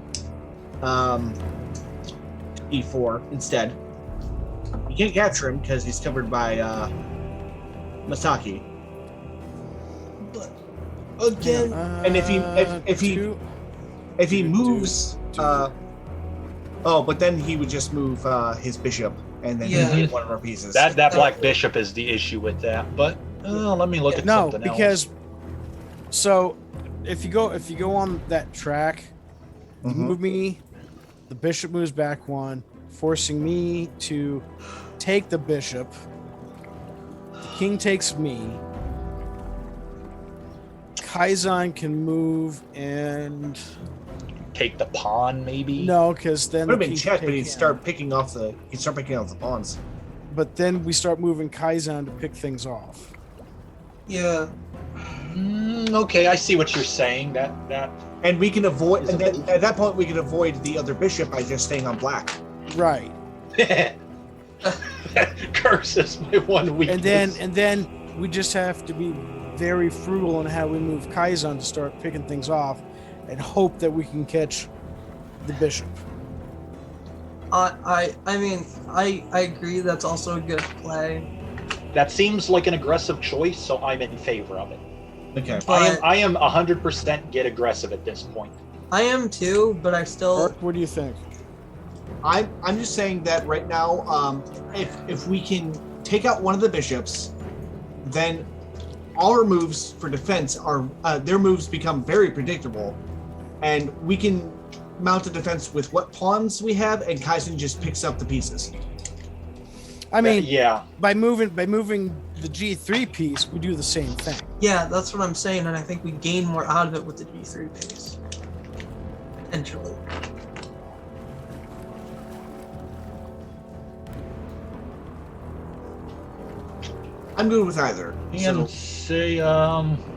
E4 instead. You can't capture him because he's covered by Misaki. But again, And if he moves, but then he would just move his bishop and then get one of our pieces. that black bishop is the issue with that. But let me look at something else. because so if you go on that track, you move me, the bishop moves back one, forcing me to take the bishop. The king takes me. Kaizan can move and take the pawn, maybe. no, because then would have the been king checked, can but take he'd him. start picking off the pawns. But then we start moving Kaizan to pick things off. yeah. Okay, I see what you're saying. That And we can avoid, and then at that point we can avoid the other bishop by just staying on black. Right. curses my one weakness. And then we just have to be very frugal in how we move Kaizan to start picking things off and hope that we can catch the bishop. I mean, I agree. That's also a good play. That seems like an aggressive choice, so I'm in favor of it. Okay. But I am 100% get aggressive at this point. I am too, but I still. Mark, what do you think? I'm just saying that right now, if we can take out one of the bishops, then all our moves for defense are their moves become very predictable, and we can mount a defense with what pawns we have, and Kaizen just picks up the pieces. I mean, yeah. by moving the G3 piece, we do the same thing. Yeah, that's what I'm saying, and I think we gain more out of it with the G3 piece. Potentially. I'm good with either. And say,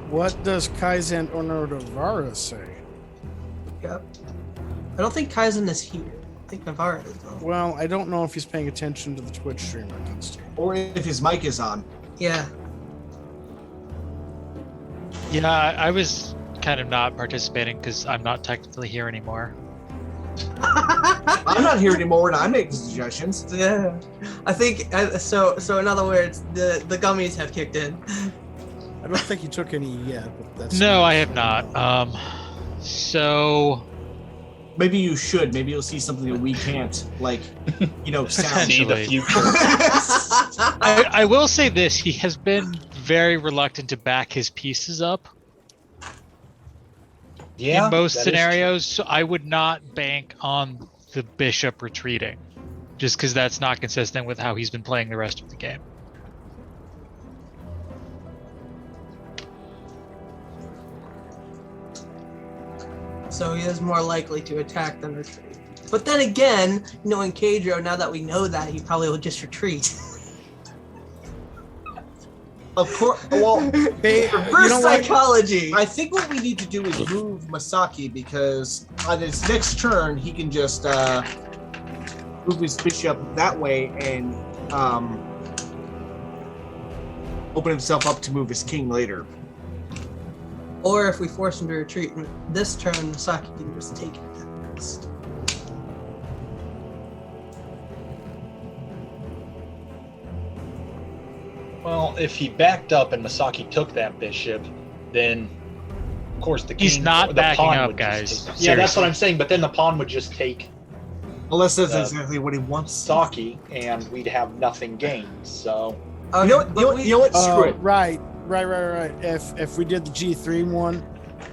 What does Kaizen Onodavara say? Yep. I don't think Kaizen is here. I think Navarre is though. Well, I don't know if he's paying attention to the Twitch stream or not. Or if his mic is on. Yeah. Yeah, I was kind of not participating because I'm not technically here anymore. I'm not here anymore, and I make suggestions. Yeah. I think so. So in other words, the gummies have kicked in. I don't think he took any yet, but that's No, I have not. So Maybe you should. Maybe you'll see something that we can't, like, sound. see the Potentially. future. I will say this: he has been very reluctant to back his pieces up Yeah, in most that is scenarios. So I would not bank on the bishop retreating, just because that's not consistent with how he's been playing the rest of the game. So he is more likely to attack than retreat. But then again, knowing Kadro, now that we know that, he probably will just retreat. Of course. Well, Hey, Reverse psychology. I think what we need to do is move Masaki, because on his next turn he can just move his bishop that way and open himself up to move his king later. Or if we force him to retreat this turn, Saki can just take it next. Well, if he backed up and Misaki took that bishop, then course, the king. He's not the backing pawn up, would just guys. take- Yeah, that's what Seriously. I'm saying. But then the pawn would just take Unless that's exactly what he wants. Saki, and we'd have nothing gained. So Okay, You know what? but You know what? Screw it. Right. If we did the G3 one,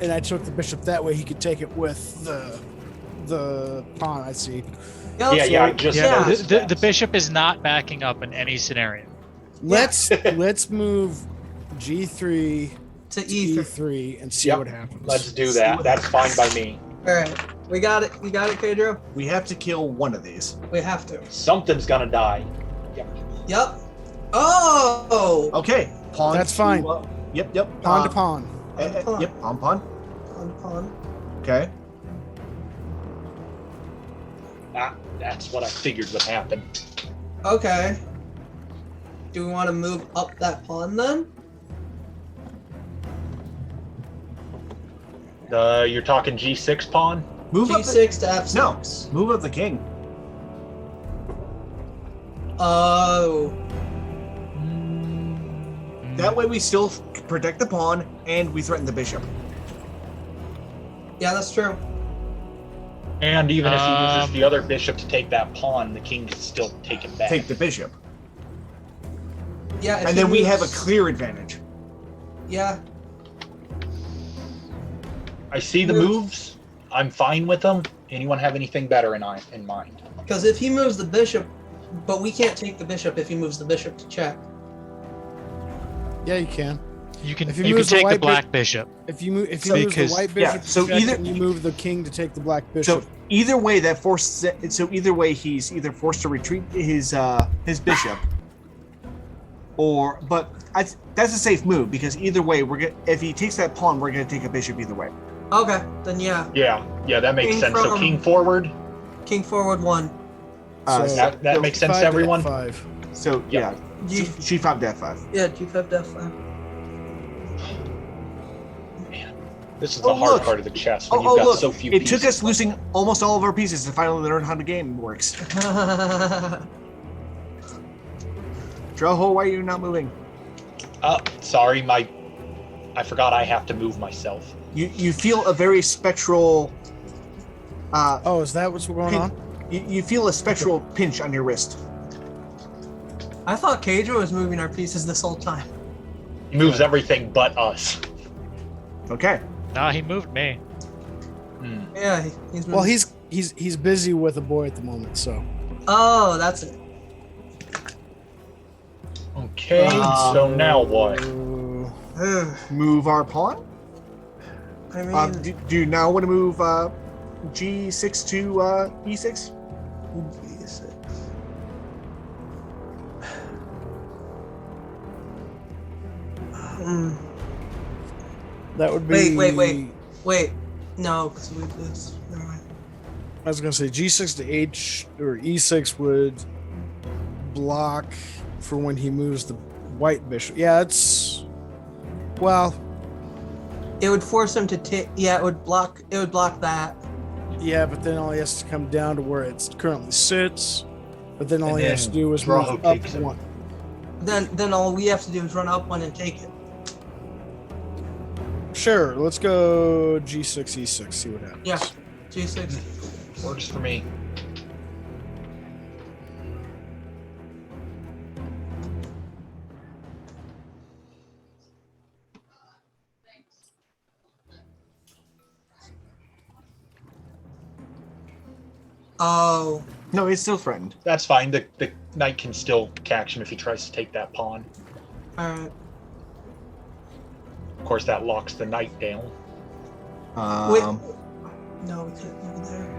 and I took the bishop that way, he could take it with the pawn. I see. Yep. yeah, I just Yeah, noticed the that. bishop is not backing up in any scenario. Let's move G3 To to E3. E3 and see Yep. what happens. Let's do that. That's fine by me. All right, we got it. You got it, Pedro. We have to kill one of these. We have to. Something's gonna die. Yep. Oh. Okay. Pawn. That's to, fine. Yep. Pawn to pawn. Pawn. Yep. Pawn. Pawn. Okay. That's what I figured would happen. Okay. Do we want to move up that pawn then? You're talking G6 pawn? Move up. G6 to F6. No. Move up the king. Oh. That way we still protect the pawn and we threaten the bishop. Yeah, that's true. And even if he uses the other bishop to take that pawn, the king can still take him back. Take the bishop. Yeah. if And he then we have a moves- clear advantage. Yeah. I see the moves. I'm fine with them. Anyone have anything better in mind? Because if he moves the bishop, but we can't take the bishop if he moves the bishop to check. Yeah, you can. You can If he you can moves the take the white black bishop. If you move the Because- white yeah, bishop, so to check, either- and you move the king to take the black bishop. So either way, that forces it. So either way, he's either forced to retreat his bishop, that's a safe move because either way, if he takes that pawn, we're gonna take a bishop either way. Okay, then yeah. Yeah, that makes King sense. So from- king forward. King forward 1. That makes sense to everyone. 5. So Yep. yeah, G5 to F5. Yeah, G5 to F5. This is Oh, the hard look. part of the chess when you've got Look! so few It pieces. took us losing almost all of our pieces to finally learn how the game works. Drow, why are you not moving? Sorry, I forgot I have to move myself. You feel a very spectral. Oh, is that what's going on? You feel a spectral pinch on your wrist. I thought Kadra was moving our pieces this whole time. He moves everything but us. Okay. Nah, he moved me. Yeah, he's moving. Well, he's busy with a boy at the moment, so. Oh, that's it. Okay, so now what? Uh, Move our pawn. I mean, Do you now want to move G6 to E6? G6. that would be. Wait. No, because we this. Never mind. I was gonna say G6 to H or E6 would block for when he moves the white bishop. Yeah, it's. Well, It would force him to take. Yeah, it would block. It would block that. yeah, but then all he has to come down to where it currently sits. But then all And he has to then do is Drow move up takes it. one. Then all we have to do is run up one and take it. Sure, let's go G6 E6. See what happens. Yeah, G6. Works for me. Oh, No, he's still threatened. That's fine. The knight can still catch him if he tries to take that pawn. all right. Of course, that locks the knight down. Wait. No, we can't move there.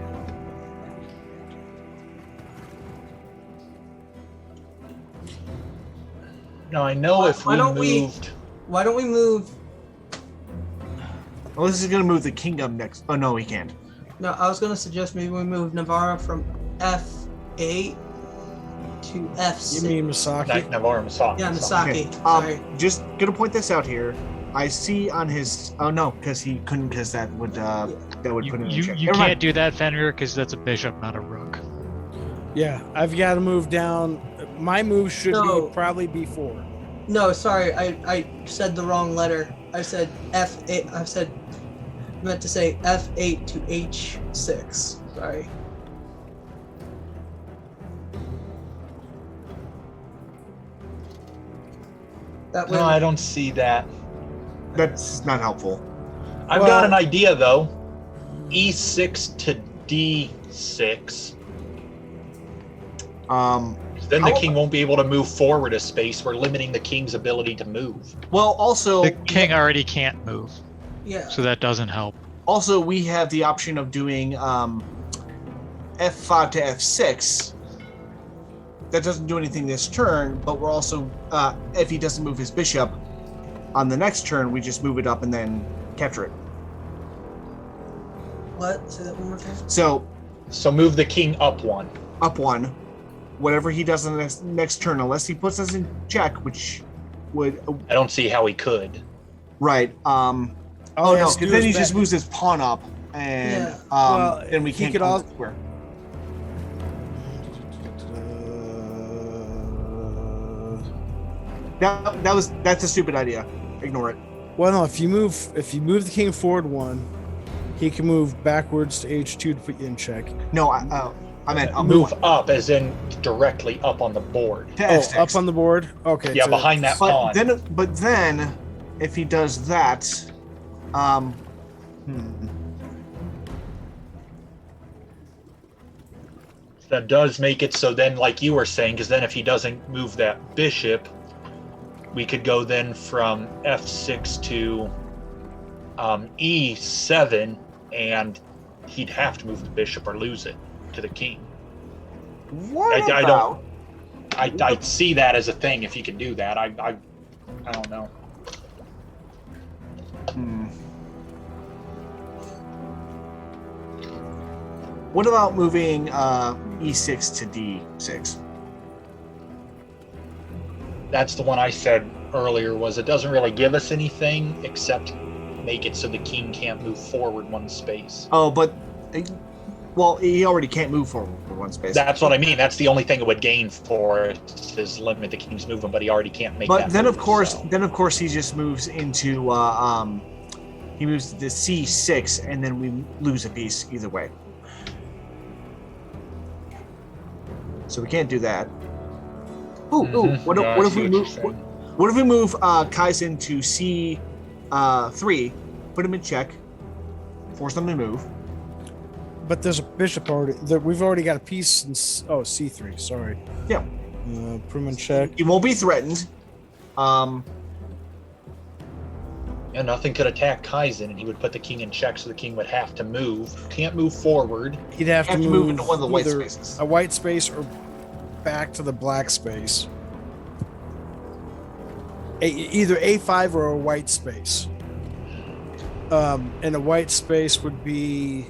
Now I know if Why we don't we- moved. Why don't we move? Oh, this is gonna move the kingdom next. Oh no, he can't. No, I was gonna suggest maybe we move Navarra from F8 to F6. You mean Misaki? Knight Navarre Misaki. Yeah, Misaki. Okay. Sorry. Just gonna point this out here. I see on his. Oh no, because he couldn't. Because that would put him in You check. you Never can't mind. do that, Fenrir, because that's a bishop, not a rook. Yeah, I've got to move down. My move should No. be probably B4. No, sorry, I said the wrong letter. I said F8. I said I meant to say F8 to H6. Sorry. That No, way. I don't see that. That's not helpful. I've got an idea though. E6 to D6. Then the king won't be able to move forward a space. We're limiting the king's ability to move. Well, also The king already can't move, Yeah. so that doesn't help. Also, we have the option of doing F5 to F6. That doesn't do anything this turn, but we're also, if he doesn't move his bishop, on the next turn, we just move it up and then capture it. What? Say that one more time. So, move the king up one. up one. Whatever he does on the next turn, unless he puts us in check, which would... I don't see how he could. Right. Oh, no, because then he just moves his pawn up, and then we can't go square. That's a stupid idea. Ignore it. Well, no. If you move the king forward one, he can move backwards to H2 to put you in check. No, I meant move up, as in directly up on the board. Up on the board. Okay. Yeah, behind that pawn. But then, if he does that, that does make it so then, like you were saying, because then if he doesn't move that bishop, we could go then from F6 to E7, and he'd have to move the bishop or lose it to the king. I see that as a thing if you can do that. I don't know. What about moving E6 to D6? That's the one I said earlier, was it doesn't really give us anything except make it so the king can't move forward one space. Oh, but well, he already can't move forward one space. That's what I mean. That's the only thing it would gain for it, is limit the king's movement, but he already can't make that. But then, move, of course, he just moves into he moves to the C6, and then we lose a piece either way. So we can't do that. What if we move Kaizen to C3, put him in check, force them to move. But there's a bishop already. We've already got a piece in C3. Sorry. Yeah. Put him in check. He won't be threatened. Yeah, nothing could attack Kaizen, and he would put the king in check, so the king would have to move. Can't move forward. He'd have to move into one of the white spaces. A white space or back to the black space. Either A5 or a white space. And a white space would be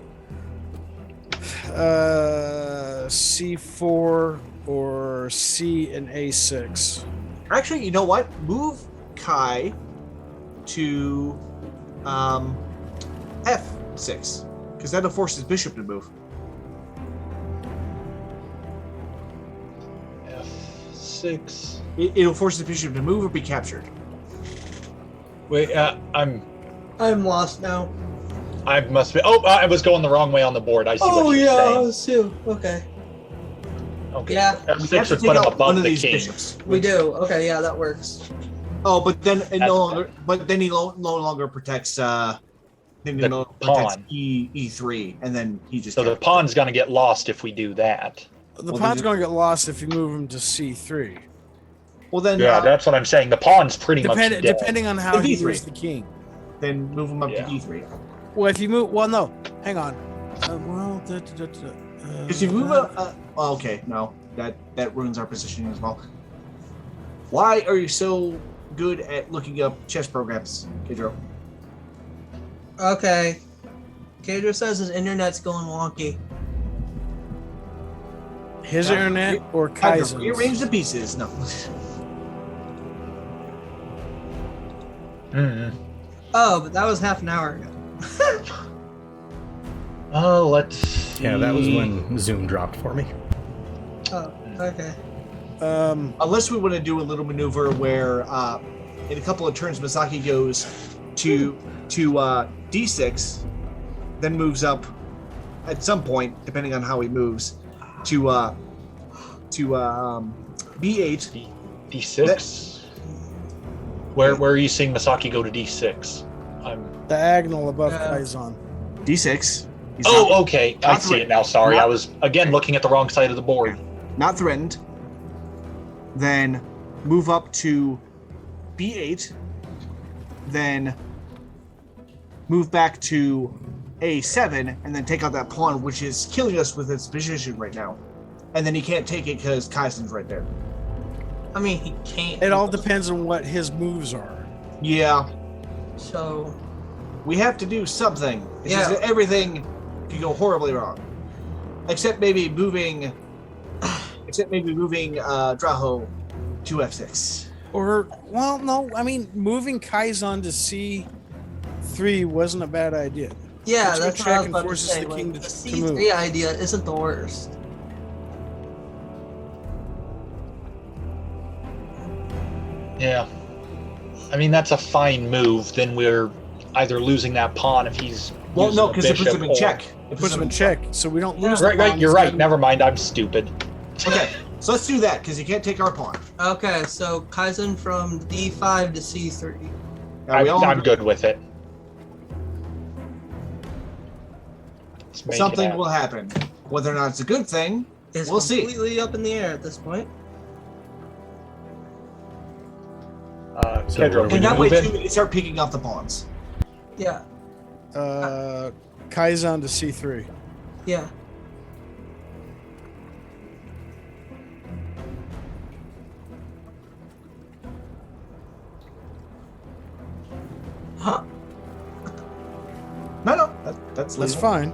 C4 or C and A6. Actually, you know what? Move Kai to F6, because that'll force his bishop to move. F6. It'll force the bishop to move or be captured. Wait, I'm lost now. I must be. Oh, I was going the wrong way on the board. I see what you're saying. I was too. Okay. Okay. Yeah. F6 would put him above the king. Bishops. We do. Okay, yeah, that works. Oh, but then it no longer. But then he no longer protects. Then he The no longer protects pawn. E3, and then he just. So the pawn's going to get lost if we do that. The pawn's going to get lost if you move him to C3. Well, then. Yeah, that's what I'm saying. The pawn's pretty much dead. Depending on how The he D3. moves the king. Then move him up Yeah. to E3. Well, if you move, well, no, hang on. Because you move okay, no, that ruins our positioning as well. Why are you so good at looking up chess programs, Kidro? Okay. Kadro says his internet's going wonky. His internet or Kaizen's? Kaizen's? Rearrange the pieces. No. Oh, but that was half an hour ago. Oh, let's see. Yeah, that was when Zoom dropped for me. Oh, okay. Unless we want to do a little maneuver where, in a couple of turns, Masaki goes to D6, then moves up at some point, depending on how he moves, to B8. D6. Where are you seeing Misaki go to D6? I'm. Diagonal above Kaizan. D6. He's Okay. I see it now. Sorry, I was again looking at the wrong side of the board. not threatened. Then move up to B8. Then move back to A7, and then take out that pawn, which is killing us with its position right now. And then he can't take it because Kaizen's right there. I mean, he can't. It all depends on what his moves are. Yeah. So We have to do something. It's Yeah. just that everything can go horribly wrong. Except maybe moving Draho to F6. Or, well, no, I mean, moving Kaizan to C3 wasn't a bad idea. yeah, Which that's check what I was and about to forces say. the Like, king the to C3 move. idea isn't the worst. Yeah. I mean, that's a fine move. Then we're either losing that pawn if he's. Well, using no, the because it puts bishop him in or- check. It puts him in check, so we don't lose the Right, pawn. you're right. Never mind. I'm stupid. Okay, so let's do that, because he can't take our pawn. Okay, so Kaizen from D5 to C3. Now, we all I'm good with it. Let's make it something happen. will happen. Whether or not it's a good thing, It's we'll see. completely up in the air at this point. So Kedra, what can And you that way, move too, in? they start picking off the pawns. Yeah, Kaizan to C3. yeah. Huh? No, that's That's legal. fine.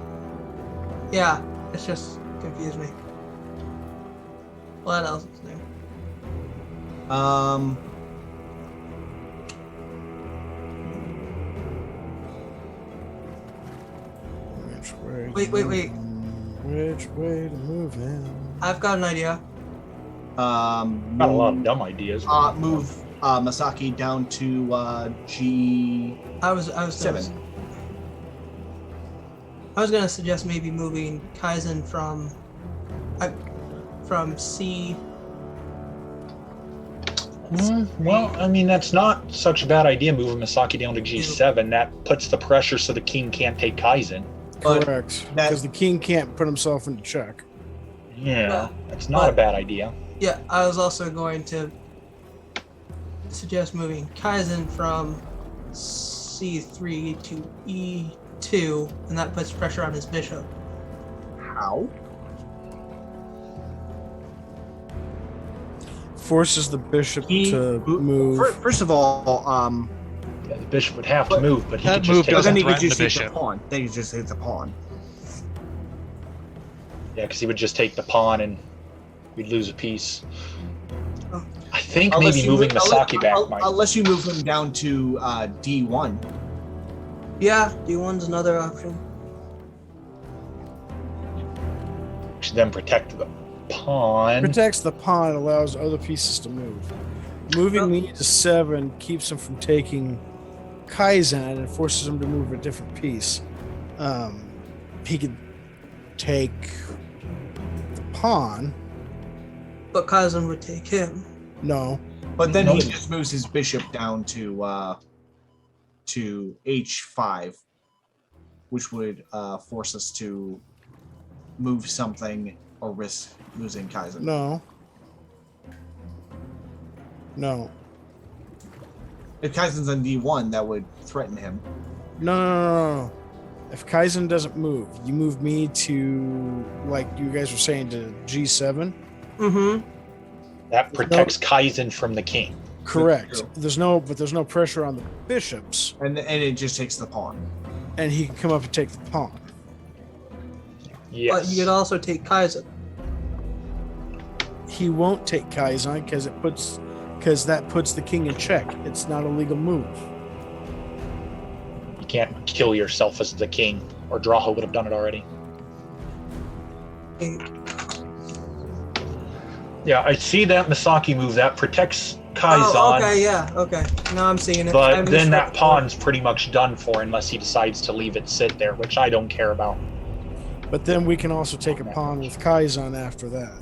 Yeah, it's just confused me. What else is there? Which way? Wait. Which way to move him? I've got an idea. Got a lot of dumb ideas. Move Masaki down to G7. I was gonna suggest maybe moving Kaizen from C. Well, I mean, that's not such a bad idea moving Misaki down to G7. That puts the pressure so the king can't take Kaizen. But Correct. that- Because the king can't put himself into check. Yeah, Well, that's not a bad idea. Yeah, I was also going to suggest moving Kaizen from C3 to E2, and that puts pressure on his bishop. How? Forces the bishop He- to move. First of all, Yeah, the bishop would have to But move, but he that could just move take then he the could threaten just the hit the bishop. pawn. Then he just hit the pawn. Yeah, because he would just take the pawn and we'd lose a piece. Oh. I think Unless maybe you moving move- Misaki back might. Unless you move him down to D1. Yeah, D1's another option. Which then protect the pawn. Protects the pawn, allows other pieces to move. Moving me to 7 keeps him from taking Kaizen and forces him to move a different piece. He could take the pawn. But Kaizen would take him. No. But then No. he just moves his bishop down to H5, which would force us to move something or risk losing Kaizen. No. No. If Kaizen's on D1, that would threaten him. No. If Kaizen doesn't move, you move me to, like you guys were saying, to G7. Mm-hmm. That protects Kaizen from the king. Correct. True. There's no pressure on the bishops, And it just takes the pawn. and he can come up and take the pawn. Yes. But you could also take Kaizen. He won't take Kaizen because that puts the king in check. It's not a legal move. You can't kill yourself as the king, or Draho would have done it already. Yeah, I see that Misaki move. That protects Kai's Oh, on. okay, yeah, okay. Now I'm seeing it. I But missed then that before. pawn's pretty much done for unless he decides to leave it sit there, which I don't care about. But then we can also take a pawn with Kaizen after that.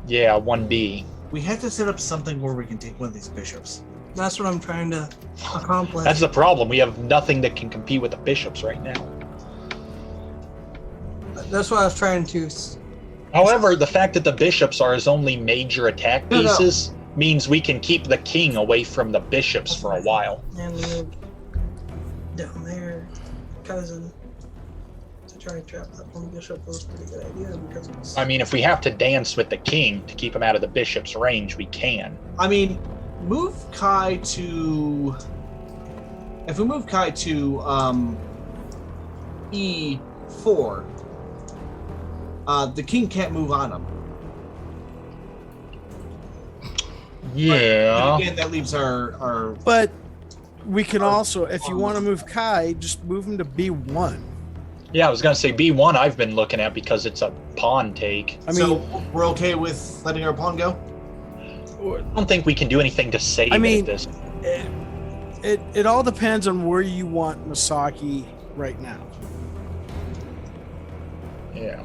Yeah, 1B. We have to set up something where we can take one of these bishops. That's what I'm trying to accomplish. That's the problem. We have nothing that can compete with the bishops right now. That's what I was trying to. However, the fact that the bishops are his only major attack No, no. pieces means we can keep the king away from the bishops for a while. And move down there, cousin. To try and trap that one bishop was a pretty good idea because it's. I mean, if we have to dance with the king to keep him out of the bishop's range, we can. I mean, move Kai to. If we move Kai to E4, the king can't move on him. Yeah. But again, that leaves our. But we can also, if you want to move Kai, just move him to B1. Yeah, I was going to say B1 I've been looking at because it's a pawn take. I mean, So we're okay with letting our pawn go? I don't think we can do anything to save I mean, it at this. it all depends on where you want Masaki right now. Yeah.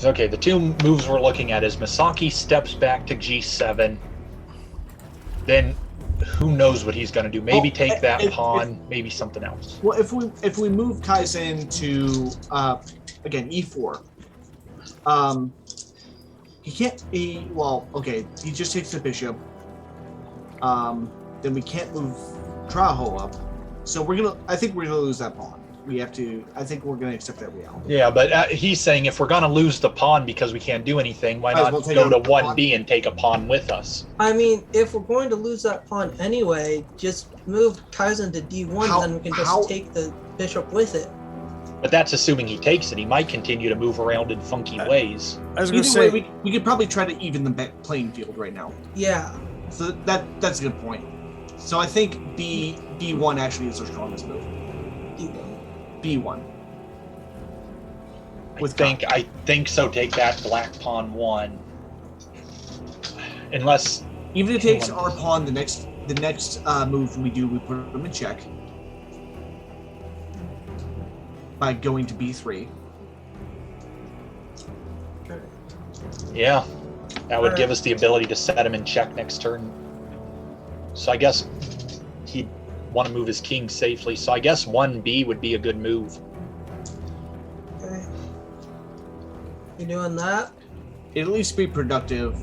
Okay, the two moves we're looking at is Masaki steps back to G7. Then who knows what he's going to do? Maybe take that pawn, maybe something else. Well, if we move Kaizen to again E4, he can't. He just takes the bishop. Then we can't move Traho up. So I think we're gonna lose that pawn. We have to. I think we're gonna accept that reality. Yeah, but he's saying if we're going to lose the pawn because we can't do anything, why Might as not well take go to a pawn. 1B and take a pawn with us? I mean, if we're going to lose that pawn anyway, just move Kaizen to D1, then we can just take the bishop with it. But that's assuming he takes it. He might continue to move around in funky ways. I was going to Either say, way, we could probably try to even the playing field right now. Yeah. So that's a good point. So I think B1 actually is our strongest move. D1. B1. I think so. Take that black pawn 1. Unless Even if it takes our pawn, the next move we do, we put him in check by going to B3. yeah, that would give us the ability to set him in check next turn. So I guess he'd want to move his king safely. So I guess 1B would be a good move. Okay. You doing that? It'd at least be productive.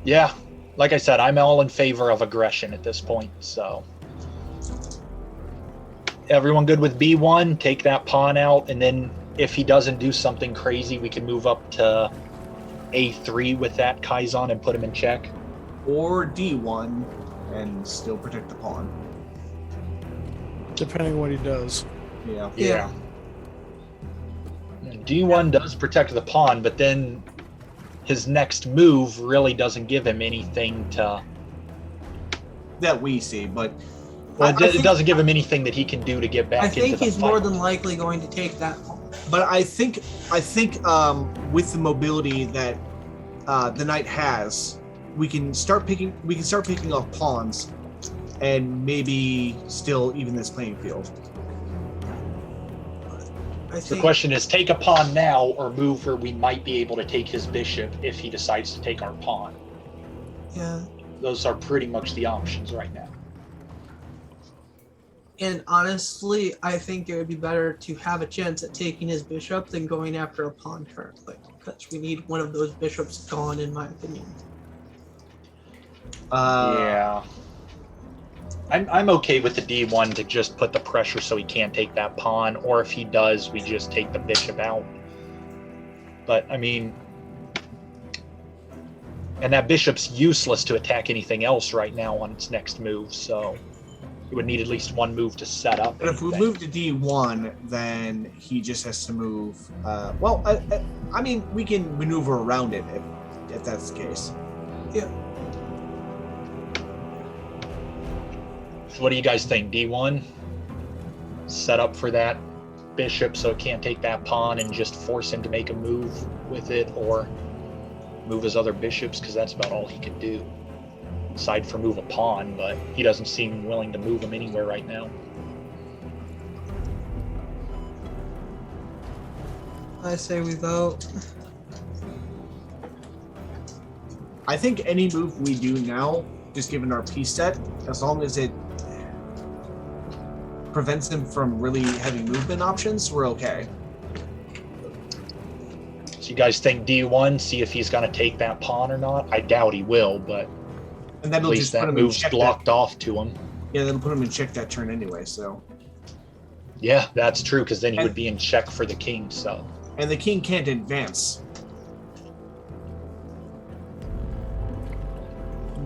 Yeah, like I said, I'm all in favor of aggression at this point. So everyone good with B1? Take that pawn out, and then if he doesn't do something crazy, we can move up to A3 with that Kaizen and put him in check. Or D1 and still protect the pawn. depending on what he does. Yeah. Yeah. D1 does protect the pawn, but then his next move really doesn't give him anything to... That we see, but Well, I it think- doesn't give him anything that he can do to get back I into think the he's fight. more than likely going to take that pawn. But I think with the mobility that the knight has, we can start picking off pawns, and maybe still even this playing field. I The think question is, take a pawn now or move where we might be able to take his bishop if he decides to take our pawn. yeah. Those are pretty much the options right now. And honestly, I think it would be better to have a chance at taking his bishop than going after a pawn currently, because we need one of those bishops gone, in my opinion. Yeah. I'm okay with the D1 to just put the pressure so he can't take that pawn, or if he does, we just take the bishop out. But, I mean... And that bishop's useless to attack anything else right now on its next move, so... It would need at least one move to set up. But if we anything. move to D1, then he just has to move. I mean, we can maneuver around it if that's the case. Yeah. So what do you guys think? D1? Set up for that bishop so it can't take that pawn and just force him to make a move with it, or move his other bishops, because that's about all he can do. aside from move a pawn, but he doesn't seem willing to move him anywhere right now. I say we vote. I think any move we do now, just given our piece set, as long as it prevents them from really having movement options, we're okay. So you guys think D1, see if he's going to take that pawn or not? I doubt he will, but And at that'll least just put that him in move's check blocked off to him. Yeah, that'll put him in check that turn anyway, so. Yeah, that's true, because then he And- would be in check for the king, so. And the king can't advance.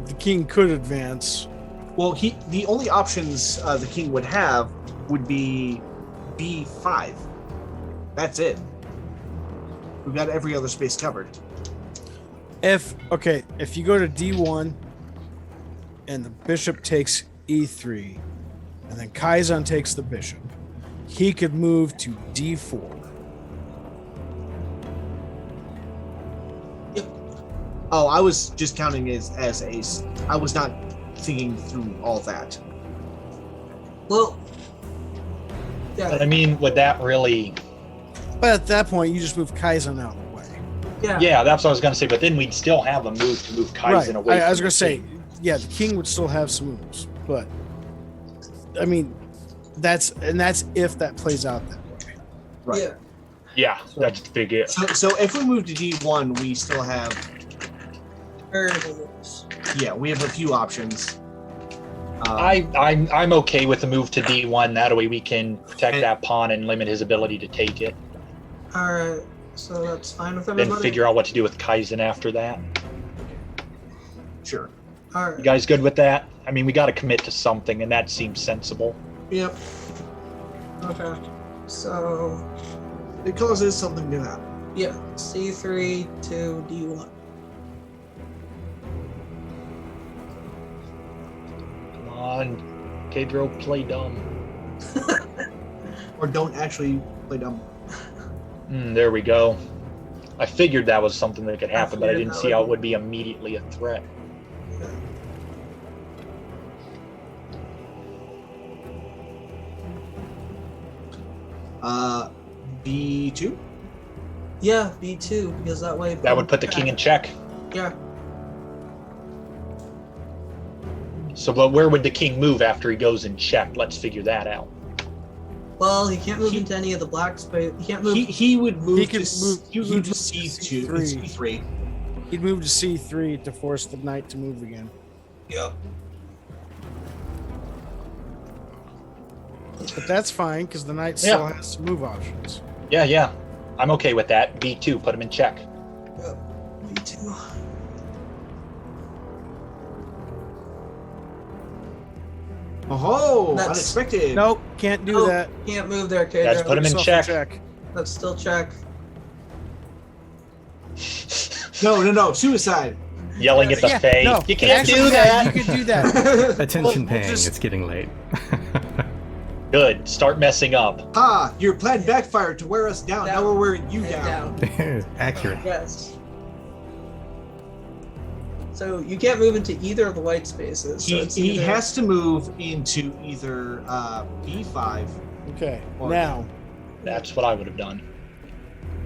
The king could advance. Well, the only options the king would have would be B5. That's it. We've got every other space covered. If you go to D1 and the bishop takes E3 and then Kaizen takes the bishop, he could move to D4. Oh, I was just counting as ace. I was not thinking through all that. Well, But I yeah, mean, would that really... But at that point, you just move Kaizen out of the way. Yeah, that's what I was going to say, but then we'd still have a move to move Kaizen away I was from going the to say, king. yeah, the king would still have some moves, but I mean, that's if that plays out that way. Right. yeah. Yeah, that's the big if. So if we move to D1, we still have, Variables. yeah, we have a few options. I'm okay with the move to D1. That way we can protect And- that pawn and limit his ability to take it. All right, so that's fine with Then everybody. figure out what to do with Kaizen after that. Sure. All You right. guys good with that? I mean, we got to commit to something, and that seems sensible. Yep. Okay. So It causes something to happen. yeah, C3 to D1. Come on, Pedro, play dumb. Or don't actually play dumb. There we go. I figured that was something that could happen, but I figured didn't that see how would- it would be immediately a threat. B2? Yeah, B2 because that way. That would put the king in check. Yeah. So, but where would the king move after he goes in check? Let's figure that out. Well, he can't move into any of the black space. He can't move. He would move He to could move- he would he'd move to move to C2, C3. C3. He'd move to C3 to force the knight to move again. yeah. But that's fine because the knight still has some move options. Yeah. I'm okay with that. B2, put him in check. B2. Oh, That's- unexpected. Nope, can't do Oh, that. Can't move there, Pedro. That's put him in Yourself check. That's still check. No, suicide. Yelling at the Fae. no, You can't actually, do yeah, that. You could do that. Attention Well, paying, just- it's getting late. Good. Start messing up. Ah, your plan backfired to wear us down. Now we're wearing you And down. Accurate. Yes. So you can't move into either of the white spaces. So it's He either- has to move into either B5. Okay, Or- now, That's what I would have done.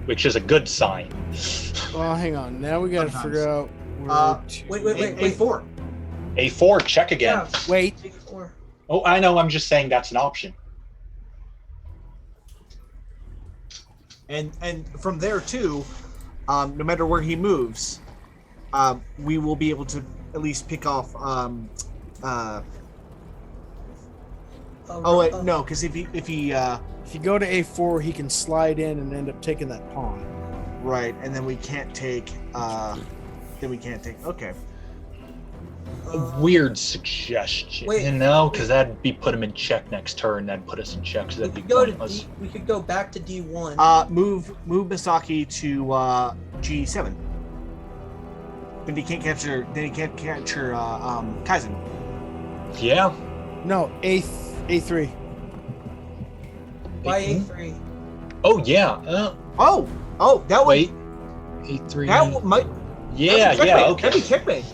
Which is a good sign. well, hang on. Now we got to Sometimes. figure out where Wait. A4. A4, check again. Yeah. Wait, B4. Oh, I know. I'm just saying that's an option. And from there too, no matter where he moves, we will be able to at least pick off. Oh wait, no, because if he if you go to A4, he can slide in and end up taking that pawn. right, and then we can't take. Okay. A weird suggestion. Wait. Because that'd be put him in check next turn. That'd put us in check. So We that'd be could go to pointless. D. We could go back to D1. Move Misaki to G7. Then he can't capture. Kaizen. Yeah. No, A3. Why A3? Oh, yeah. Oh, that would. Wait. A3. That might. Yeah, that'd be yeah, checkmate. okay. That'd be checkmate.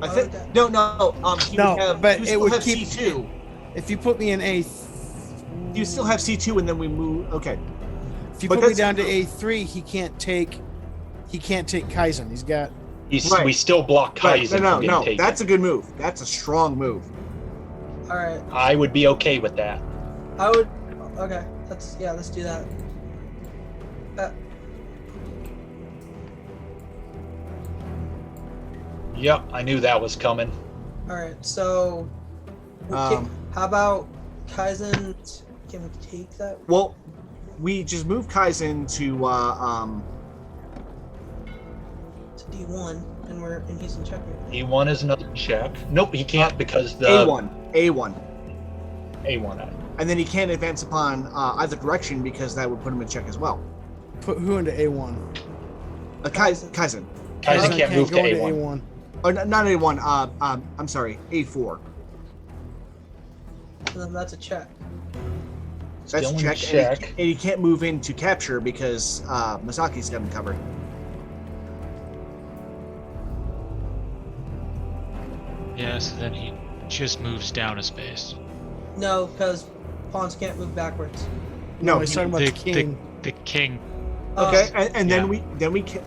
I Why think would that- no. He No, would have, but he would it still would have keep- C2. If you put me in A, You still have C2, and then we move. Okay. if you But put me that's- down to A3, he can't take Kaizen. He's got. Right. We still block Right. Kaizen No. from getting taken. That's a good move. That's a strong move. All right. I would be okay with that. I would. Okay. Let's do that. Yep, I knew that was coming. All right. So, Um, how about Kaizen? Can we take that? Well, we just moved Kaizen to To D1, and he's in check right now. E1 is another check. Nope, he can't because the A1, A1. and then he can't advance upon either direction because that would put him in check as well. Put who into A1? Kaizen. Kaizen Kaizen can't move to go into A1. Oh, not A1. I'm sorry, A4. So then that's a check. That's Still a in check. check. And he can't move in to capture because Masaki's got him covered. Yeah, so then he just moves down a space. No, because pawns can't move backwards. No, he's he- talking about the king. The king. Okay, Oh, and Yeah. then we get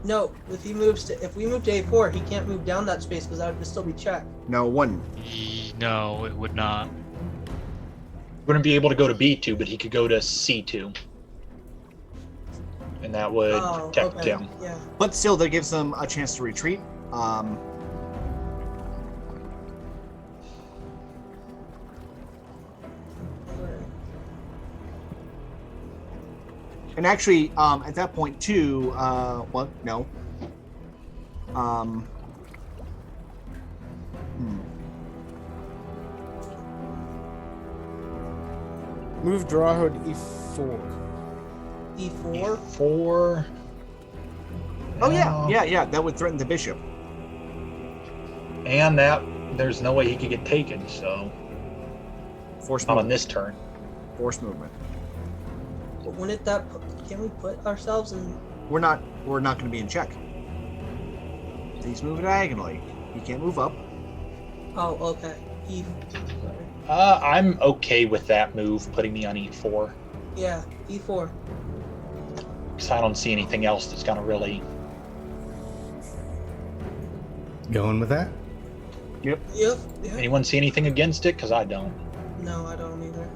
no, if we move to A4, he can't move down that space because that would still be check. no one. No, it would not. Wouldn't be able to go to B2, but he could go to C2. And that would Oh, protect okay. him. Yeah. But still, that gives them a chance to retreat. And actually, at that point too, well, no. Move Drow to E4. E4. 4. Oh yeah, that would threaten the bishop. And that there's no way he could get taken, so Force not on movement. this turn. Force movement. But wouldn't that? Can we put ourselves in? We're not going to be in check. He's moving diagonally. He can't move up. Oh, okay. E. I'm okay with that move, putting me on E4. Yeah, E4. Because I don't see anything else that's gonna really. Going with that? Yep. Yeah. Anyone see anything against it? Because I don't. No, I don't either.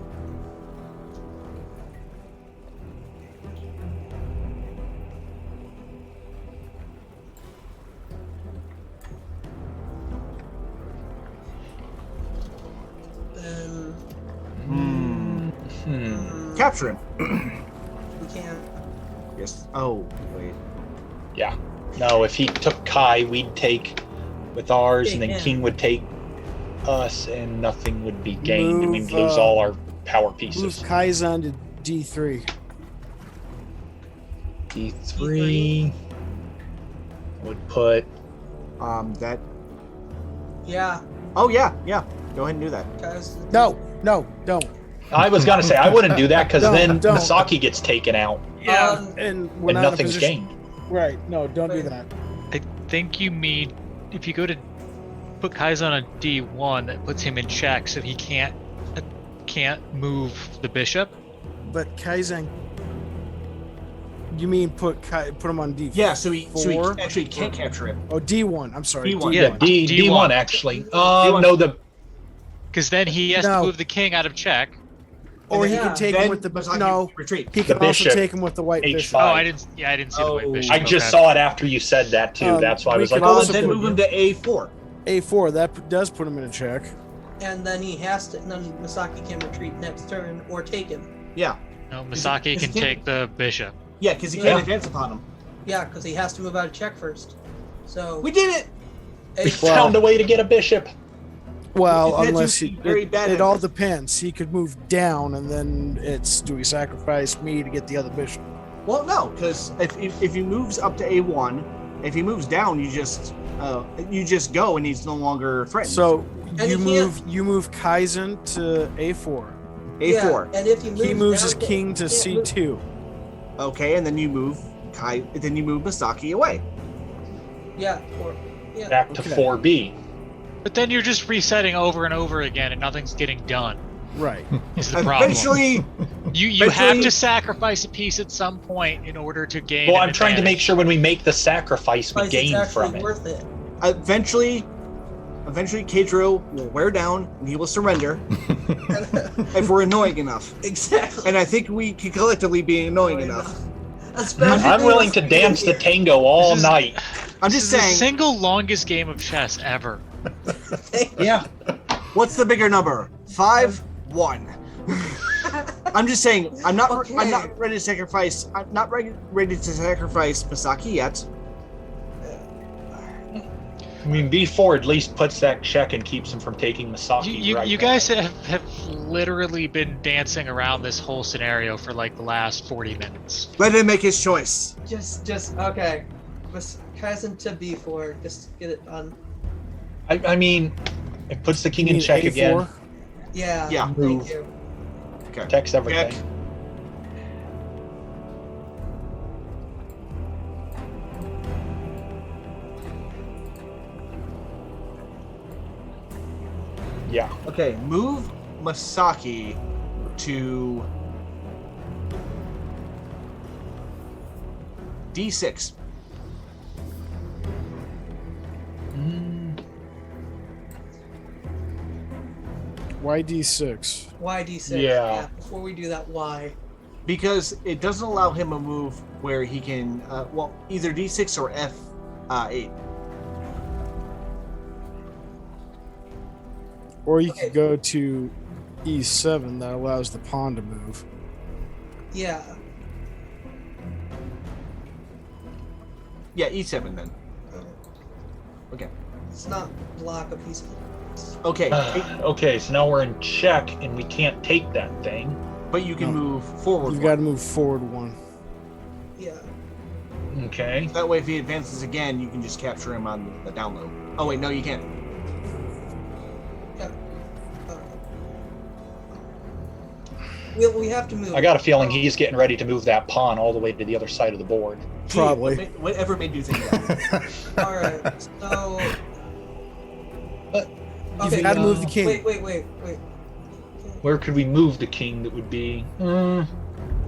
Then Capture him. we can't. Yes. Oh, wait. Yeah. No, if he took Kai, we'd take with ours, and then Yeah. King would take us, and nothing would be gained, and we'd Move, lose all our power Move pieces. Kaizen to D3. D3 would put. That. Yeah, Oh yeah. Go ahead and do that. guys. No, don't. I was gonna say I wouldn't do that because Don't, then don't. Masaki gets taken out And we're and not in a nothing's position. gained. Right. No, don't do Right. that. I think you mean if you go to put Kaizen on D1, that puts him in check, so he can't move the bishop. But Kaizen. You mean put him on D4? Yeah. So he Four? actually can't capture him. Oh, D1. I'm sorry. D1. Yeah, D1 D1 actually. D1. No, the Because then he has No. to move the king out of check. Or he Yeah. can take Then him with the Masaki no. retreat. He can The also bishop, take him with the white H5. bishop. Oh, I didn't see the white Oh. bishop. I just okay. saw it after you said that too. That's why I we was like, could oh, also Then put move him to A4. A4. That does put him in a check. And then he has to. And then Masaki can retreat next turn or take him. Yeah. No, Masaki is can he- take the bishop. Yeah, because he Yeah. can't advance upon him. Yeah, because he has to move out of check first. So We did it. we A- found a way to get a bishop. Well, That unless dude's he. very bad It at all this. depends. He could move down, and then it's do we sacrifice me to get the other bishop? Well, no, because if he moves up to A1, if he moves down, you just go and he's no longer threatened. So And you he move Kaizen to A4. A4. Yeah, and if he moves, He moves his down, king to he can't move- C2. Okay, and then you move Masaki away. Yeah. Yeah. Back to Okay. 4B. But then you're just resetting over and over again, and nothing's getting done. Right. Is the problem? Eventually, You have eventually- to sacrifice a piece at some point in order to gain. Well, an I'm trying to make advantage. sure when we make the sacrifice, we It's gain actually from it. worth it. eventually, Kadro will wear down and he will surrender if we're annoying enough. Exactly. And I think we can collectively be annoying enough. Especially I'm willing to if- dance the tango all This is- night. I'm This just is the saying, single longest game of chess ever. Yeah. what's the bigger number? 5, 1. I'm just saying, I'm not ready to sacrifice. I'm not ready to sacrifice Masaki yet. I mean, B4 at least puts that check and keeps him from taking Masaki. You right guys now. have literally been dancing around this whole scenario for like the last 40 minutes. Let him make his choice. Just okay. Kaizen to B4. Just get it done. I mean, it puts the king You in mean check A4? again. Yeah. Yeah. Thank Move. you. Okay. Protects everything. Check. Yeah. Okay, move Masaki to D6. Why D6? Why D6? Yeah. Before we do that, why? Because it doesn't allow him a move where he can, either D6 or F8. Or you could go to E7 that allows the pawn to move. Yeah. Yeah, E7 then. Okay. Let's not block a piece of. Okay, Okay, so now we're in check and we can't take that thing. but you can No. move forward. You've one. got to move forward one. Yeah. Okay. That way, if he advances again, you can just capture him on the down low. Oh wait, no, you can't. We have to move. I got a feeling he's getting ready to move that pawn all the way to the other side of the board. Gee, Probably. Whatever made you think that? All right. So. You've got to move the king. Wait. Where could we move the king that would be? You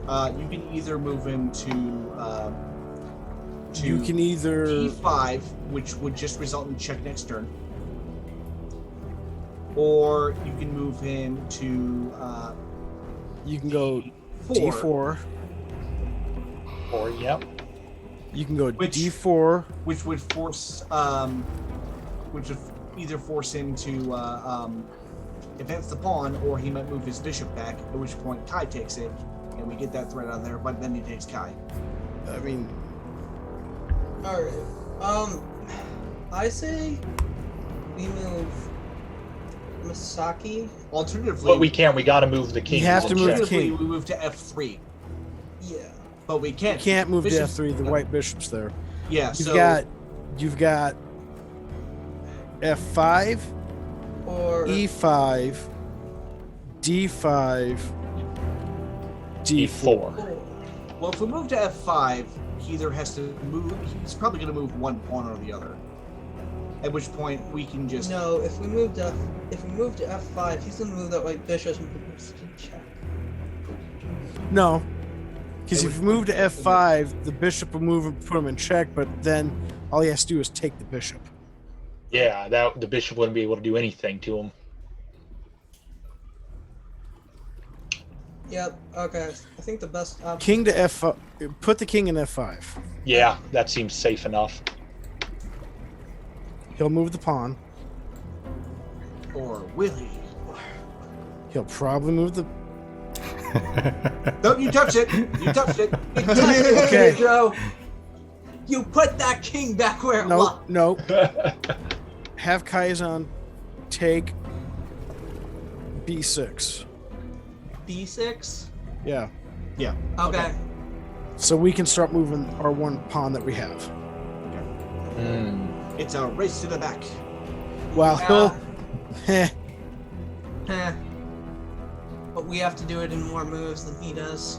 can either move him to You can either E5, which would just result in check next turn, or you can move him to you can go D4, D4. Or yep. You can go Which- D4. which would force which would either force him to advance the pawn, or he might move his bishop back, at which point Kai takes it, and we get that threat on there, but then he takes Kai. I mean, All right. I say we move Masaki. Alternatively, But we can't. We got to move the king. You have to to move the check. alternatively, king. we move to F3, Yeah. but we you can't. can't move to Bishops- F3. The white bishop's there. Yeah, You've got F5, Or E5, D5, D4. well, if we move to F5, he either has to move. He's probably going to move one pawn or the other. At which point we can just no, if we move to F5, he's gonna move that white bishop and put us to check. No, because if you move to F5, the bishop will move and put him in check, but then all he has to do is take the bishop. Yeah, that the bishop wouldn't be able to do anything to him. Yep. Okay. I think the best option. King to F5. Put the king in F5. Yeah, that seems safe enough. He'll move the pawn. or will he? He'll probably move the. Don't you touch it! You touched it. Okay. Joe, you put that king back where it was. No. Have Kaizen take B6. B6. Yeah. Okay. So we can start moving our one pawn that we have. It's a race to the back. Well, he'll. Eh. But we have to do it in more moves than he does.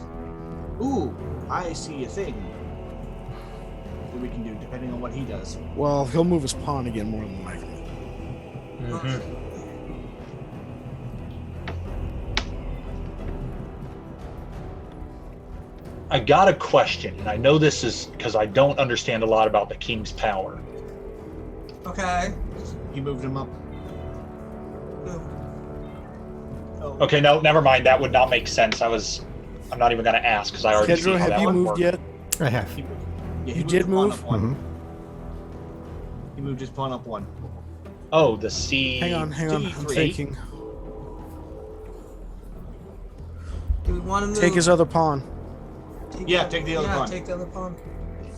Ooh, I see a thing. that we can do, depending on what he does. Well, he'll move his pawn again, more than likely. Mhm. I got a question, and I know this is because I don't understand a lot about the king's power. Okay. He moved him up. Ooh. Oh, Okay, no, never mind. That would not make sense. I'm not even going to ask because I already see Kedro, how have that you would moved work. yet? I have. Yeah, You moved did his pawn move? up one. Mhm. He moved his pawn up one. Oh, the C. Hang on. I'm D3. taking. Do we want to move? Take his other pawn. Yeah, take the other pawn. Take the other pawn.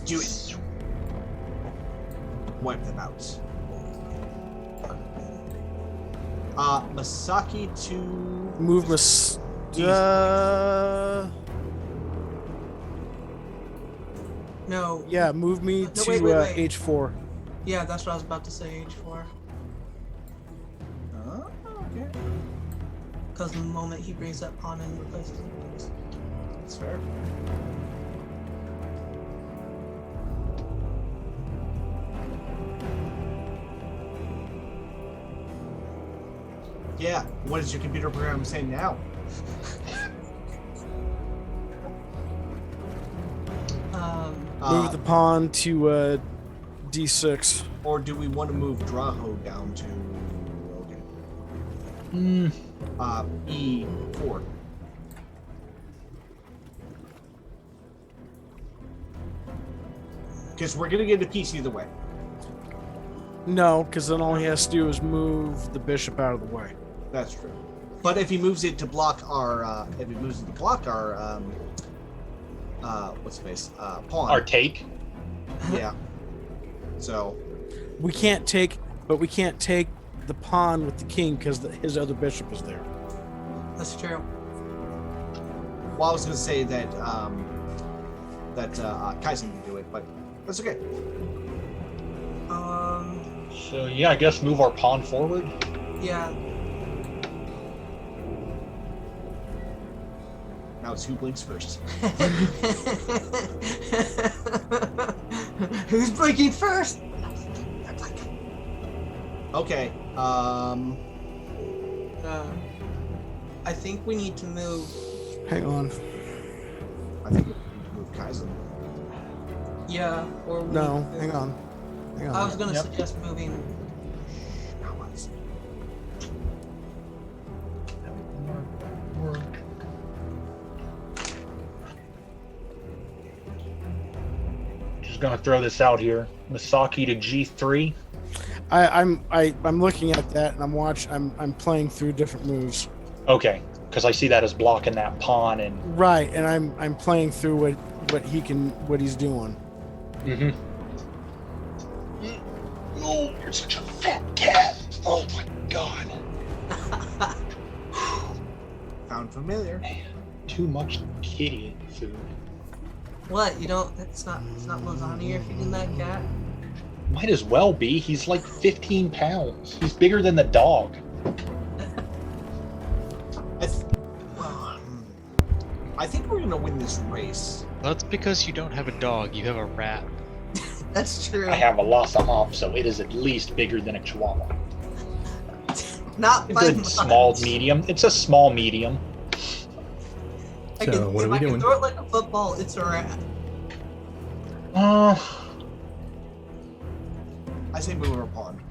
Do it. Wipe them out. Masaki to Move Mas. No. Yeah, move me No, to wait. H4. Yeah, that's what I was about to say. H4. Oh, okay. Because the moment he brings that pawn and replaces it. That's fair. Yeah, what is your computer program saying now? Move the pawn to D6. Or do we want to move Draho down to E4? Because we're gonna get a piece either way. No, because then all he has to do is move the bishop out of the way. That's true. But if he moves it to block our, what's the face? Pawn. Our take. Yeah. So. We can't take the pawn with the king because his other bishop is there. That's true. Well, I was gonna say that Kaisen can do it, but that's okay. So yeah, I guess move our pawn forward. Yeah. Now it's who blinks first. Who's blinking first? Okay. I think we need to move. Hang on. I think we need to move Kaisen. Yeah, or we No, need to- hang on. Hang on. I was gonna Yep. suggest moving. Just gonna throw this out here. Misaki to G3. I'm looking at that and I'm playing through different moves. Okay, because I see that as blocking that pawn and. Right, and I'm playing through what he's doing. Mm-hmm. Oh, you're such a fat cat. Oh my god. Found familiar. Man, too much kitty food. What? You don't? It's not lasagna you're feeding that cat. Might as well be. He's like 15 pounds. He's bigger than the dog. I think we're gonna win this race. That's because you don't have a dog, you have a rat. That's true. I have a Lhasa Amp, so it is at least bigger than a Chihuahua. Not It's by a much. small medium. It's a small medium. I So, can, what are if we I can doing? throw it like a football, it's a rat. I say move our pawn.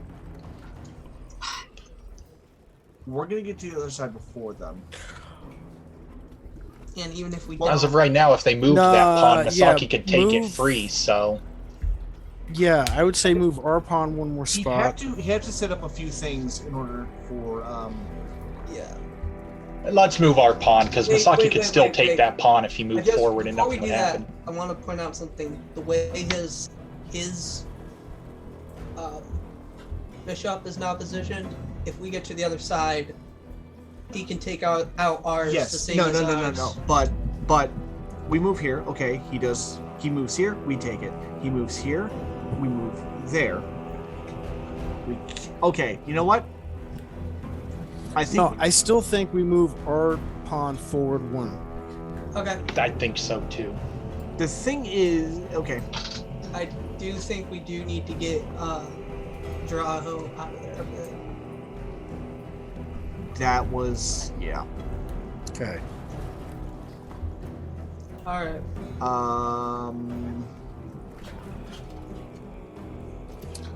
We're gonna get to the other side before them. And even if we As don't, of right now, if they moved No, that pawn, Misaki yeah, could take it move- free, so. Yeah, I would say move our pawn one more He'd have spot. to set up a few things in order for yeah. Let's move our pawn, because Wait, Misaki wait, could wait, still wait, take wait. that pawn if he I moved just- forward and before we nothing do would that, happen. I want to point out something. The way his bishop is now positioned, if we get to the other side, he can take out ours the yes. same No, as no, no, no, ours. no. But we move here. Okay, he does. He moves here. We take it. He moves here. We move there. Okay. You know what? I think. No, I still think we move our pawn forward one. Okay. I think so too. The thing is, okay. do think we do need to get Drow out of there a bit. That was Okay. All right.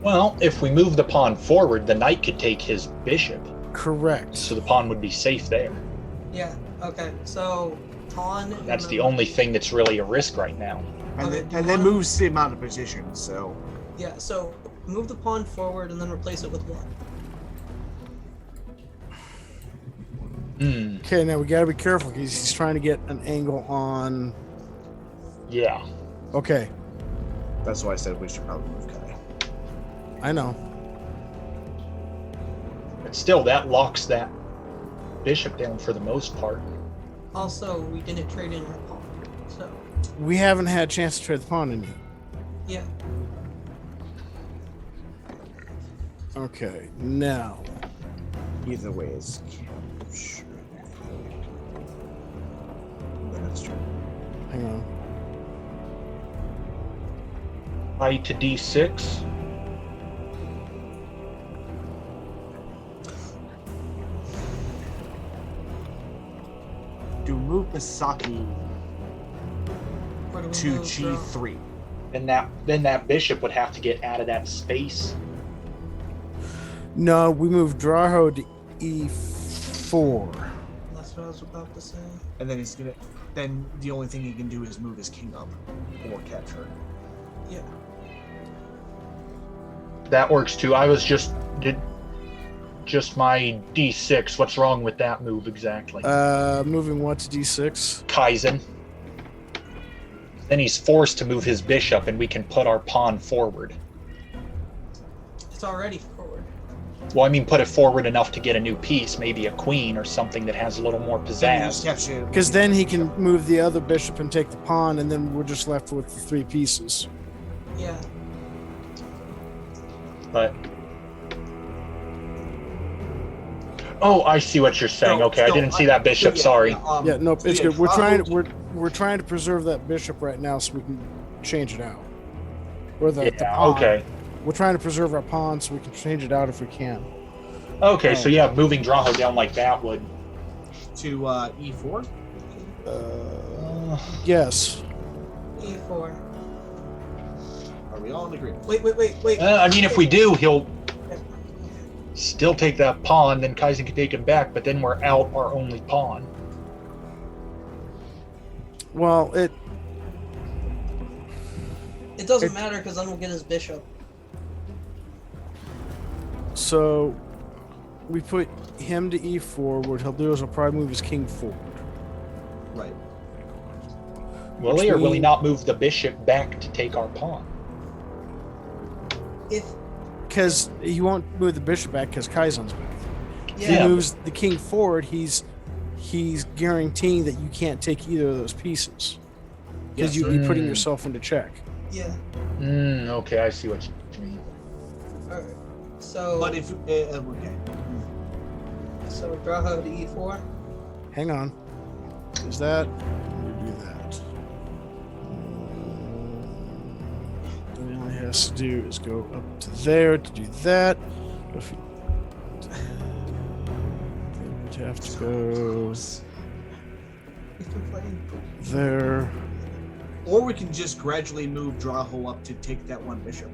Well, if we move the pawn forward, the knight could take his bishop, Correct. so the pawn would be safe there. Yeah. Okay. So pawn. That's the only thing that's really a risk right now. and Okay, then moves him out of position. So Yeah. So move the pawn forward and then replace it with what? Okay, now we gotta be careful because he's trying to get an angle on. Yeah. Okay, that's why I said we should probably move Kai. I know. But still, that locks that bishop down for the most part. Also, we didn't trade in our pawn. So We haven't had a chance to trade the pawn in yet. yeah. Okay, now. Either way is that's true. Hang on. Knight to d6. To move Misaki Or do we to move Drow? G3. And then that bishop would have to get out of that space. No, we moved Drow to E4. That's what I was about to say. And then then the only thing he can do is move his king up or capture. Yeah. That works too. I was just my d6. What's wrong with that move exactly? Moving what to D6? Kaizen. Then he's forced to move his bishop, and we can put our pawn forward. It's already forward. Well, I mean, put it forward enough to get a new piece, maybe a queen or something that has a little more pizzazz. Because then he can move the other bishop and take the pawn, and then we're just left with the 3 pieces. Yeah. But oh, I see what you're saying. Okay, I didn't see that bishop. Sorry. Yeah, nope, it's good. We're trying to preserve that bishop right now so we can change it out. Or the pawn. Okay. We're trying to preserve our pawn so we can change it out if we can. Okay, so yeah, moving Drow down like that would. To E4? Yes. E4. Are we all in agreement? Wait. I mean, if we do, he'll still take that pawn, then Kaizen can take him back, but then we're out our only pawn. Well, It doesn't matter because then we'll get his bishop. so we put him to E4. What he'll do is he'll probably move his king forward. Right. Will he, or will he not move the bishop back to take our pawn? Because he won't move the bishop back because Kaizen's back. If Yeah. he moves the king forward, he's guaranteeing that you can't take either of those pieces. Because Yes, you'd be putting yourself into check. Yeah. Okay, I see what you mean. Alright. So. But if okay. So Drow to E4. Hang on. Is that? We'll do that. All he only has to do is go up to there to do that. If he, then we'd have to go there. Or we can just gradually move Drow up to take that one bishop.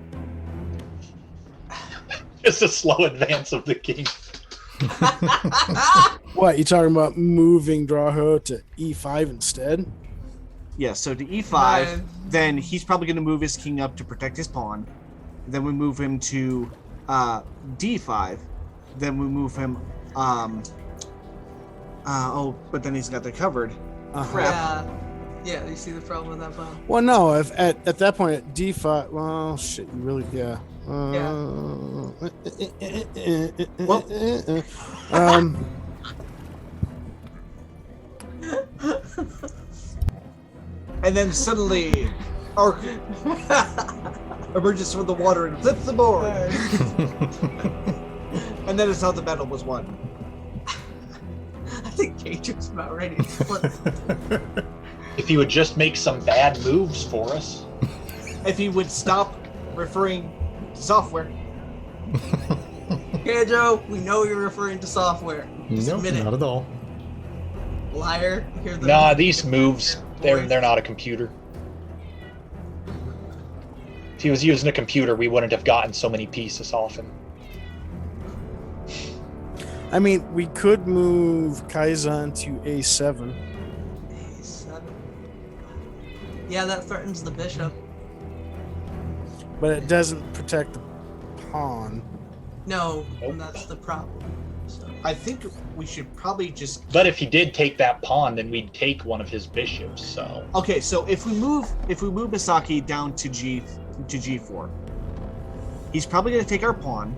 It's a slow advance of the king. What, you talking about moving Drow to E5 instead? Yeah, so to E5, Right. then he's probably going to move his king up to protect his pawn. Then we move him to D5. Then we move him. But then he's got that covered. Crap. Yeah, you see the problem with that plan? Well, no. If at that point at D5, well, shit, you really, yeah. And then suddenly, Ark emerges from the water and flips the board. And that is how the battle was won. I think Cage was about ready to flip. If he would just make some bad moves for us. If he would stop referring to software. Yeah, Joe, we know you're referring to software. Just Nope, admit it. not at all. Liar. You hear the Nah, these moves, they're not a computer. If he was using a computer, we wouldn't have gotten so many pieces often. I mean, we could move Kaizen to A7. A7. Yeah, that threatens the bishop. But it doesn't protect the pawn. No, Nope. that's the problem. So. I think we should probably just. But if he did take that pawn, then we'd take one of his bishops. So Okay, so if we move Misaki down to G4, he's probably going to take our pawn.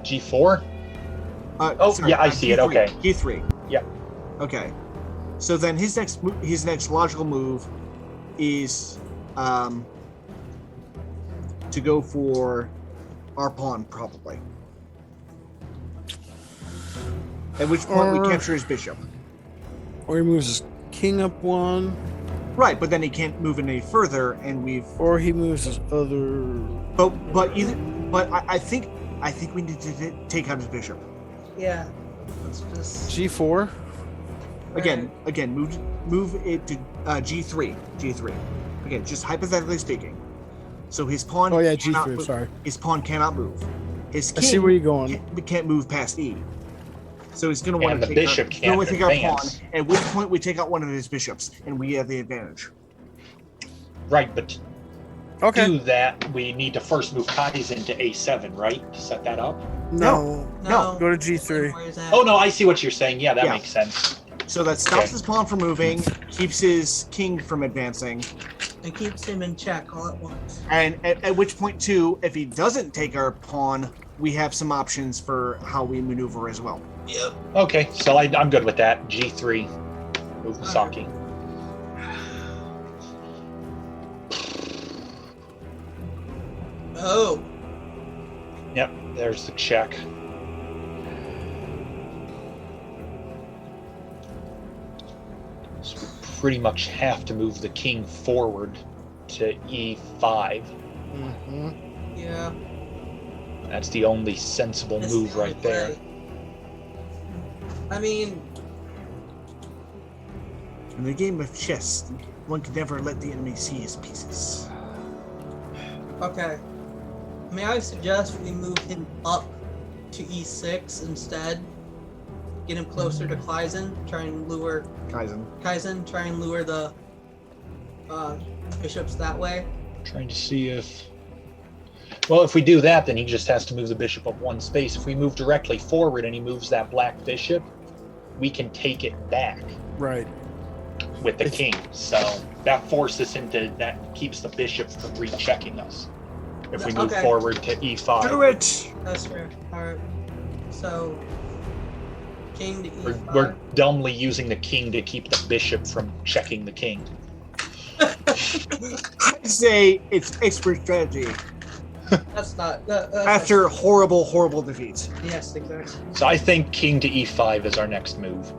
G4. Oh, sorry, yeah, I see it. G3, Okay. G3. Yep. Okay. So then his next logical move is to go for our pawn, probably. At which point we capture his bishop. Or he moves his king up one. Right, but then he can't move any further, and we've. Or he moves his other. But I think we need to take out his bishop. Yeah. Let's just. G4. Again, move it to G3. G3. Again, just hypothetically speaking. So his pawn. Oh, yeah, cannot G3, move- sorry. His pawn cannot move. His I king see where you're going. can't move past E. So he's going to And want to the take bishop our, can't wanna take our pawn. advance. At which point we take out one of his bishops, and we have the advantage. Right, but to Okay. do that, we need to first move Kaizen to A7, right? To set that up. No. No. Go to G3. Where is that? Oh no, I see what you're saying. Yeah, that Yeah. makes sense. So that stops Okay. his pawn from moving, keeps his king from advancing, It keeps him in check all at once. and at which point too, if he doesn't take our pawn, we have some options for how we maneuver as well. Yep. Okay, so I'm good with that. G3, move Misaki. Oh. Yep, there's the check. So we pretty much have to move the king forward to E5. Mm-hmm. Yeah. That's the only sensible That's move the only right there. way. I mean, In the game of chess, one can never let the enemy see his pieces. okay. May I suggest we move him up to E6 instead? Get him closer to Kaizen, try and lure the bishops that way. Trying to see if... Well, if we do that, then he just has to move the bishop up one space. If we move directly forward and he moves that black bishop, we can take it back Right. with the king. So that forces him to... That keeps the bishop from rechecking us. If we move Okay. forward to E5. Do it! That's fair. Alright. So, king to E5. We're dumbly using the king to keep the bishop from checking the king. I say it's expert strategy That's not. after horrible defeats. Yes, exactly. So I think king to E5 is our next move.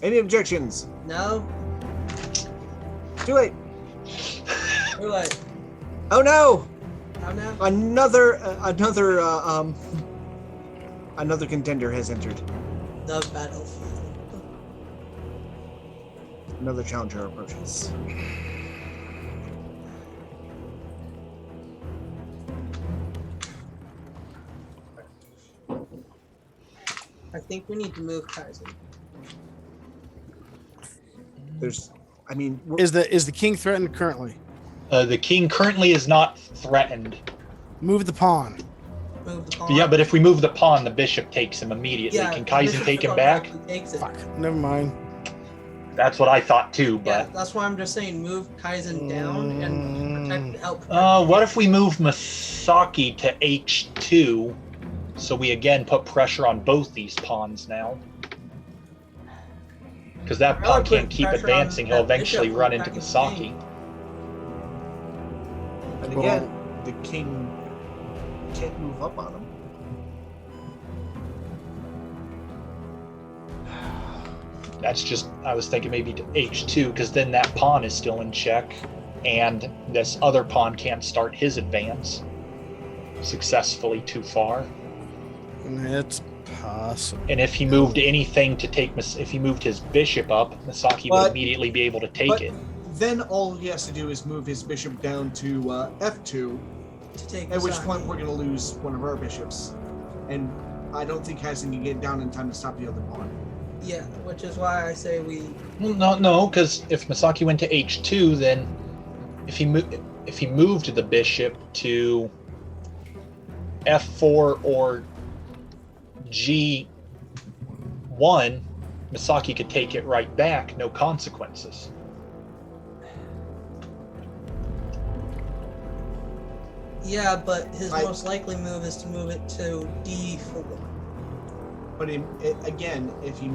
Any objections? No? Too late. We're like, Oh no! how now? Another contender has entered. The battlefield. Another challenger approaches. I think we need to move Kaizen. Is the king threatened currently? The king currently is not threatened. Move the pawn. Move the pawn. Yeah, but if we move the pawn, the bishop takes him immediately. Yeah, Can the Kaizen bishop take him automatically back? Takes it. Fuck. Never mind. That's what I thought too, Yeah, but... that's why I'm just saying move Kaizen down and help. What if we move Misaki to H2, so we again put pressure on both these pawns now? Because that I'd pawn put can't keep pressure advancing, on he'll that eventually bishop run from into attacking Misaki. And again, the king can't move up on him. That's just, I was thinking maybe to H2, because then that pawn is still in check. and this other pawn can't start his advance successfully too far. It's possible. And if he moved anything to take, if he moved his bishop up, Misaki would immediately be able to take it. Then all he has to do is move his bishop down to F2, To take at which Misaki. point we're going to lose one of our bishops. And I don't think Kaizen can get down in time to stop the other pawn. Yeah, which is why I say we. Well, no, because if Misaki went to H2, then if he moved the bishop to F4 or G1, Misaki could take it right back, no consequences. Yeah, but his most likely move is to move it to D4. But again, if he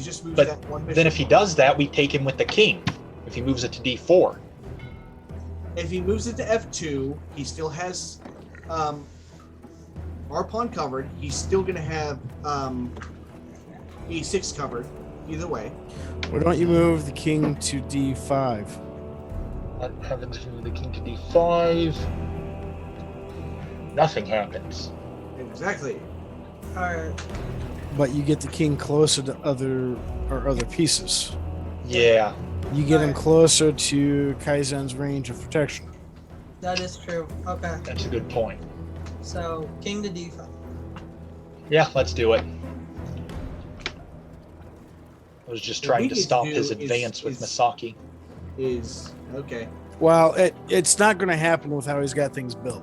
just moves But that one bishop, then if he does that, we take him with the king. If he moves it to D4. if he moves it to F2, he still has our pawn covered. He's still going to have E6 covered, either way. Why don't you move the king to D5? What happens if we move the king to D5? Nothing happens. Exactly. Alright. But you get the king closer to other pieces. Yeah. You get him Alright. closer to Kaizen's range of protection. That is true. Okay. That's a good point. So, king to D5. Yeah, let's do it. I was just What we trying to need to stop do his advance with is- Misaki. Is okay. Well, it's not going to happen with how he's got things built.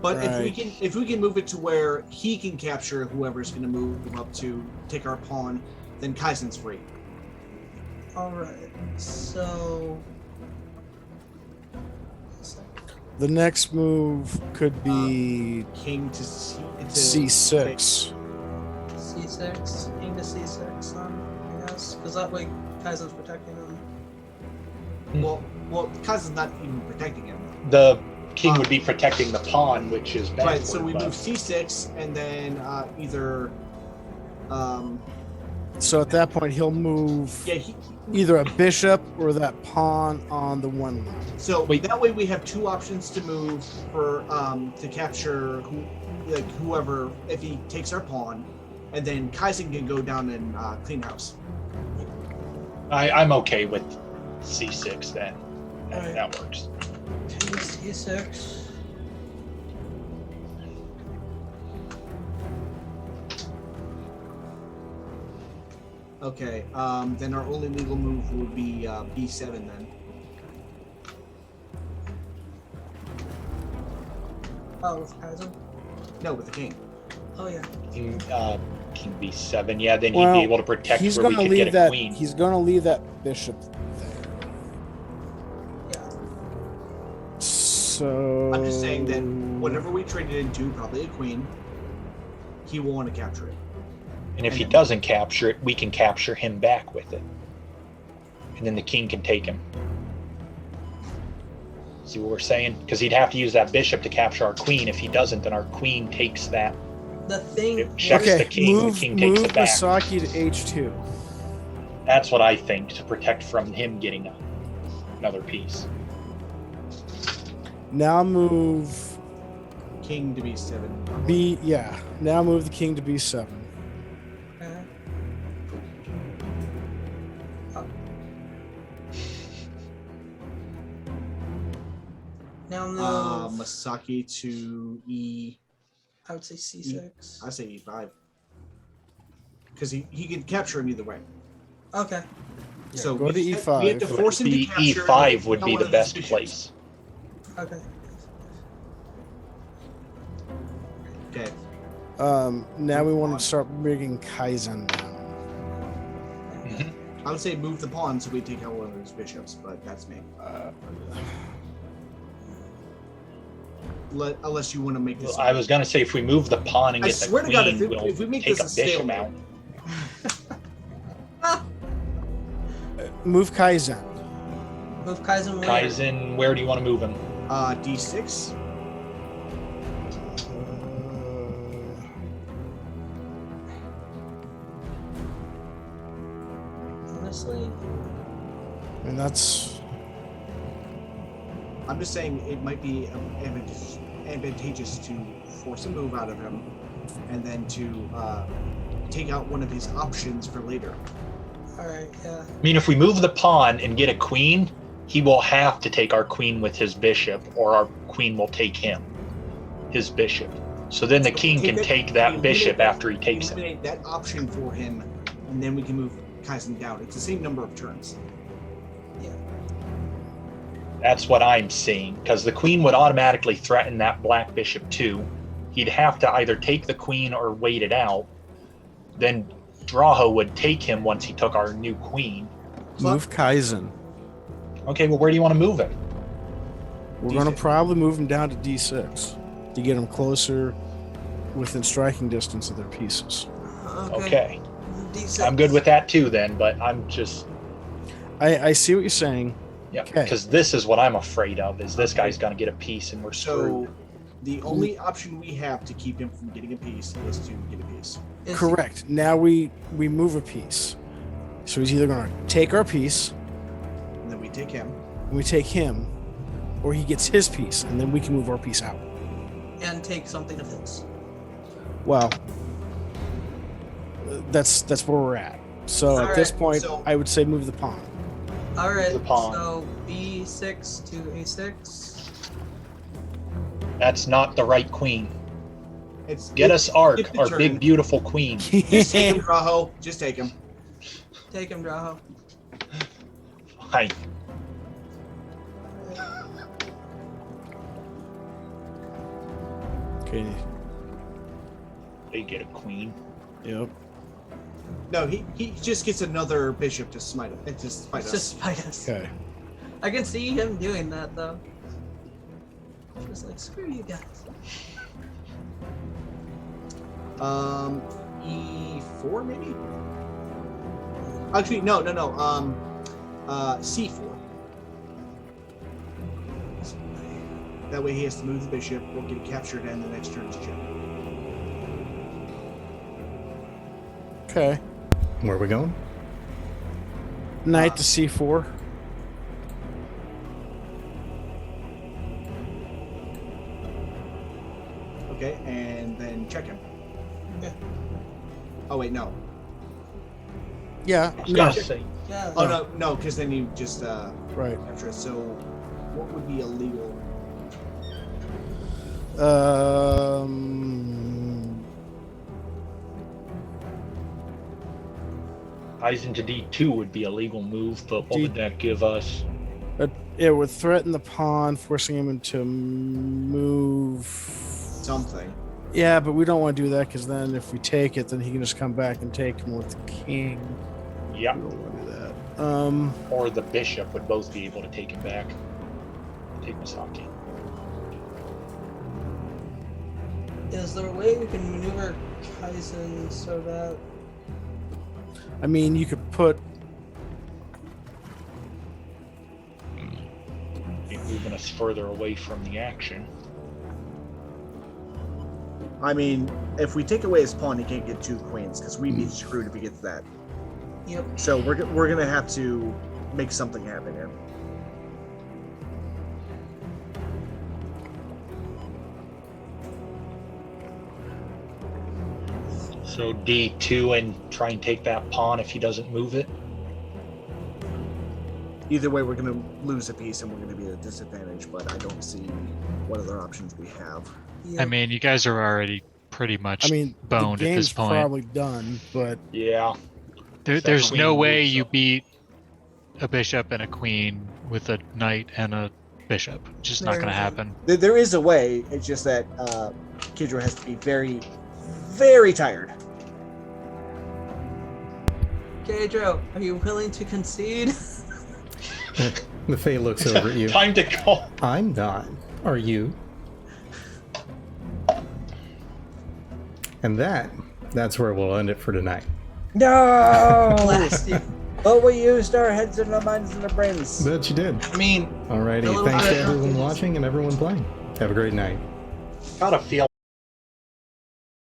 But Right. if we can move it to where he can capture whoever's going to move up to take our pawn, then Kaizen's free. Alright. So. The next move could be King to C6. C6. C6. King to C6, I guess. Because that way Kaizen's protecting him. Well, Kaizen's not even protecting him. The king would be protecting the pawn, which is backward. Right. So we but- move C6 and then either. So at that point, he'll move Yeah. either a bishop or that pawn on the one line. So Wait. that way we have two options to move for to capture whoever if he takes our pawn, and then Kaizen can go down and clean house. I'm okay with C6 then. Alright. That works. King to C6. Okay. Then our only legal move would be B7 then. Oh, with Kaizen? No, with the king. Oh, yeah. King B7. Yeah, then he'd Well, be able to protect he's where we going to could get leave a that. queen. He's going to leave that bishop there. Yeah. So I'm just saying that whatever we traded into, probably a queen, he will want to capture it. And if he doesn't capture it, we can capture him back with it. And then the king can take him. See what we're saying? Because he'd have to use that bishop to capture our queen. If he doesn't, then our queen takes that. The thing. It checks okay, the king, move, the king takes move it back. Misaki to H2. That's what I think, to protect from him getting another piece. Now move King to B7. B. Yeah. Now move the king to B7. Okay. Oh. Now move. Masaki to E. I would say C6. I say E5. Because he can capture him either way. Okay. Yeah, So go we to have- E5. We have to force him to The capture. E5 would be one the of his best bishops. place. Okay. Okay. Now we want to start bringing Kaizen down. I would say move the pawn so we take out one of his bishops, but that's me. Unless you want to make this. I was going to say, if we move the pawn and I get the swear to queen, God, we'll if we make take this a a bishop stalemate. out. Move Kaizen. Move Kaizen where? Kaizen, where do you want to move him? D6. Honestly, And that's... I'm just saying it might be advantageous to force a move out of him, and then to take out one of his options for later. All right, yeah. I mean, if we move the pawn and get a queen, he will have to take our queen with his bishop, or our queen will take him, his bishop. So then the king can take that bishop after he takes it. Eliminate that option for him, and then we can move Kaizen down. It's the same number of turns. Yeah. That's what I'm seeing, because the queen would automatically threaten that black bishop too. He'd have to either take the queen or wait it out. Then Droho would take him once he took our new queen. Move Kaizen. Okay, well, where do you want to move him? We're going to probably move him down to D6 to get him closer within striking distance of their pieces. Okay. D6. I'm good with that too then, but I'm just... I see what you're saying. Yeah, Okay. because this is what I'm afraid of, is this guy's going to get a piece and we're So screwed. the only option we have to keep him from getting a piece is to get a piece. Correct. Now we move a piece. So he's either going to take our piece, And then we take him. and we take him, or he gets his piece, and then we can move our piece out. And take something of his. Well, that's where we're at. So All at this right, point, so- I would say move the pawn. All right. The pawn. So B6 to A6. That's not the right queen. It's Get us Ark, skip the our turn. big, beautiful queen. Just take him, Raho. Just take him. Take him, Droho. Fine. Okay. They get a queen. Yep. No, he just gets another bishop to smite it. To spite It's us. just fight us. Okay. I can see him doing that though. Just like screw you guys. E4 maybe? Actually, no. C4. That way he has to move the bishop. We'll get captured and the next turn is check. Okay. Where are we going? Knight to C4. Okay, and then check him. Yeah. Oh wait, no. Yeah. I was No. gonna say, Yeah. Oh no, because then you just Right. capture it. So, what would be illegal? eyes into D2 would be a legal move, but what would that give us? It would threaten the pawn, forcing him to move. Something. Yeah, but we don't want to do that because then if we take it, then he can just come back and take him with the king. Yeah, We don't want to do that. or the bishop would both be able to take him back. Take Misaki. Is there a way we can maneuver Kaizen so that I mean, you could put. Be moving us further away from the action. I mean, if we take away his pawn, he can't get two queens because we'd be screwed if he gets that. Yep. So we're gonna have to make something happen here. So D2 and try and take that pawn if he doesn't move it. Either way, we're gonna lose a piece and we're gonna be at a disadvantage. But I don't see what other options we have. Yep. I mean, you guys are already pretty much I mean, boned the at game's this point. probably done, but Yeah. There's queen no way moves you up. beat a bishop and a queen with a knight and a bishop. Just not There going to isn't. happen. There is a way. It's just that Kidro has to be very, very tired. Pedro, are you willing to concede? The Fae looks over at you. Time to go. I'm not. Are you? And that's where we'll end it for tonight. No! Blast you. But we used our heads and our minds and our brains. Bet you did. I mean, Alrighty, A little thanks to bit. everyone watching and everyone playing. Have a great night. gotta feel